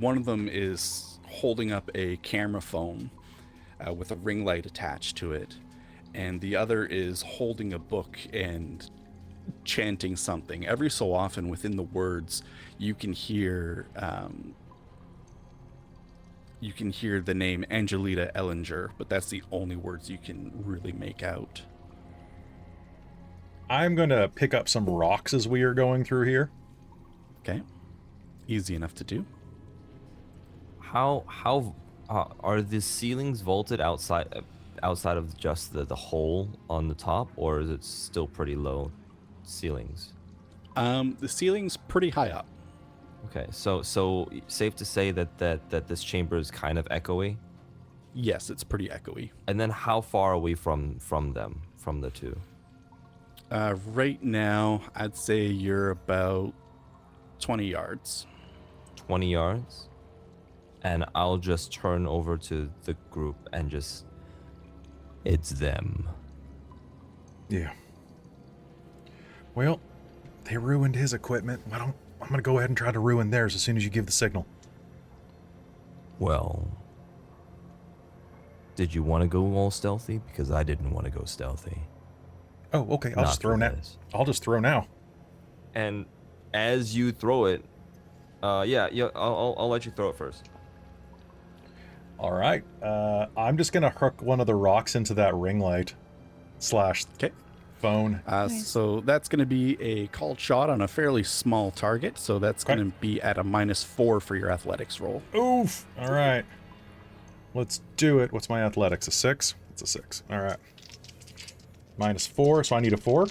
One of them is holding up a camera phone with a ring light attached to it, and the other is holding a book and chanting something. Every so often, within the words, you can hear the name Angelita Ellinger, but that's the only words you can really make out. I'm going to pick up some rocks as we are going through here. Okay, easy enough to do. How are the ceilings vaulted outside of just the hole on the top, or is it still pretty low ceilings? The ceiling's pretty high up. Okay, so safe to say that this chamber is kind of echoey. Yes, it's pretty echoey. And then how far are we from the two? Right now, I'd say you're about 20 yards. 20 yards? And I'll just turn over to the group and just... It's them. Yeah. Well, they ruined his equipment. I'm going to go ahead and try to ruin theirs as soon as you give the signal. Well... Did you want to go all stealthy? Because I didn't want to go stealthy. Oh, okay. I'll Not just throw for now. this. I'll just throw now. And as you throw it... I'll let you throw it first. All right. I'm just going to hook one of the rocks into that ring light / Okay. phone. Nice. So that's going to be a called shot on a fairly small target. So that's Okay. going to be at a -4 for your athletics roll. Oof. All right. Let's do it. What's my athletics? A 6? It's a 6. All right. -4, so I need a 4.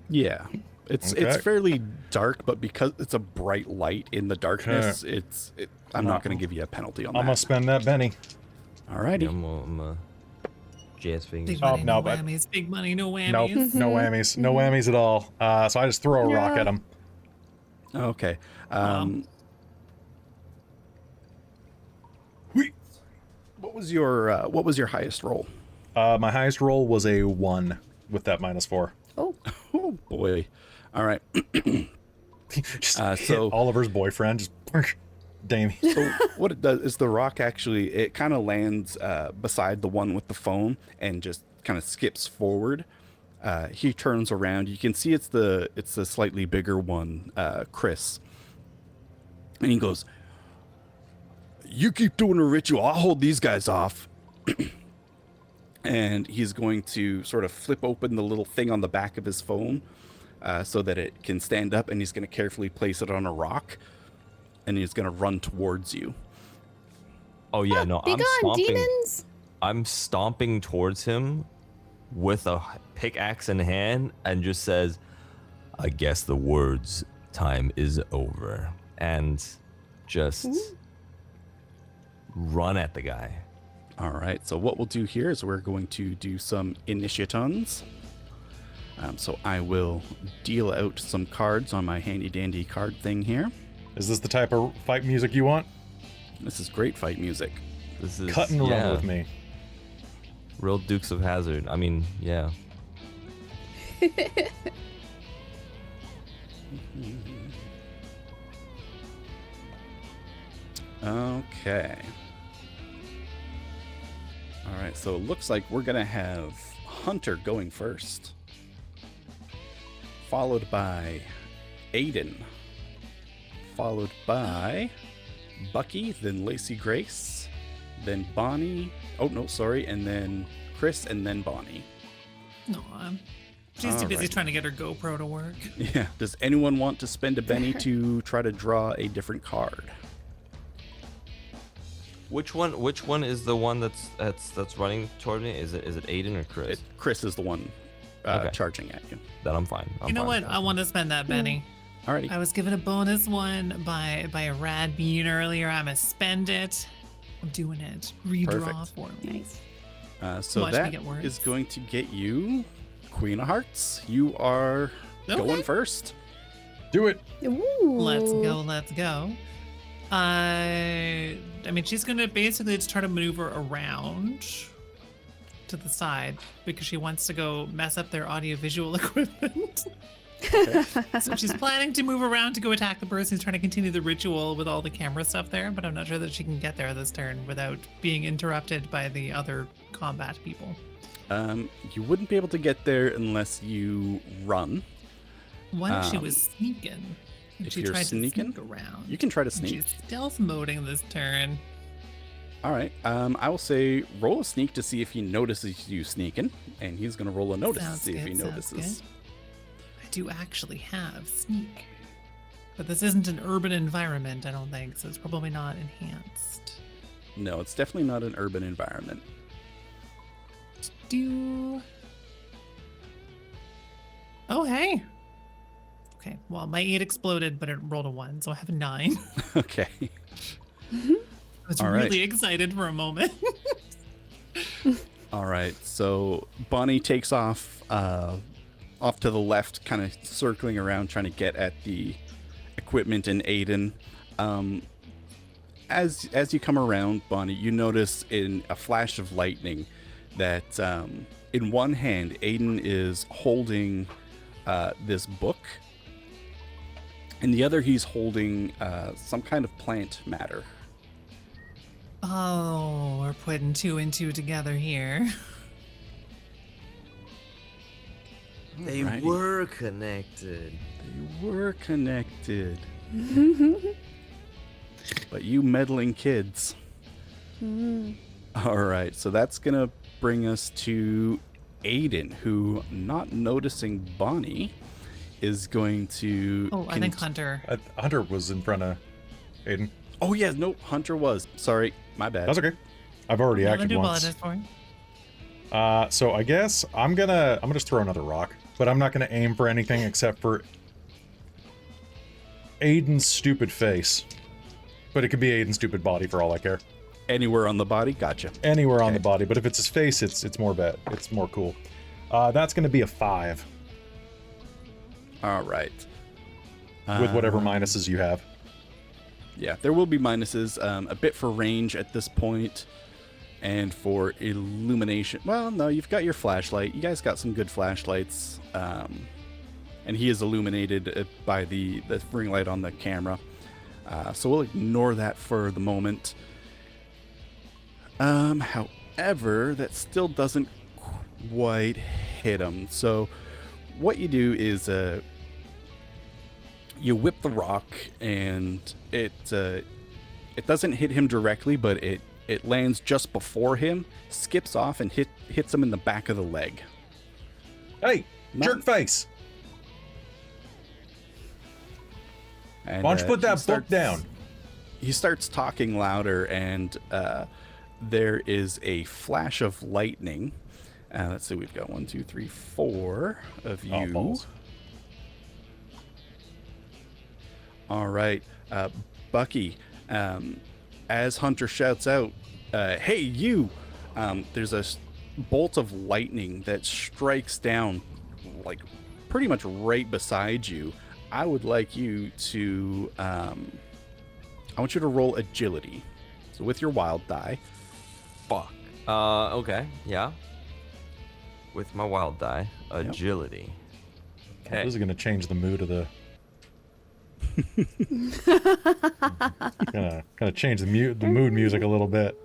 Yeah. It's Okay. fairly dark, but because it's a bright light in the darkness, I'm not going to give you a penalty on I'm going that. to spend that Benny. Alrighty. I'm jazz fingers. Big money, no, no but- whammies. Big money, no Nope. whammies. No whammies. No whammies at all. So I just throw a rock No. at him. Okay. Whee! What was your highest roll? My highest roll was a 1 with that -4. Oh, Oh boy. All right. Just So- hit Oliver's boyfriend. Just damn. So what it does is the rock actually, it kind of lands beside the one with the phone and just kind of skips forward. He turns around. You can see it's the slightly bigger one, Chris. And he goes, "You keep doing a ritual. I'll hold these guys off." And he's going to sort of flip open the little thing on the back of his phone so that it can stand up, and he's going to carefully place it on a rock, and he's going to run towards you. Oh yeah, no, be I'm gone, stomping. demons! I'm stomping towards him with a pickaxe in hand and just says, "I guess the words time is over," and just run at the guy. All right, so what we'll do here is we're going to do some initiatons. So I will deal out some cards on my handy dandy card thing here. Is this the type of fight music you want? This is great fight music. This is Cut and run with me. Real Dukes of Hazzard. I mean, yeah. Okay. All right, so it looks like we're going to have Hunter going first, followed by Aiden, followed by Bucky, then Lacy Grace, then Bonnie. Oh, no, sorry. And then Chris, and then Bonnie. No, she's too All busy right. trying to get her GoPro to work. Yeah. Does anyone want to spend a Benny to try to draw a different card? Which one is the one that's running toward me? Is it Aiden or Chris? Chris is the one Okay. charging at you. Then I'm fine. You know what? I want to spend that, Benny. Alrighty. I was given a bonus one by a rad bean earlier. I'm gonna spend it. I'm doing it. Redraw Perfect. for me. Nice. So Watch me that get words. is going to get you Queen of Hearts. You are going Okay. first. Do it. Ooh. Let's go. Let's go. I mean, she's gonna basically just try to maneuver around to the side because she wants to go mess up their audiovisual equipment. So she's planning to move around to go attack the person who's trying to continue the ritual with all the camera stuff there, but I'm not sure that she can get there this turn without being interrupted by the other combat people. You wouldn't be able to get there unless you run. What if she was sneaking? And if she you're tried sneaking, to sneak around. You can try to And sneak. She's stealth moding this turn. All right. I will say roll a sneak to see if he notices you sneaking, and he's going to roll a notice Sounds to see if he good, sounds notices. good. I do actually have sneak, but this isn't an urban environment, I don't think, so it's probably not enhanced. No, it's definitely not an urban environment. Oh, hey. Okay, well, my 8 exploded, but it rolled a 1, so I have a 9. Okay. I was All right. really excited for a moment. All right. So Bonnie takes off to the left, kind of circling around, trying to get at the equipment in Aiden. As you come around, Bonnie, you notice in a flash of lightning that in one hand, Aiden is holding this book. In the other, he's holding some kind of plant matter. Oh, we're putting 2 and 2 together here. They Alrighty. were connected. They were connected. But you meddling kids. All right, so that's going to bring us to Aiden, who, not noticing Bonnie, is going to... Oh, I think Hunter. Hunter was in front of Aiden. Oh, yeah, no, Hunter was. Sorry, my bad. That's okay. I've already I acted do once. apologize for it. So I guess I'm gonna just throw another rock, but I'm not gonna aim for anything except for Aiden's stupid face. But it could be Aiden's stupid body for all I care. Anywhere on the body? Gotcha. Anywhere on Okay. the body, but if it's his face, it's more bad. It's more cool. That's gonna be a 5 All right. with whatever minuses you have. Yeah, there will be minuses. A bit for range at this point, and for illumination. Well, no, you've got your flashlight. You guys got some good flashlights. And he is illuminated by the ring light on the camera. So we'll ignore that for the moment. However, that still doesn't quite hit him. So what you do is you whip the rock, and it doesn't hit him directly, but it lands just before him, skips off, and hits him in the back of the leg. Hey, Not- jerk face! And, Why don't you put he that book starts- down? He starts talking louder, and there is a flash of lightning. Let's see, we've got 1, 2, 3, 4 of you. Oh, balls. All right, Bucky. As Hunter shouts out, "Hey, you!" There's a bolt of lightning that strikes down like pretty much right beside you. I would like you to I want you to roll agility. So with your wild die. Fuck. Okay. Yeah. With my wild die, agility. Okay. This is gonna change the mood of the. gonna change the mood music a little bit.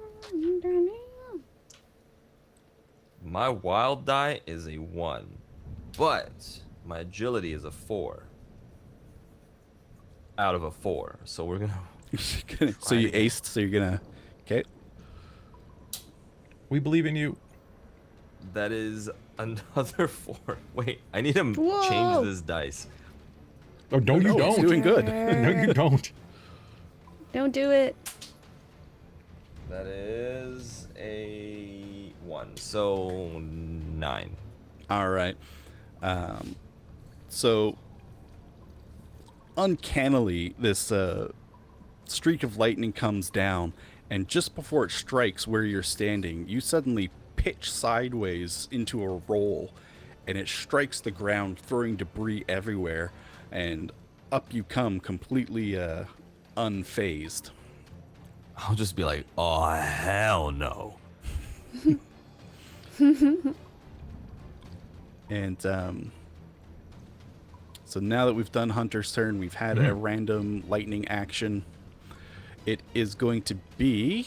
My wild die is a 1, but my agility is a 4. Out of a 4, so we're gonna. So you aced. So you're gonna. Okay. We believe in you. That is another 4. Wait, I need to Whoa. change this dice. Oh, no, you No, don't. it's doing good. No, you don't. Don't do it. That is a 1, so 9. All right. So uncannily, this streak of lightning comes down, and just before it strikes where you're standing, you suddenly pitch sideways into a roll, and it strikes the ground, throwing debris everywhere, and up you come completely unfazed. I'll just be like, oh, hell no. And so now that we've done Hunter's turn, we've had a random lightning action. It is going to be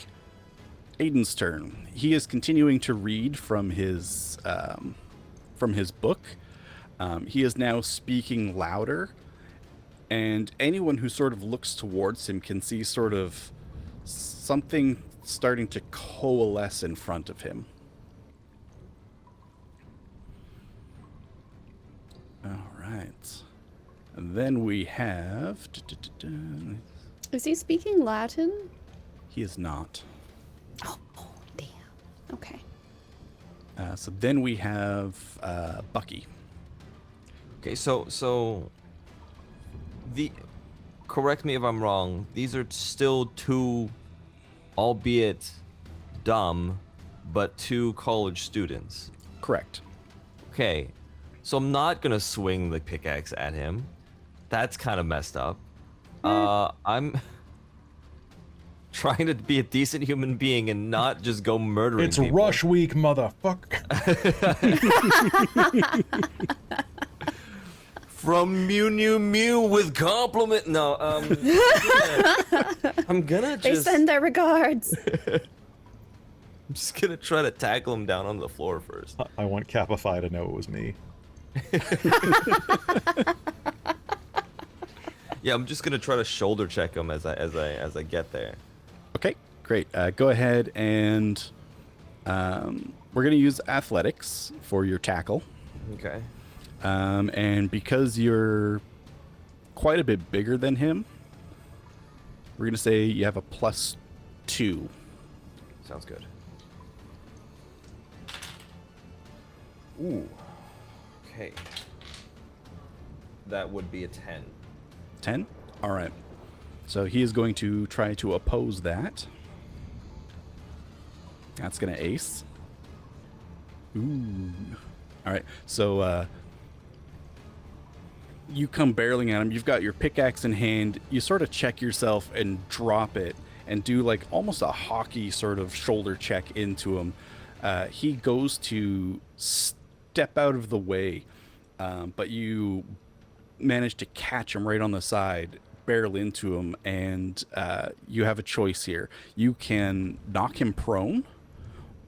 Aiden's turn. He is continuing to read from his book. He is now speaking louder, and anyone who sort of looks towards him can see sort of something starting to coalesce in front of him. All right. And then we have... Is he speaking Latin? He is not. Oh, damn. Okay. So then we have Bucky. Okay, so correct me if I'm wrong, these are still 2, albeit dumb, but 2 college students. Correct. Okay, so I'm not gonna swing the pickaxe at him. That's kind of messed up. I'm trying to be a decent human being and not just go murdering It's people. rush week, motherfucker. From Mew with compliment. No, I'm gonna They just. send their regards. I'm just gonna try to tackle him down on the floor first. I want Capify to know it was me. Yeah, I'm just gonna try to shoulder check him as I get there. Okay, great. Go ahead and we're going to use athletics for your tackle. Okay. And because you're quite a bit bigger than him, we're going to say you have a +2. Sounds good. Ooh. Okay. That would be a 10. 10? All right. So he is going to try to oppose that. That's going to ace. Ooh. All right. So you come barreling at him. You've got your pickaxe in hand. You sort of check yourself and drop it and do like almost a hockey sort of shoulder check into him. He goes to step out of the way, but you manage to catch him right on the side, barrel into him, and you have a choice here. You can knock him prone,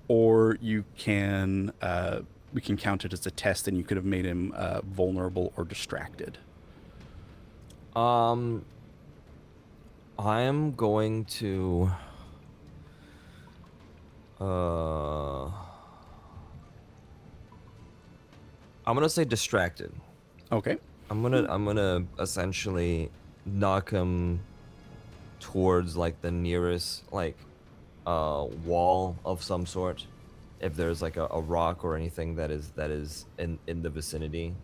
or you can we can count it as a test, and you could have made him vulnerable or distracted. I am going to I'm gonna say distracted. Okay. I'm gonna essentially knock him towards like the nearest like wall of some sort. If there's like a rock or anything that is in the vicinity.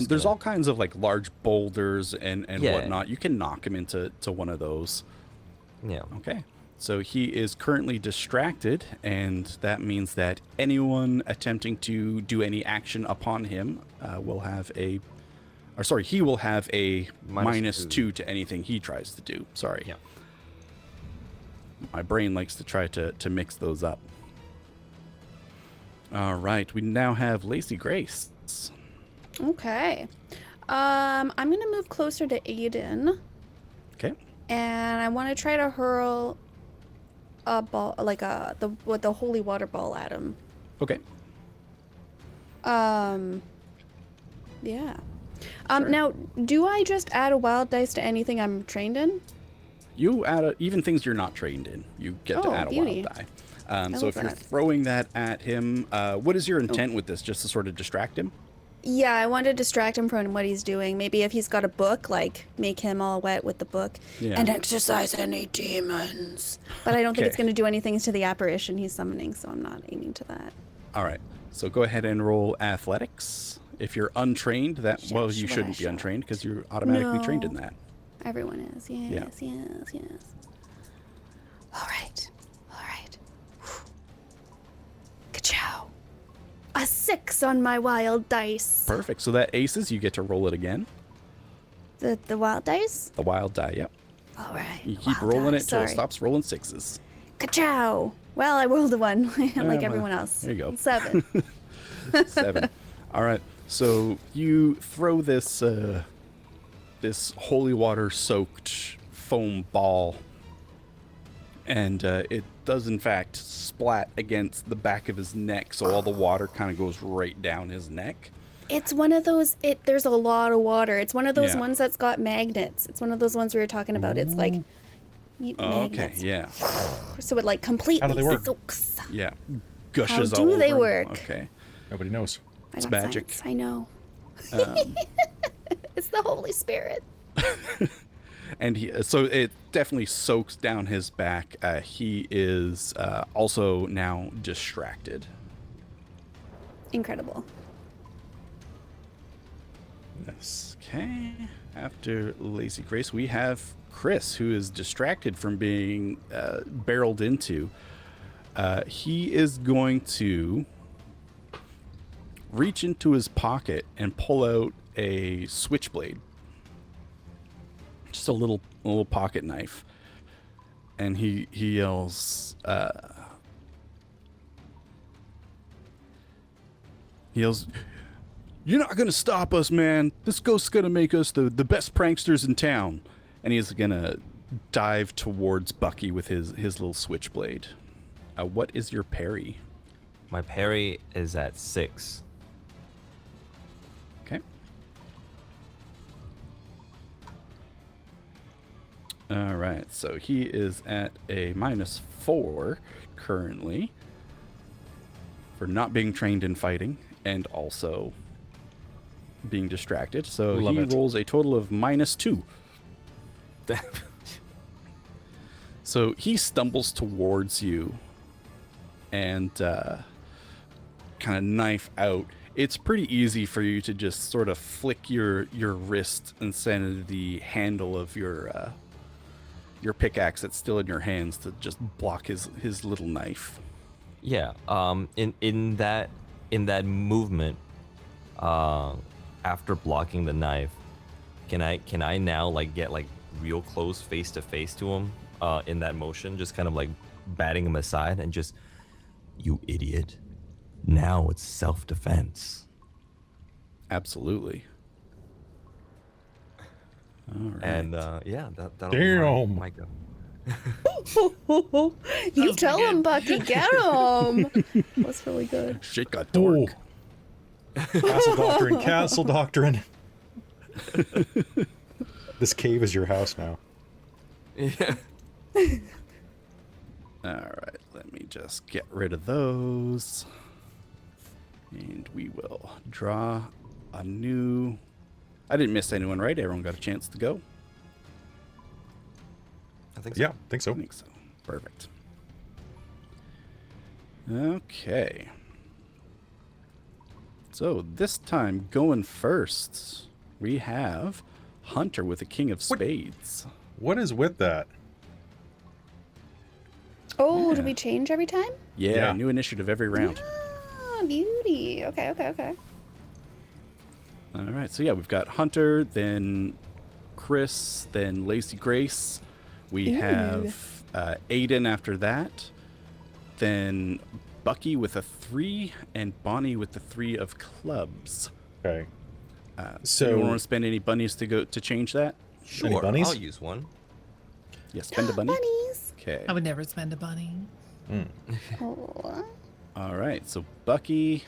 There's all kinds of like large boulders and Yeah. whatnot. You can knock him into one of those. Yeah. Okay. So he is currently distracted, and that means that anyone attempting to do any action upon him will have a, or sorry, he will have a minus two to anything he tries to do. Sorry. Yeah. My brain likes to try to mix those up. All right, we now have Lacy Grace. Okay. I'm gonna move closer to Aiden, Okay. and I want to try to hurl a ball, like the holy water ball at him. Okay. Yeah. Sure. Now, do I just add a wild dice to anything I'm trained in? You add even things you're not trained in. You get to Oh, add a beauty. wild die. So love if you're that. throwing that at him, what is your intent with this? Just to sort of distract him? Yeah, I want to distract him from what he's doing. Maybe if he's got a book, like make him all wet with the book Yeah. and exercise any demons. But I don't think it's Okay. going to do anything to the apparition he's summoning, so I'm not aiming to that. All right. So go ahead and roll athletics. If you're untrained, well, you shouldn't be untrained because you're automatically trained in No. that. Everyone is. Yes, yes. All right. Ka-chow. A 6 on my wild dice. Perfect. So that aces, you get to roll it again. The wild dice? The wild die, yep. All right. You keep wild rolling dice, it till it sorry. stops rolling sixes. Ka-chow. Well, I rolled a 1, like well, everyone else. there you go. 7. 7. All right. So you throw this this holy water soaked foam ball, and it does in fact splat against the back of his neck, so all the water kind of goes right down his neck. It's one of those, there's a lot of water. It's one of those Yeah. ones that's got magnets. It's one of those ones we were talking about. It's like Okay, magnets. yeah. So it like completely How do they work? soaks. Yeah. Gushes How all do they over him. work? Okay. Nobody knows. I It's got magic. science, I know. Um, It's the Holy Spirit. and so it definitely soaks down his back. He is also now distracted. Incredible. Yes. Okay. After Lacy Grace, we have Chris, who is distracted from being barreled into. He is going to reach into his pocket and pull out a switchblade, just a little pocket knife, and he yells. He yells, "You're not gonna stop us, man! This ghost's gonna make us the best pranksters in town!" And he's gonna dive towards Bucky with his little switchblade. What is your parry? My parry is at 6. Okay. All right, so he is at a -4 currently for not being trained in fighting and also being distracted. So Love he it. rolls a total of -2. So he stumbles towards you and kind of knife out. It's pretty easy for you to just sort of flick your wrist and send the handle of your pickaxe that's still in your hands to just block his little knife. Yeah. In that movement, after blocking the knife, can I now like get like real close face to face to him? In that motion, just kind of like batting him aside and just, "You idiot! Now it's self-defense." Absolutely. All right. And yeah, that'll Damn. be my go. You was tell pretty him, good. Bucky, get him. That's really good. Shit got Oh. dark. Castle doctrine. This cave is your house now. Yeah. All right, let me just get rid of those. And we will draw a new... I didn't miss anyone, right? Everyone got a chance to go? I think so. Yeah, think I so. think so. Perfect. Okay. So this time, going first, we have Hunter with the King of Spades. What is with that? Oh, do Yeah. we change every time? Yeah, Yeah. new initiative every round. Ah, beauty. Okay, okay, okay. All right, so yeah, we've got Hunter, then Chris, then Lacy Grace. We Ooh. have Aiden after that, then Bucky with a 3, and Bonnie with the 3 of clubs. Okay. So you want to spend any bunnies to change that? Sure, bunnies? I'll use one. Yeah, spend a bunny. Bunnies. Okay. I would never spend a bunny. Oh. All right, so Bucky,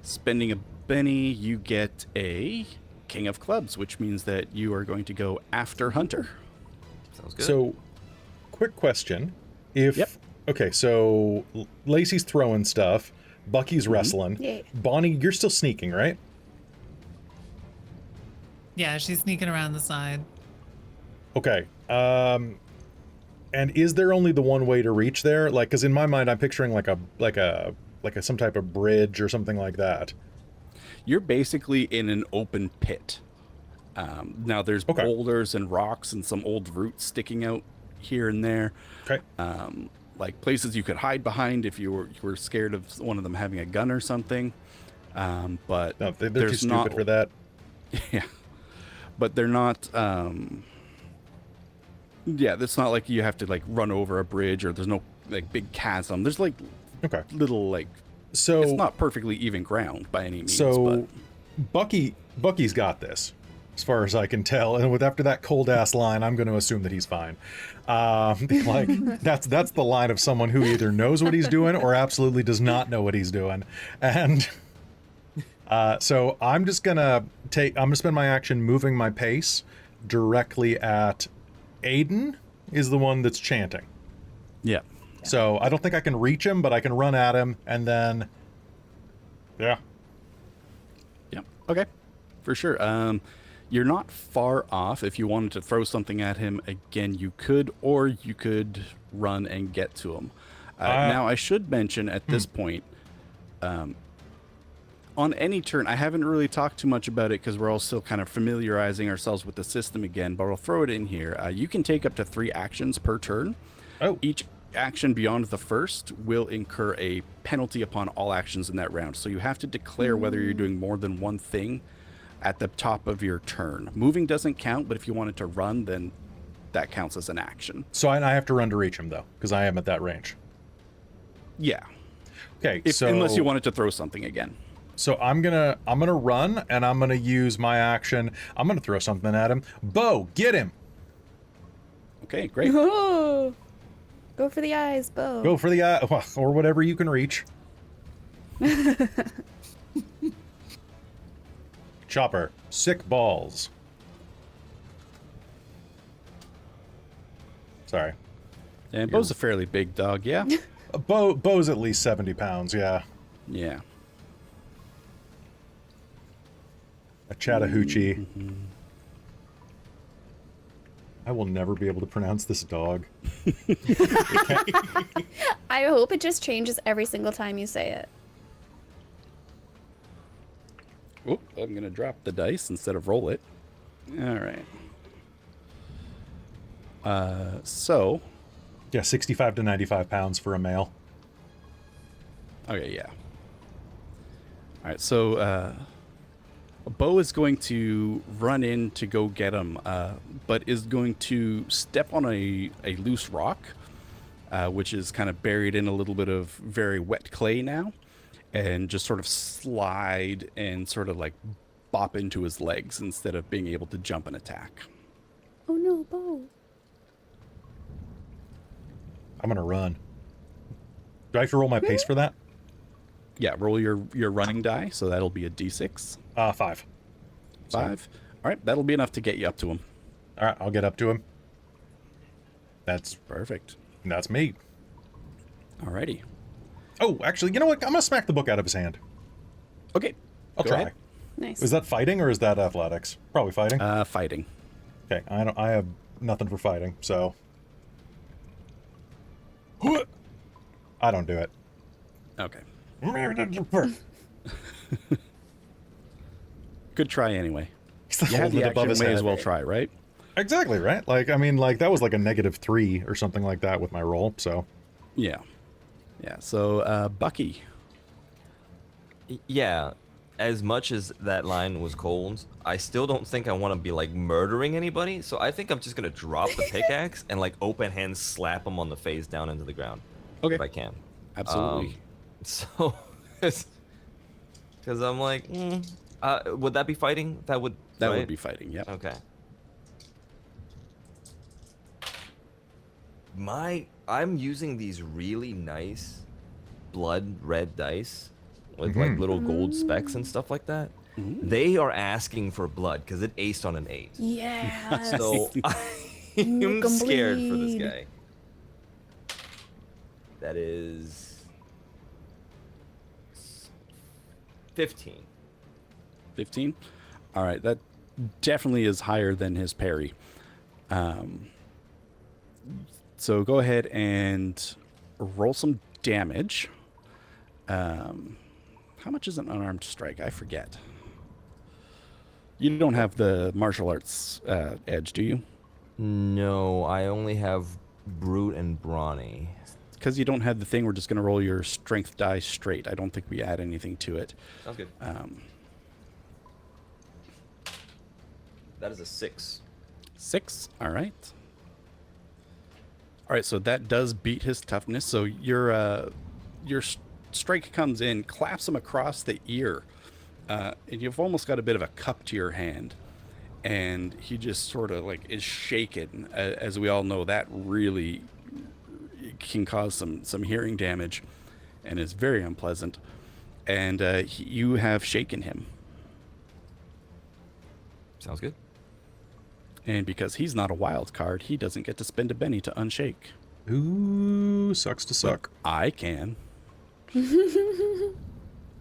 spending a bunny, you get a King of Clubs, which means that you are going to go after Hunter. Sounds good. So, quick question. If Yep. Okay, so Lacey's throwing stuff, Bucky's wrestling. Yay. Bonnie, you're still sneaking, right? Yeah, she's sneaking around the side. Okay. And is there only the one way to reach there? Like, because in my mind, I'm picturing like a some type of bridge or something like that. You're basically in an open pit. Now there's Okay. boulders and rocks and some old roots sticking out here and there. Okay. Like places you could hide behind if you were scared of one of them having a gun or something. But No, they're too there's stupid not, for that. Yeah, but they're not. Yeah, it's not like you have to like run over a bridge or there's no like big chasm. There's like Okay. little like. So It's not perfectly even ground by any means. So but Bucky's got this, as far as I can tell. And with after that cold ass line, I'm going to assume that he's fine. Like that's the line of someone who either knows what he's doing or absolutely does not know what he's doing. And so I'm gonna spend my action moving my pace directly at Aiden is the one that's chanting. yeah. So I don't think I can reach him, but I can run at him and then yeah. Yep. Okay. For sure. You're not far off. If you wanted to throw something at him again, you could, or you could run and get to him. Now, I should mention at this point, on any turn, I haven't really talked too much about it because we're all still kind of familiarizing ourselves with the system again, but I'll throw it in here. You can take up to 3 actions per turn. Oh. Each action beyond the first will incur a penalty upon all actions in that round. So you have to declare whether you're doing more than one thing at the top of your turn. Moving doesn't count, but if you wanted to run, then that counts as an action. So I have to run to reach him though, because I am at that range. Yeah. Okay, Unless you wanted to throw something again. So I'm gonna run and I'm gonna use my action. I'm gonna throw something at him. Bo, get him! Okay, great. Oh. Go for the eyes, Bo. Go for the eye, or whatever you can reach. Chopper, sick balls. Sorry. And Bo's a fairly big dog, yeah? Bo's at least 70 pounds, yeah. Yeah. A Chattahoochee. I will never be able to pronounce this dog. I hope it just changes every single time you say it. Oop, I'm going to drop the dice instead of roll it. All right. So, Yeah, 65 to 95 pounds for a male. okay, yeah. All right, so Bo is going to run in to go get him, but is going to step on a loose rock, which is kind of buried in a little bit of very wet clay now, and just sort of slide and sort of like bop into his legs instead of being able to jump and attack. Oh no, Bo. I'm gonna run. Do I have to roll my pace for that? Yeah, roll your running die, so that'll be a d6. 5. 5. All right, that'll be enough to get you up to him. All right, I'll get up to him. That's Perfect. me. Alrighty. Oh, actually, you know what? I'm gonna smack the book out of his hand. Okay. I'll go try. ahead. Nice. Is that fighting or is that athletics? Probably fighting. Fighting. Okay, I have nothing for fighting, so I don't do it. Okay. Good try anyway. He's the You had the holding it above action, his may head. as well try, right? Exactly, right? Like, I mean, like, that was like a -3 or something like that with my roll, so. Yeah. Yeah. So, Bucky. Yeah, as much as that line was cold, I still don't think I want to be like murdering anybody. So I think I'm just gonna drop the pickaxe and like open hand slap him on the face down into the ground Okay. if I can. Absolutely. So, because I'm like, would that be fighting? That would. That right? would be fighting. Yep. Okay. I'm using these really nice blood red dice with like little gold specks and stuff like that. They are asking for blood because it aced on an 8. Yes. So I'm Make 'em scared for this bleed. guy. That is 15. 15. All right. That definitely is higher than his parry. So go ahead and roll some damage. How much is an unarmed strike? I forget. You don't have the martial arts edge, do you? No, I only have brute and brawny. Because you don't have the thing, we're just going to roll your strength die straight. I don't think we add anything to it. Sounds good. That is a 6. 6. All right. All right, so that does beat his toughness. So your strike comes in, claps him across the ear, and you've almost got a bit of a cup to your hand, and he just sort of like is shaken. As we all know, that really can cause some hearing damage, and is very unpleasant. And you have shaken him. Sounds good. And because he's not a wild card, he doesn't get to spend a penny to unshake. Ooh, sucks to suck. I can.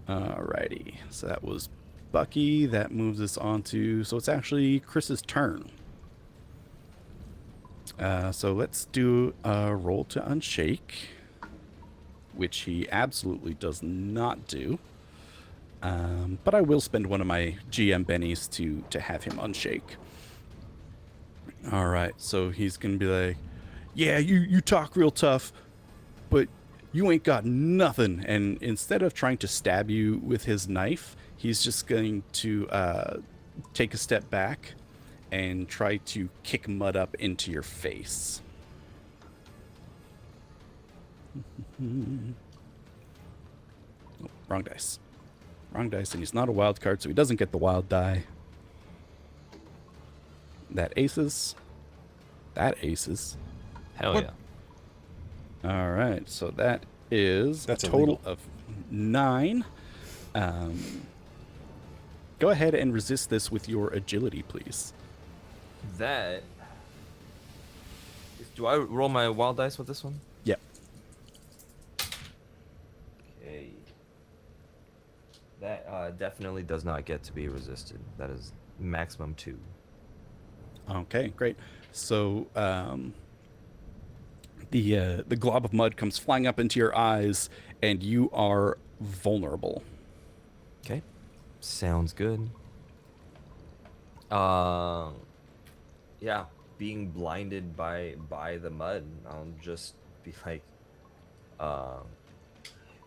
Alrighty. So that was Bucky. That moves us on to... So it's actually Chris's turn. So let's do a roll to unshake, which he absolutely does not do. But I will spend one of my GM bennies to have him unshake. All right, so he's going to be like, yeah, you talk real tough, but you ain't got nothing. And instead of trying to stab you with his knife, he's just going to take a step back and try to kick mud up into your face. Oh, wrong dice. Wrong dice, and he's not a wild card, so he doesn't get the wild die. That aces. That aces. Hell What? yeah. All right, so that is That's a total illegal. of 9. Go ahead and resist this with your agility, please. That. Do I roll my wild dice with this one? Yep. Okay. That definitely does not get to be resisted. That is maximum 2. Okay, great. So the glob of mud comes flying up into your eyes, and you are vulnerable. Okay. Sounds good. Yeah, being blinded by the mud, I'll just be like,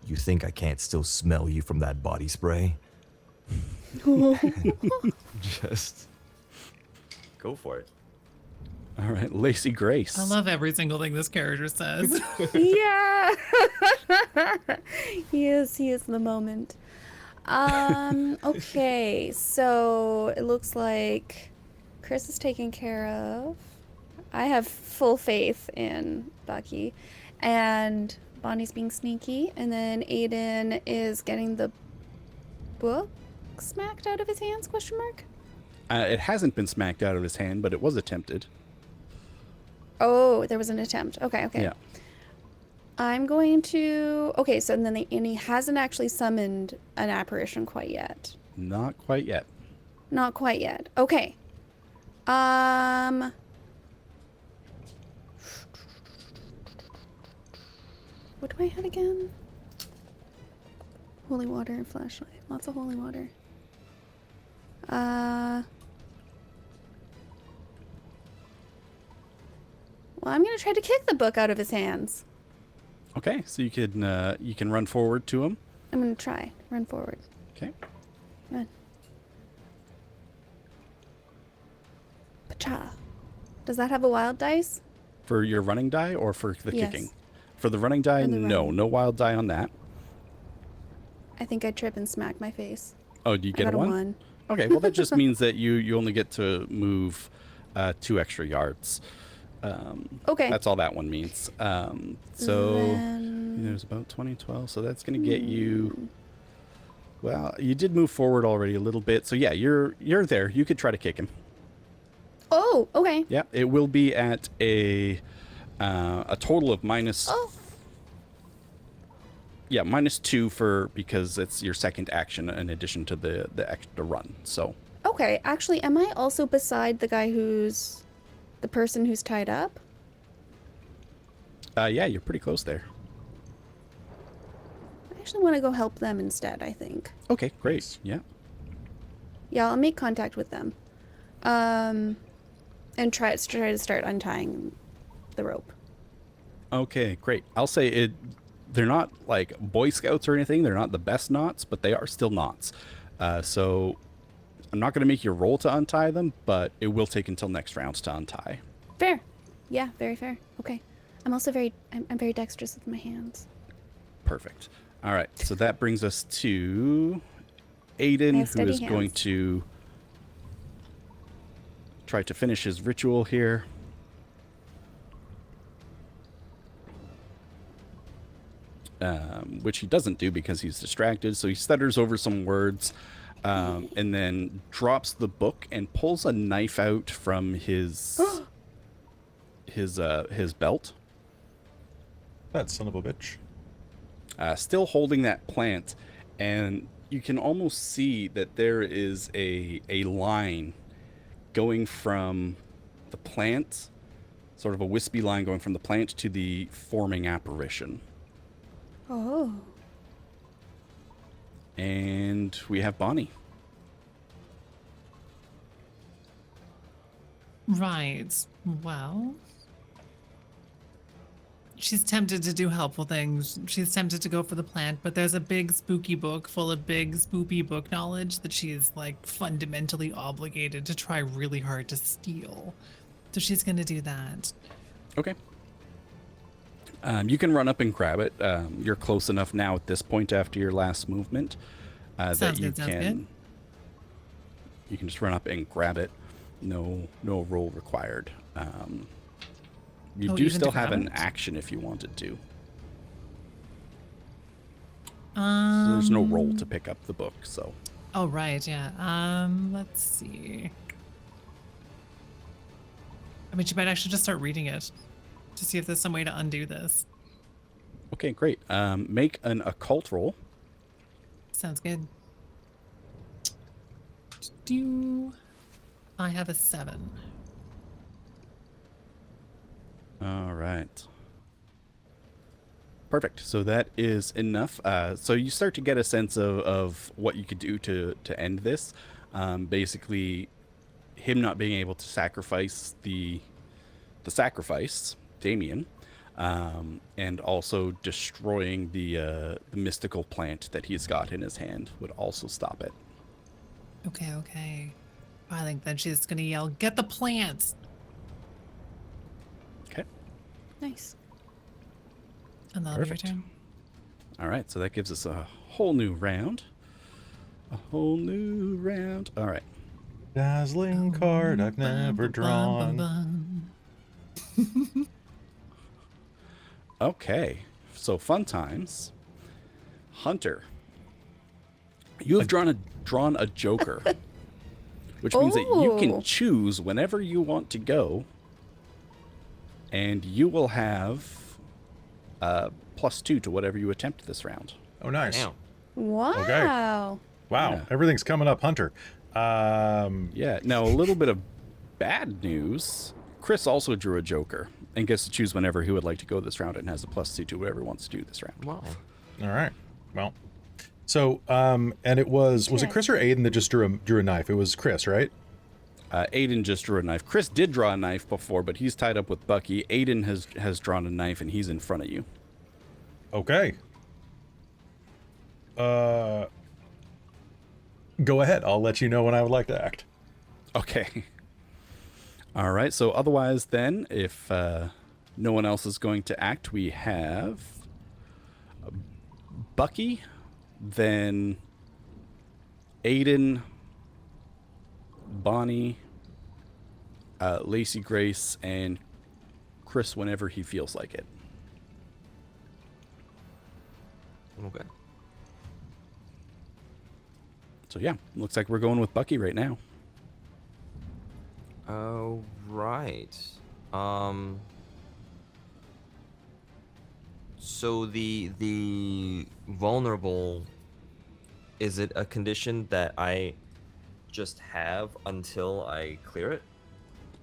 you think I can't still smell you from that body spray? Just go for it. All right, Lacy Grace. I love every single thing this character says. Yeah. he is the moment. Okay, so it looks like Chris is taken care of. I have full faith in Bucky. And Bonnie's being sneaky. And then Aiden is getting the book smacked out of his hands, question mark? It hasn't been smacked out of his hand, but it was attempted. Oh, there was an attempt. Okay. Yeah. I'm going to... Okay, so and then and he hasn't actually summoned an apparition quite yet. Not quite yet. Not quite yet. Okay. What do I have again? Holy water and flashlight. Lots of holy water. Well, I'm gonna try to kick the book out of his hands. Okay, so you can run forward to him. I'm gonna try. Run forward. Okay. Run. Pacha. Does that have a wild dice? For your running die or for the Yes. kicking? For the running die, For the no. running. No wild die on that. I think I trip and smack my face. Oh, do you I get got a a 1? 1. Okay, well that just means that you only get to move 2 extra yards. Okay. That's all that one means. So Then- there's about 20, 12. So that's going to get you. Well, you did move forward already a little bit. So yeah, you're there. You could try to kick him. Oh, okay. Yeah, it will be at a total of minus. Oh. Yeah, -2 because it's your second action in addition to the extra run. So Okay. Actually, am I also beside the guy who's the person who's tied up? yeah, you're pretty close there. I actually want to go help them instead, I think. Okay, great. Yeah. Yeah, I'll make contact with them. And try to start untying the rope. Okay, great. I'll say it. They're not like Boy Scouts or anything. They're not the best knots, but they are still knots. So I'm not going to make you roll to untie them, but it will take until next round to untie. Fair. Yeah, very fair. Okay. I'm also I'm very dexterous with my hands. Perfect. All right. So that brings us to I Aiden, have who steady is going hands. to try to finish his ritual here. Which he doesn't do because he's distracted. So he stutters over some words and then drops the book and pulls a knife out from his belt. That son of a bitch. Still holding that plant, and you can almost see that there is a line going from the plant, sort of a wispy line going from the plant to the forming apparition. Oh. And we have Bonnie. Right. Well, she's tempted to do helpful things. She's tempted to go for the plant, but there's a big spooky book full of big spoopy book knowledge that she's like fundamentally obligated to try really hard to steal. So she's going to do that. Okay. You can run up and grab it. You're close enough now at this point after your last movement that Sounds you good, sounds can good. you can just run up and grab it. No roll required. You Oh, do even to still have grab an it? action if you wanted to. So there's no roll to pick up the book. So Oh, right, yeah. Let's see. I mean, she might actually just start reading it to see if there's some way to undo this. okay, great. Make an occult roll. Sounds good. Do I have a 7? All right. Perfect. So that is enough. So you start to get a sense of what you could do to end this. Basically, him not being able to sacrifice the sacrifice, Damien, and also destroying the mystical plant that he's got in his hand would also stop it. Okay. I think then she's gonna yell, "Get the plants!" Okay. Nice. And that'll be your Perfect. turn. All right. So that gives us a whole new round. A whole new round. All right. Dazzling card I've never drawn. Bum. Okay, so fun times. Hunter, you have drawn a joker, which means that you Oh. can choose whenever you want to go, and you will have +2 to whatever you attempt this round. Oh, nice. Damn. Wow. Wow, Yeah. everything's coming up, Hunter. Yeah. Now a little bit of bad news. Chris also drew a joker and gets to choose whenever he would like to go this round and has a +2 to whoever wants to do this round. Wow. All right. Well, so and it was it Chris or Aiden that just drew a knife? It was Chris, right? Aiden just drew a knife. Chris did draw a knife before, but he's tied up with Bucky. Aiden has drawn a knife, and he's in front of you. Okay. Go ahead. I'll let you know when I would like to act. Okay. All right. So otherwise, then, if no one else is going to act, we have Bucky, then Aiden, Bonnie, Lacy Grace, and Chris whenever he feels like it. Okay. So yeah, looks like we're going with Bucky right now. Oh, right. So the vulnerable, is it a condition that I just have until I clear it?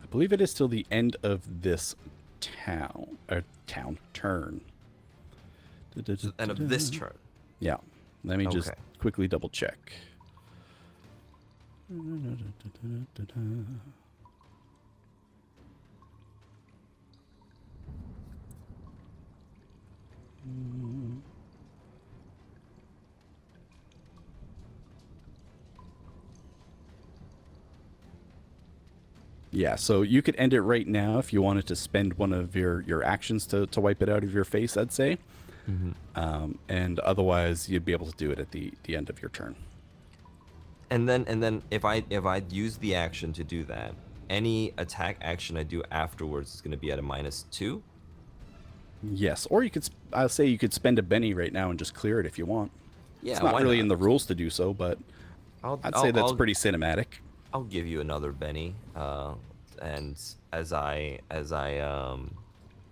I believe it is till the end of this turn. End of this turn. Yeah. Let me just Okay. quickly double check. Yeah, so you could end it right now if you wanted to spend one of your actions to wipe it out of your face, I'd say. And otherwise, you'd be able to do it at the end of your turn. And then if I use the action to do that, any attack action I do afterwards is going to be at a -2. Yes, or I'll say you could spend a Benny right now and just clear it if you want. Yeah, It's not why really not? in the rules to do so, but I'd say that's pretty cinematic. I'll give you another Benny, and as I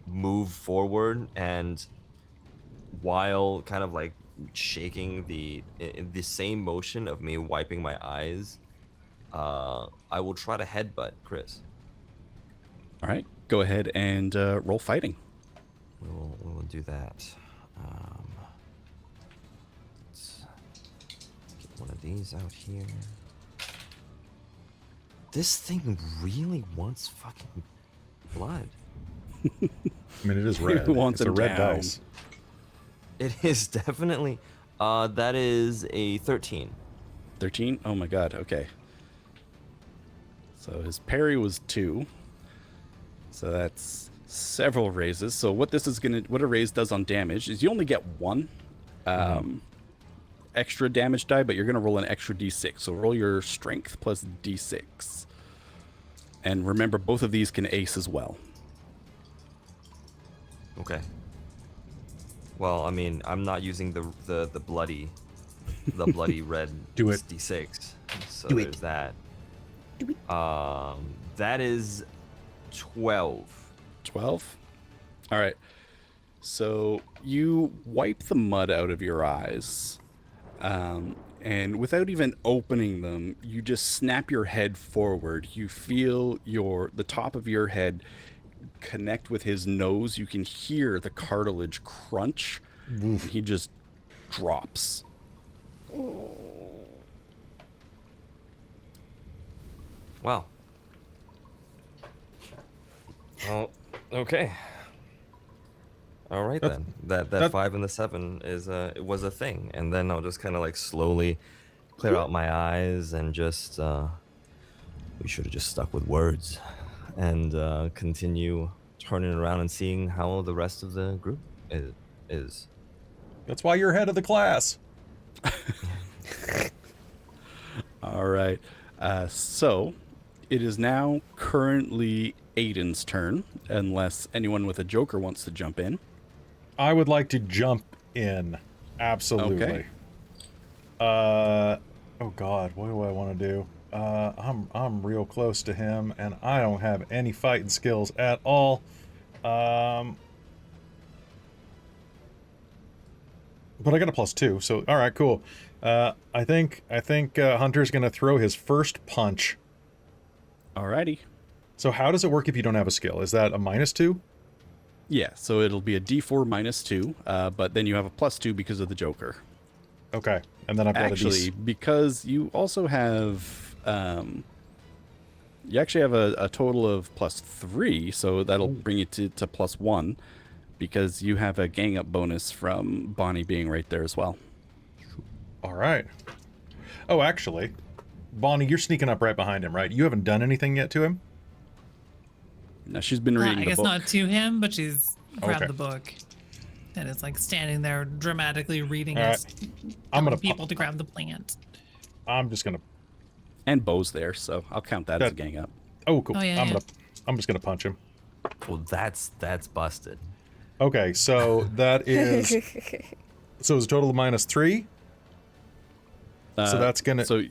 move forward, and while kind of like shaking in the same motion of me wiping my eyes, I will try to headbutt Chris. All right, go ahead and roll fighting. We will do that. Let's get one of these out here. This thing really wants fucking blood. I mean, it is red. Who wants it's a him red down? dice. It is definitely. That is a 13. 13? Oh my god, okay. So his parry was 2. So that's several raises. So what a raise does on damage is you only get 1 extra damage die, but you're gonna roll an extra d6. So roll your strength plus d6. And remember, both of these can ace as well. Okay. Well, I mean, I'm not using the bloody red Do it. d6. So Do it. there's that. Do it. That is 12. 12? All right. So you wipe the mud out of your eyes. And without even opening them, you just snap your head forward. You feel the top of your head connect with his nose. You can hear the cartilage crunch. And he just drops. Wow. Well, okay. All right then. That 5 and the 7 is it was a thing, and then I'll just kind of like slowly clear out my eyes and just we should have just stuck with words and continue turning around and seeing how the rest of the group is. That's why you're head of the class. All right. So it is now currently Aiden's turn, unless anyone with a joker wants to jump in. I would like to jump in. Absolutely. Okay. Oh God, what do I want to do? I'm real close to him, and I don't have any fighting skills at all. But I got a +2, so all right, cool. I think Hunter's gonna throw his first punch. Alrighty. So how does it work if you don't have a skill? Is that a -2? Yeah, so it'll be a d4 -2, but then you have a +2 because of the joker. Okay, and then I've got Actually, because you also have You actually have a total of +3, so that'll bring you to +1 because you have a gang up bonus from Bonnie being right there as well. All right. Oh, actually, Bonnie, you're sneaking up right behind him, right? You haven't done anything yet to him? Now she's been reading I the guess book. not to him, but she's grabbed Okay. the book. And it's like standing there dramatically reading All it. right. I'm telling gonna people to grab the plant. I'm just gonna. And Bo's there, so I'll count that as a gang up. Oh, cool. Oh, yeah, yeah. I'm just gonna punch him. Well, that's busted. Okay, so that is. So it's a total of -3. So that's gonna. So,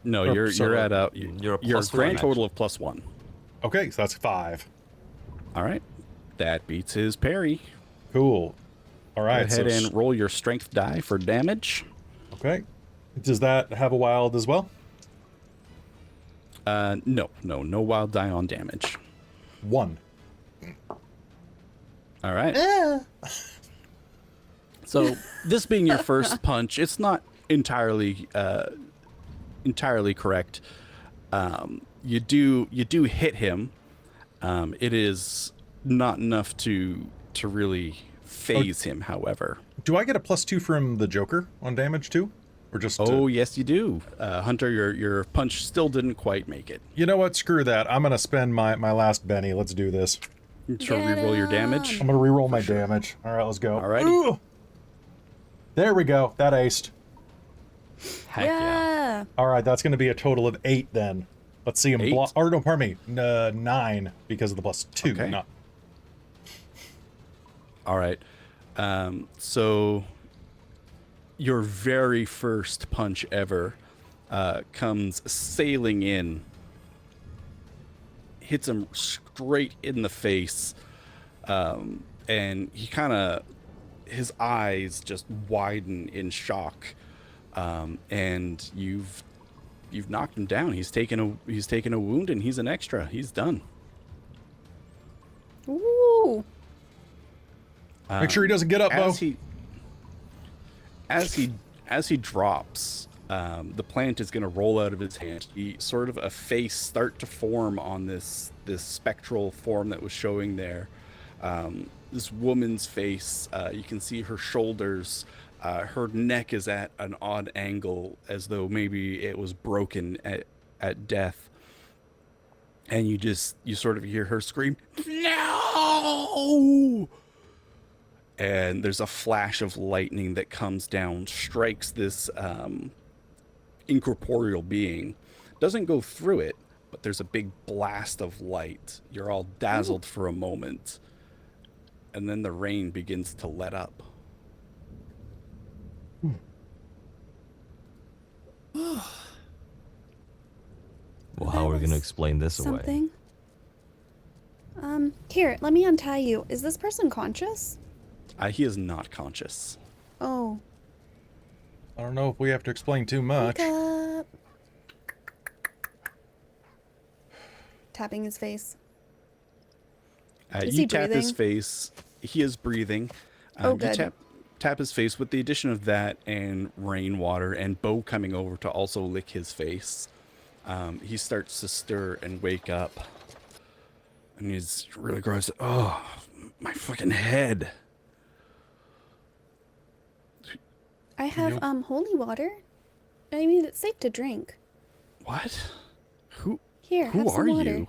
no, or, you're sorry, at a you're a your +1, grand actually. total of +1. Okay, so that's 5. All right, that beats his parry. Cool. All right. Go ahead so and roll your strength die for damage. okay. Does that have a wild as well? No wild die on damage. 1. All right. So this being your first punch, it's not entirely correct. You do hit him. It is not enough to really phase him, however. Do I get a +2 from the Joker on damage too, or just? Oh yes, you do, Hunter. Your punch still didn't quite make it. You know what? Screw that. I'm gonna spend my last Benny. Let's do this. To Get reroll your damage. I'm gonna reroll my damage. All right, let's go. Alrighty. Ooh! There we go. That aced. Heck yeah. Yeah. All right, that's gonna be a total of 8 then. Let's see him 8? block. Or no, pardon me, 9 because of the +2. Okay. Not. All right. So your very first punch ever comes sailing in, hits him straight in the face, and he his eyes just widen in shock, and you've knocked him down. He's taken a wound, and he's an extra. He's done. Ooh. Make sure he doesn't get up, Bo. As he drops, the plant is going to roll out of his hand. Sort of a face start to form on this spectral form that was showing there. This woman's face. You can see her shoulders. Her neck is at an odd angle, as though maybe it was broken at death. And you sort of hear her scream, "No!" And there's a flash of lightning that comes down, strikes this incorporeal being. Doesn't go through it, but there's a big blast of light. You're all dazzled for a moment. And then the rain begins to let up. Well, how are we going to explain this away? Something. Here, let me untie you. Is this person conscious? He is not conscious. Oh. I don't know if we have to explain too much. Wake up. Tapping his face. Is You he tap his breathing? face. He is breathing. Oh, You good. tap his face with the addition of that and rainwater and Bo coming over to also lick his face. He starts to stir and wake up. And he's really gross. Oh, my fucking head. I have holy water. I mean, it's safe to drink. What? Who Here, who have are some water. you?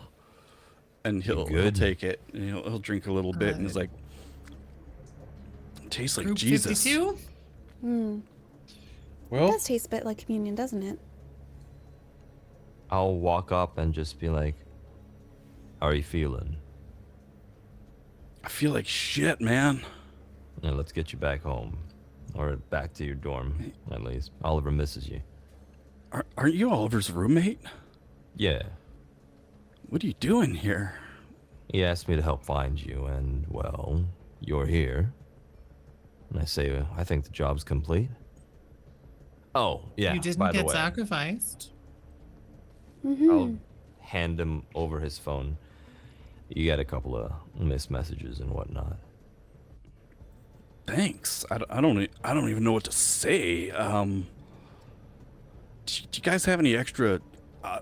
And he'll good? take it and he'll drink a little bit and he's like, tastes like Group Jesus. 52? It Well, does taste a bit like communion, doesn't it? I'll walk up and just be like, how are you feeling? I feel like shit, man. Yeah, let's get you back home. Or back to your dorm, at least. Oliver misses you. Aren't you Oliver's roommate? Yeah. What are you doing here? He asked me to help find you, and, well, you're here. And I say, I think the job's complete. Oh, yeah, You didn't by the get way. sacrificed. I'll hand him over his phone. You got a couple of missed messages and whatnot. Thanks. I don't even know what to say. Do you guys have any extra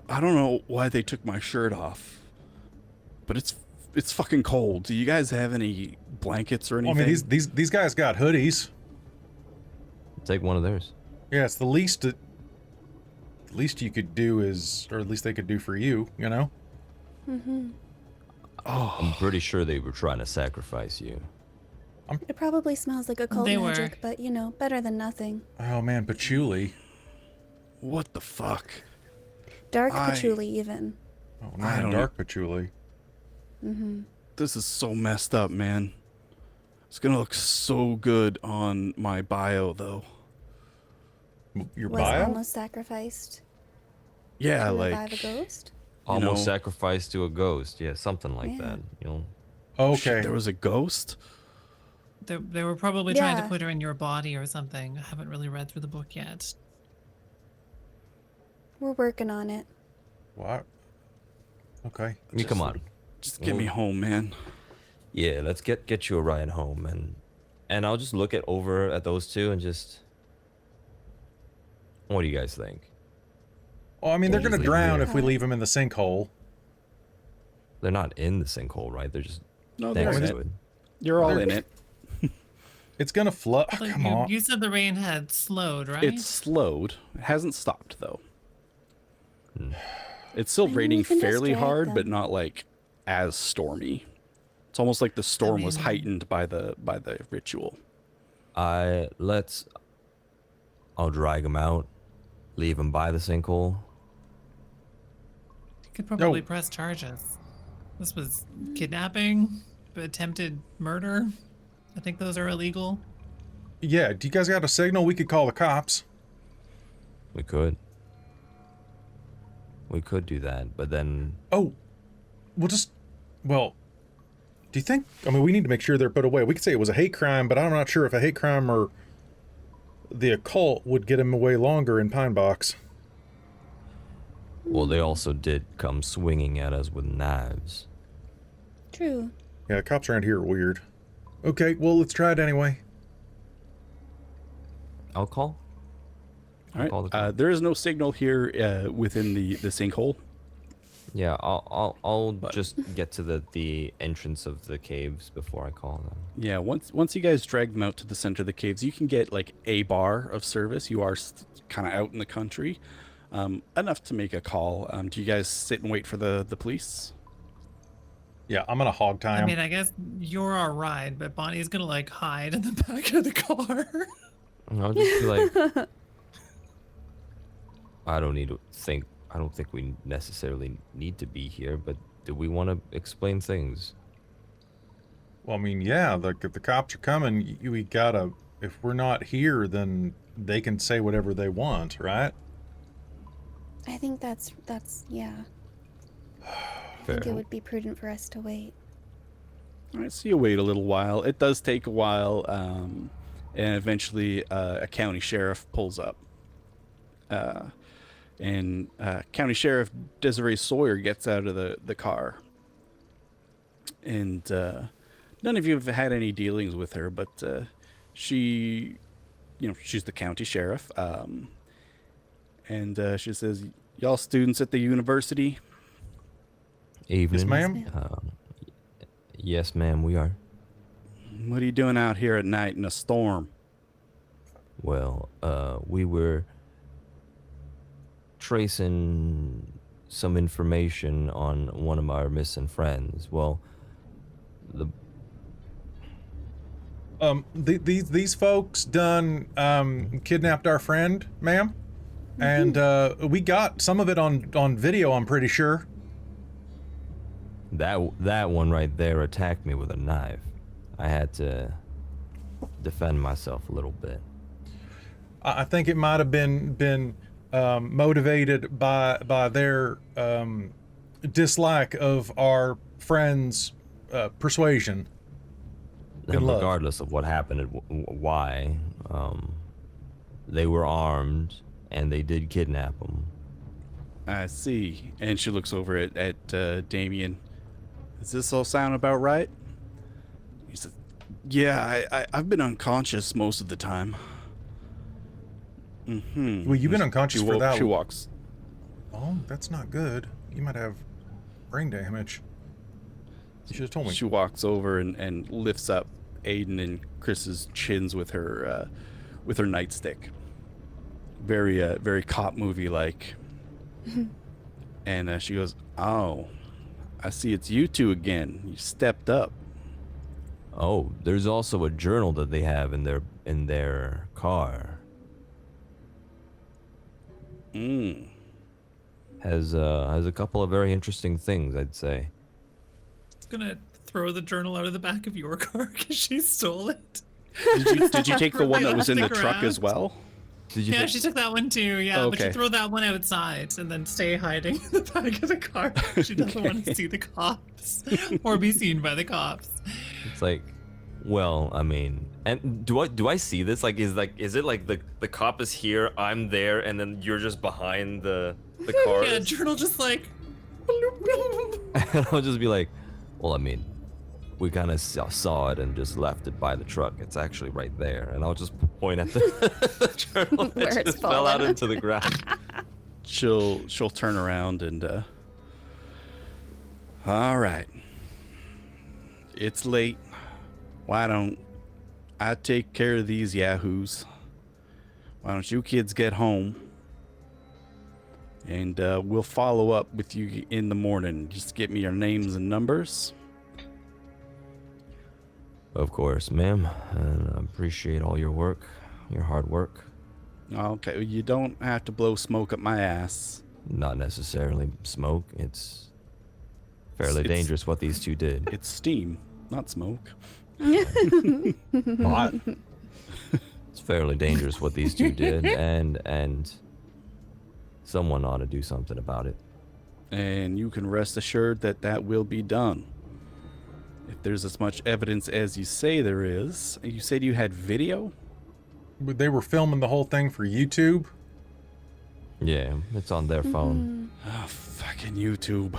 I don't know why they took my shirt off, but it's fucking cold. Do you guys have any blankets or Well, anything? I mean, these guys got hoodies. Take one of theirs. Yeah, it's the least you could do is, or at least they could do for you, you know? I'm pretty sure they were trying to sacrifice you. It probably smells like occult They were. magic, but you know, better than nothing. Oh man, patchouli. What the fuck? Dark I- patchouli, even. Oh I no, don't dark patchouli. This is so messed up, man. It's gonna look so good on my bio, though. Your Was bio? almost sacrificed Yeah, to like revive a ghost. Almost know- sacrificed to a ghost. Yeah, something like Yeah. that. You know. Okay. there was a ghost. They were probably trying to Yeah. put her in your body or something. I haven't really read through the book yet. We're working on it. What? Okay. I mean, come on. Just get me home, man. Yeah, let's get you a ride home, and I'll just look over at those two and just. What do you guys think? Well, I mean, they're gonna Easily drown clear. if we leave them in the sinkhole. They're not in the sinkhole, right? They're just No, they're next in to it. it. You're all They're- in it. It's gonna flood. Like, Come on. you said the rain had slowed, right? It's slowed. It hasn't stopped though. It's still I mean, raining we can just fairly drag hard, but them. not like as stormy. It's almost like the storm was mean- heightened by the ritual. I'll drag him out, leave him by the sinkhole. You could probably No. press charges. This was kidnapping, attempted murder. I think those are illegal. Yeah. Do you guys got a signal? We could call the cops. We could do that, but then Oh, well, do you think, I mean, we need to make sure they're put away. We could say it was a hate crime, but I'm not sure if a hate crime or the occult would get him away longer in Pine Box. well, they also did come swinging at us with knives. True. Yeah, cops around here are weird. Okay, well, let's try it anyway. I'll call. All call the right. cops. There is no signal here within the sinkhole. Yeah, I'll just get to the entrance of the caves before I call them. Yeah. Once you guys drag them out to the center of the caves, you can get like a bar of service. You are kind of out in the country, enough to make a call. Do you guys sit and wait for the police? Yeah, I'm gonna hog tie I him. mean, I guess you're our ride, but Bonnie's gonna like hide in the back of the car. And I'll just be like, I don't think we necessarily need to be here, but do we want to explain things? Well, I mean, yeah, if the cops are coming, we gotta, if we're not here, then they can say whatever they want, right? I think that's yeah. I think it would be prudent for us to wait. All right, so you wait a little while. It does take a while, and eventually a county sheriff pulls up. And County Sheriff Desiree Sawyer gets out of the car. And none of you have had any dealings with her, but she, she's the county sheriff. And she says, "Y'all students at the university?" Evening. Yes, ma'am. Yes, ma'am, we are. "What are you doing out here at night in a storm?" Well, we were tracing some information on one of our missing friends. Well, These folks done kidnapped our friend, ma'am, and we got some of it on video. I'm pretty sure. that one right there attacked me with a knife. I had to defend myself a little bit. I think it might have been motivated by their dislike of our friend's persuasion. And love. regardless of what happened and why, they were armed and they did kidnap him. "I see." And she looks over at Damien. "Does this all sound about right?" He says, "Yeah, I've been unconscious most of the time." Well, you've been unconscious for that. She walks. Oh, that's not good. You might have brain damage. You should have told me. She walks over and lifts up Aiden and Chris's chins with her nightstick. Very cop movie like. And she goes, "Oh, I see it's you two again. You stepped up." Oh, there's also a journal that they have in their car. Mm. Has a couple of very interesting things, I'd say. It's gonna throw the journal out of the back of your car because she stole it. Did you take the one that was in the Stick truck as around. well? Did you? Yeah, she took that one too. Yeah, but Okay. she throw that one outside and then stay hiding in the back of the car. She doesn't want to see the cops or be seen by the cops. It's like, well, I mean, and do I see this? Like, is it like the cop is here, I'm there, and then you're just behind the car? Yeah, journal just like. And I'll just be like, well, I mean, we kind of saw it and just left it by the truck. It's actually right there. And I'll just point at the journal Where that it's just fell out fallen. into the ground. She'll turn around and all right. It's late. Why don't I take care of these yahoos? Why don't you kids get home? And we'll follow up with you in the morning. Just get me your names and numbers. Of course, ma'am. And I appreciate all your work, your hard work. Okay, you don't have to blow smoke up my ass. Not necessarily smoke. It's fairly It's- dangerous what these two did. It's steam, not smoke. Hot. It's fairly dangerous what these two did, and someone ought to do something about it. And you can rest assured that that will be done. If there's as much evidence as you say there is. You said you had video? But they were filming the whole thing for YouTube. Yeah, it's on their phone. Oh, fucking YouTube.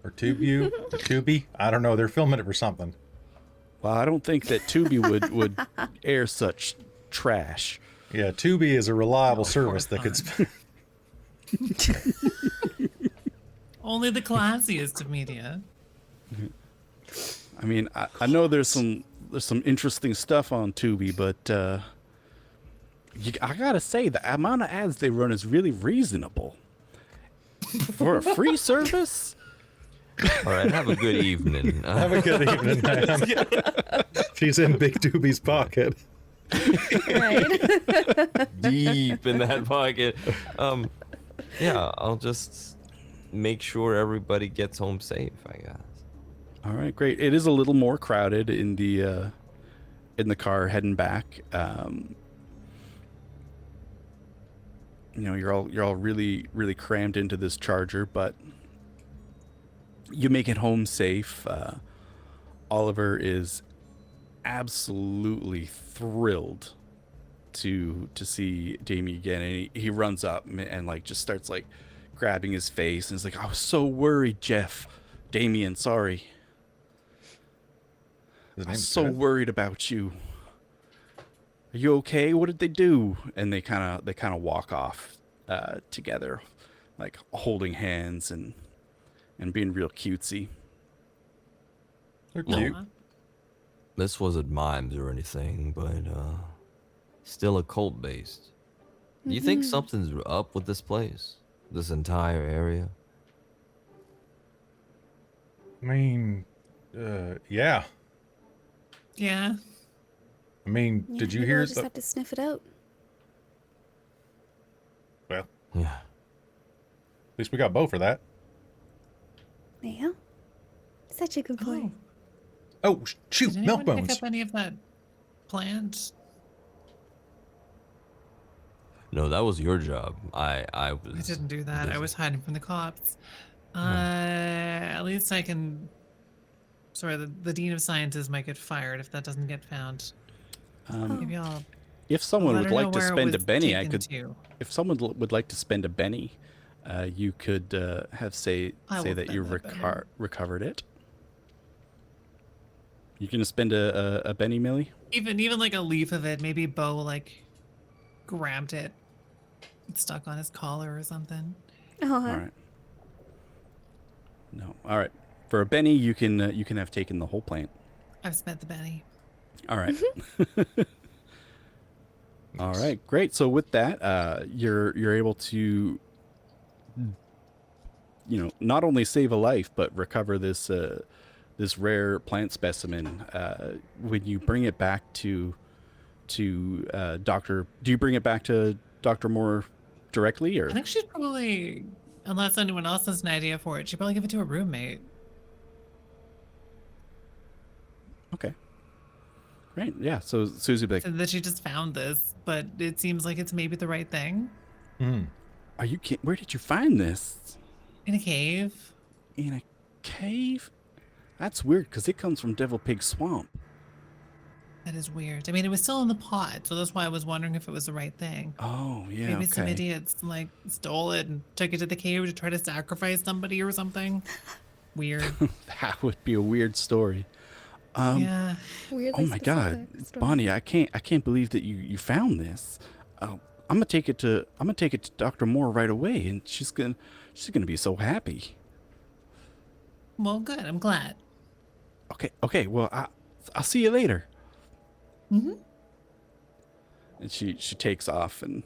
Or TubeU? Tubi? I don't know. They're filming it for something. Well, I don't think that Tubi would air such trash. Yeah, Tubi is a reliable service that could. Only the classiest of media. I mean, I know there's some interesting stuff on Tubi, but I gotta say the amount of ads they run is really reasonable for a free service. All right, have a good evening. Have a good evening, man. She's in Big Tubi's pocket. Right. Deep in that pocket. Yeah, I'll just make sure everybody gets home safe, I guess. All right, great. It is a little more crowded in the car heading back. You know, you're all really crammed into this Charger, but you make it home safe. Oliver is absolutely thrilled to see Damien again, and he runs up and like just starts like grabbing his face, and he's like, "I was so worried, Jeff. Damien, sorry. His I was name's so Jeff? worried about you. Are you okay? What did they do?" And they kind of walk off together, like holding hands and being real cutesy. They're No. cute. This wasn't mimes or anything, but still occult based. Do you think something's up with this place? This entire area? I mean, yeah. Yeah. I mean, Yeah, did you maybe hear we'll just the? have to sniff it out. Well, Yeah. at least we got Bo for that. Yeah. Such a good boy. Oh, shoot, Did milk anyone pick bones. up any of that plant? No, that was your job. I I was. didn't do that. I busy. was hiding from the cops. At least I can. Sorry, the dean of sciences might get fired if that doesn't get found. Maybe I'll If someone let would her like know to where it spend a was penny, I taken could. to. If someone would like to spend a penny, you could I say will that you spend that penny. recovered it. You gonna spend a penny, Millie? Even like a leaf of it. Maybe Bo like grabbed it. It's stuck on his collar or something. Oh, All right. No. All right. For a Benny, you can have taken the whole plant. I've spent the Benny. All right. All right. Great. So with that, you're able to, not only save a life but recover this rare plant specimen. When you bring it back to Doctor, do you bring it back to Dr. Moore directly, or? I think she'd probably, unless anyone else has an idea for it, she'd probably give it to a roommate. Okay. Great. Yeah. So Susie would be like, So that she just found this, but it seems like it's maybe the right thing. "Are you kidding? Where did you find this? In a cave. In a cave? That's weird because it comes from Devil Pig Swamp." That is weird. I mean, it was still in the pot, so that's why I was wondering if it was the right thing. Oh, yeah. Maybe some Okay. idiots like stole it and took it to the cave to try to sacrifice somebody or something. Weird. That would be a weird story. Yeah. Weirdly Oh my God, specific story. Bonnie, I can't believe that you found this. I'm gonna take it to Dr. Moore right away, and she's gonna be so happy. Well, good. I'm glad. Okay. Well, I'll see you later. Mm-hmm. And she takes off and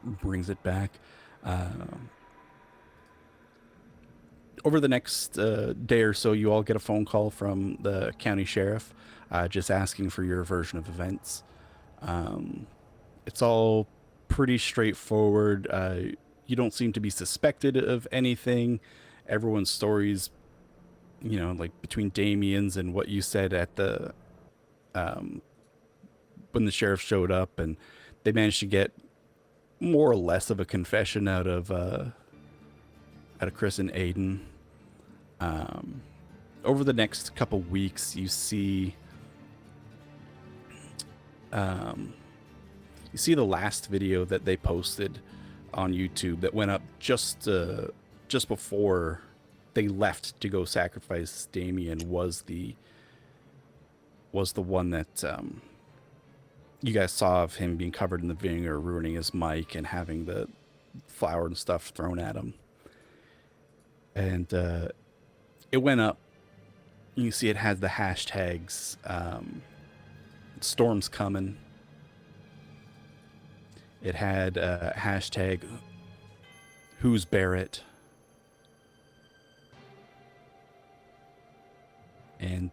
brings it back. Over the next day or so, you all get a phone call from the county sheriff, just asking for your version of events. It's all pretty straightforward. You don't seem to be suspected of anything. Everyone's stories, like between Damien's and what you said at the when the sheriff showed up, and they managed to get more or less of a confession out of Chris and Aiden. Over the next couple weeks, you see the last video that they posted on YouTube that went up just before they left to go sacrifice Damien was the one that you guys saw of him being covered in the vinegar, ruining his mic, and having the flour and stuff thrown at him. And it went up. You can see it has the hashtags. Storm's coming. It had hashtag Who's Barrett. And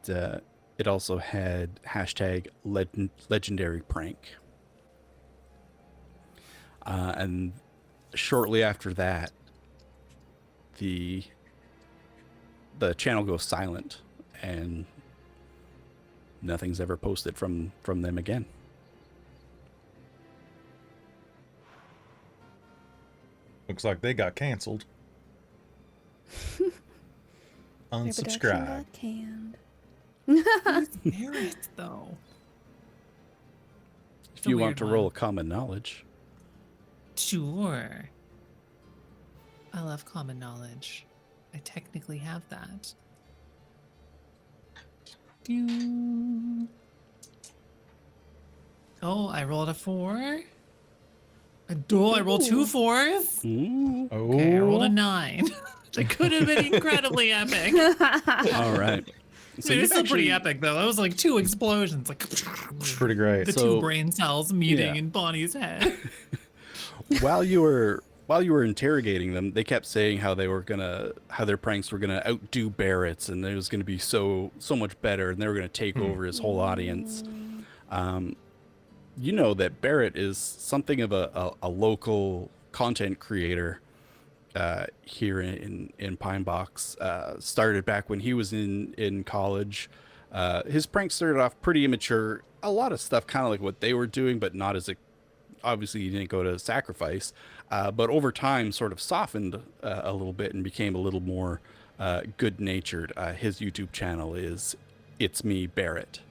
it also had hashtag legendary prank. And shortly after that, the channel goes silent, and nothing's ever posted from them again. Looks like they got canceled. Their production Unsubscribe. got canned. Barrett, though. If It's a you weird want to one. roll a common knowledge. Sure. I love common knowledge. I technically have that. Ding. Oh, I rolled a 4. I rolled 2 4s. Ooh. Oh, Okay, I rolled a 9. That could have been incredibly epic. All right. So it's still pretty epic, though. That was like 2 explosions, like pretty great. the So- 2 brain cells meeting yeah. in Bonnie's head. While you were interrogating them, they kept saying how their pranks were gonna outdo Barrett's, and it was gonna be so much better, and they were gonna take over his whole audience. You know that Barrett is something of a local content creator here in Pine Box. Started back when he was in college. His pranks started off pretty immature. A lot of stuff kind of like what they were doing, but not as obviously he didn't go to sacrifice. But over time sort of softened a little bit and became a little more good-natured. His YouTube channel is It's Me, Barrett.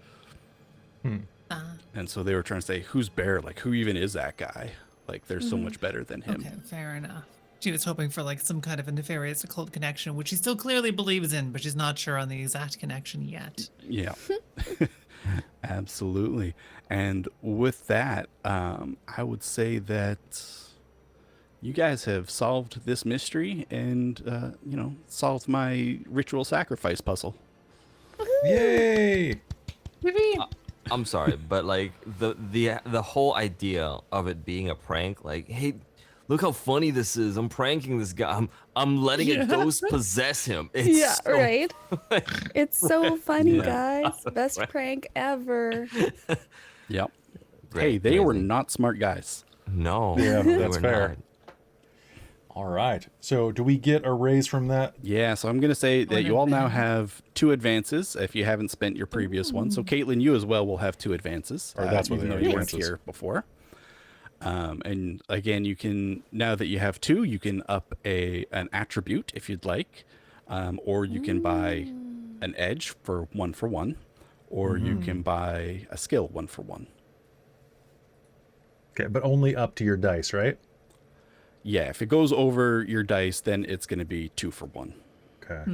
And so they were trying to say, who's Barrett? Like, who even is that guy? Like, there's so much better than him. Okay, fair enough. She was hoping for like some kind of a nefarious occult connection, which she still clearly believes in, but she's not sure on the exact connection yet. Yeah, absolutely. And with that, I would say that you guys have solved this mystery and, solved my ritual sacrifice puzzle. Yay! I'm sorry, but like the whole idea of it being a prank, like, hey, look how funny this is. I'm pranking this guy. I'm letting a ghost possess him. It's so, right. It's so funny, Yeah. guys. Best prank ever. Yep. Great, Hey, they were amazing. not smart guys. No. Yeah, they that's were fair. not. All right. So do we get a raise from that? Yeah, so I'm going to say that One you all now advance. have 2 advances if you haven't spent your previous one. So Caitlan, you as well will have 2 advances. Or that's what even they though are, you weren't advances. here before. And again, you can, now that you have 2, you can up an attribute if you'd like, or you can buy an edge for 1, or you can buy a skill 1. Okay, but only up to your dice, right? Yeah, if it goes over your dice, then it's going to be 2 for 1. Okay. I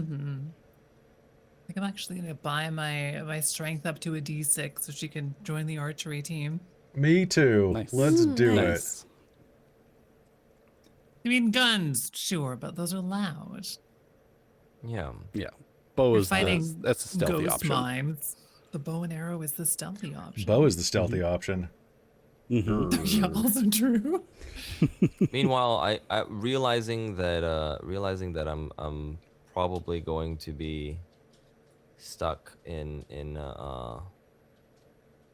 think I'm actually gonna buy my strength up to a D6 so she can join the archery team. Me too. Nice. Let's do it. Nice. I mean, guns, sure, but those are loud. Yeah. Yeah. Bow You're is fighting that's the stealthy ghost option. mimes. The bow and arrow is the stealthy option. Bow is the stealthy option. Yeah, also true. Meanwhile, I realizing that I'm probably going to be stuck in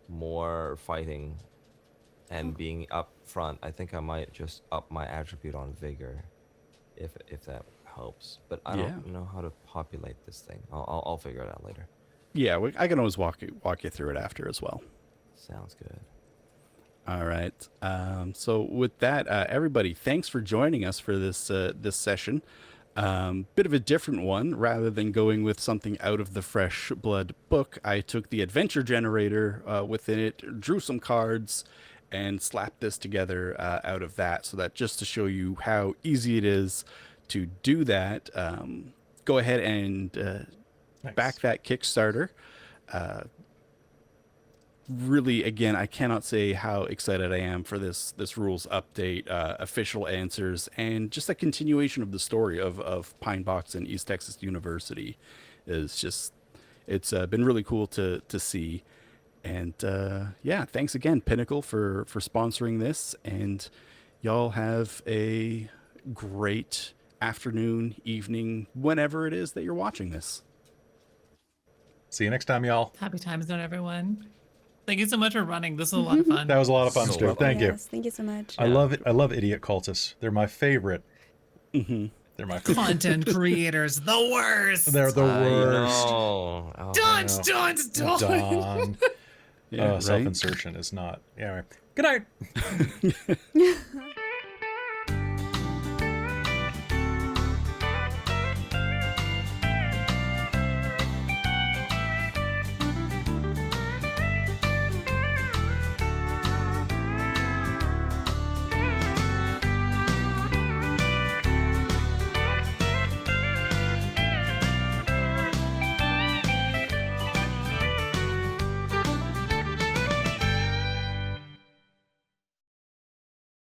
more fighting and being up front. I think I might just up my attribute on vigor, if that helps. But I Yeah. don't know how to populate this thing. I'll figure it out later. Yeah, I can always walk you through it after as well. Sounds good. All right. So with that, everybody, thanks for joining us for this session. Bit of a different one. Rather than going with something out of the Fresh Blood book, I took the adventure generator within it, drew some cards, and slapped this together out of that. So that just to show you how easy it is to do that. Go ahead and Nice. back that Kickstarter. Really, again, I cannot say how excited I am for this rules update, official answers, and just a continuation of the story of Pine Box and East Texas University. Is just, it's been really cool to see. And yeah, thanks again, Pinnacle, for sponsoring this. And y'all have a great afternoon, evening, whenever it is that you're watching this. See you next time, y'all. Happy times on everyone. Thank you so much for running. This was a lot of fun. That was a lot of fun, So Stu. well Thank you. Yes, thank you so much. I love it. I love idiot cultists. They're my favorite. They're my favorite. Content creators, the worst. They're the worst. Oh, Don't. Don. Yeah, right? Self-insertion is not. Yeah. Good night.